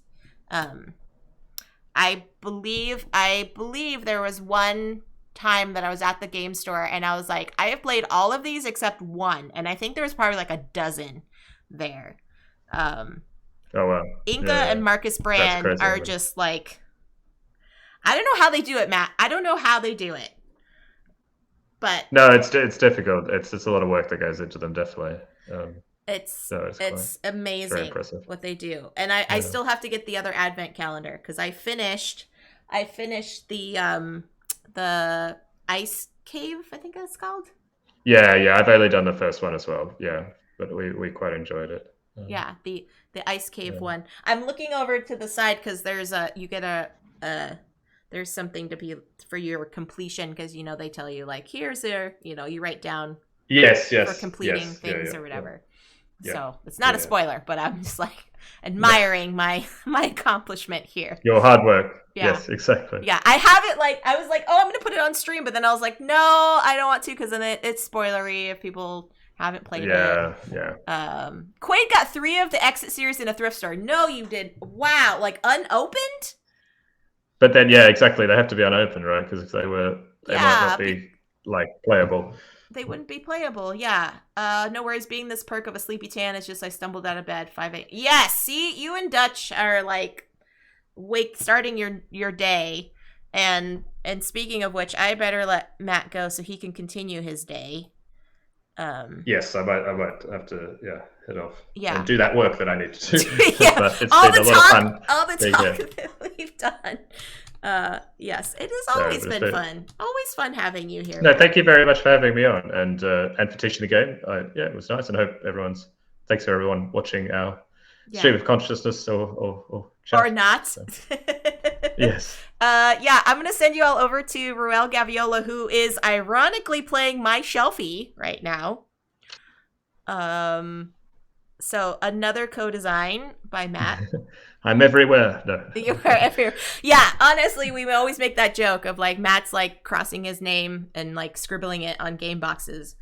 I believe there was one time that I was at the game store and I was like, I have played all of these except one, and I think there was probably like a dozen there. Oh wow. Inca and Marcus Brand are just like, I don't know how they do it, Matt. I don't know how they do it. But no, it's difficult. It's a lot of work that goes into them, definitely. It's amazing what they do. And I still have to get the other advent calendar because I finished the ice cave, I think that's called. Yeah, I've only done the first one as well. Yeah, but we quite enjoyed it. Yeah, the ice cave one. I'm looking over to the side because there's there's something to be for your completion because they tell you like here's you write down for completing things or whatever. Yeah. So it's not a spoiler, but I'm just like admiring my accomplishment here. Your hard work. Yeah. Yes, exactly. Yeah, I have it I was like, oh, I'm gonna put it on stream, but then I was like, no, I don't want to because then it's spoilery if people haven't played it. Yeah. Quaid got 3 of the Exit series in a thrift store. No, you did. Wow, like unopened. But then, yeah, exactly. They have to be unopened, right? Because they might not be like playable. They wouldn't be playable. Yeah. No worries. Being this perk of a sleepy tan, it's just I stumbled out of bed 5 a.m. Yes. See, you and Dutch are like starting your day. And speaking of which, I better let Matt go so he can continue his day. Yes, I might have to head off. Yeah. And do that work that I need to do. Yeah. But it's been a lot of fun. All the talk that we've done. Yes, it has always been fun. Always fun having you here. No, thank you very much for having me on and for teaching the game. It was nice, and I hope thanks for everyone watching our stream of consciousness or chat. Or not. So. Yes. I'm gonna send you all over to Ruel Gaviola, who is ironically playing my Shelfie right now. So another co-design by Matt. I'm everywhere. No. You are everywhere. Yeah, honestly, we always make that joke of like Matt's like crossing his name and like scribbling it on game boxes.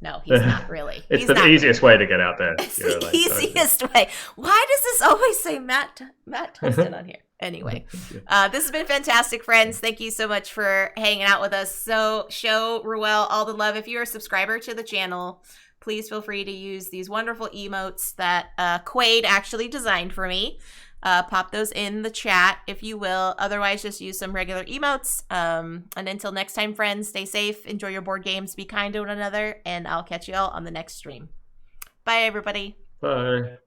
No, he's not really. It's the easiest way to get out there. It's the easiest way. Why does this always say Matt Dunstan on here? Anyway, this has been fantastic, friends. Thank you so much for hanging out with us. So show Ruel all the love. If you're a subscriber to the channel, please feel free to use these wonderful emotes that Quaid actually designed for me. Pop those in the chat if you will. Otherwise, just use some regular emotes. And until next time, friends, stay safe, enjoy your board games, be kind to one another, and I'll catch you all on the next stream. Bye, everybody. Bye.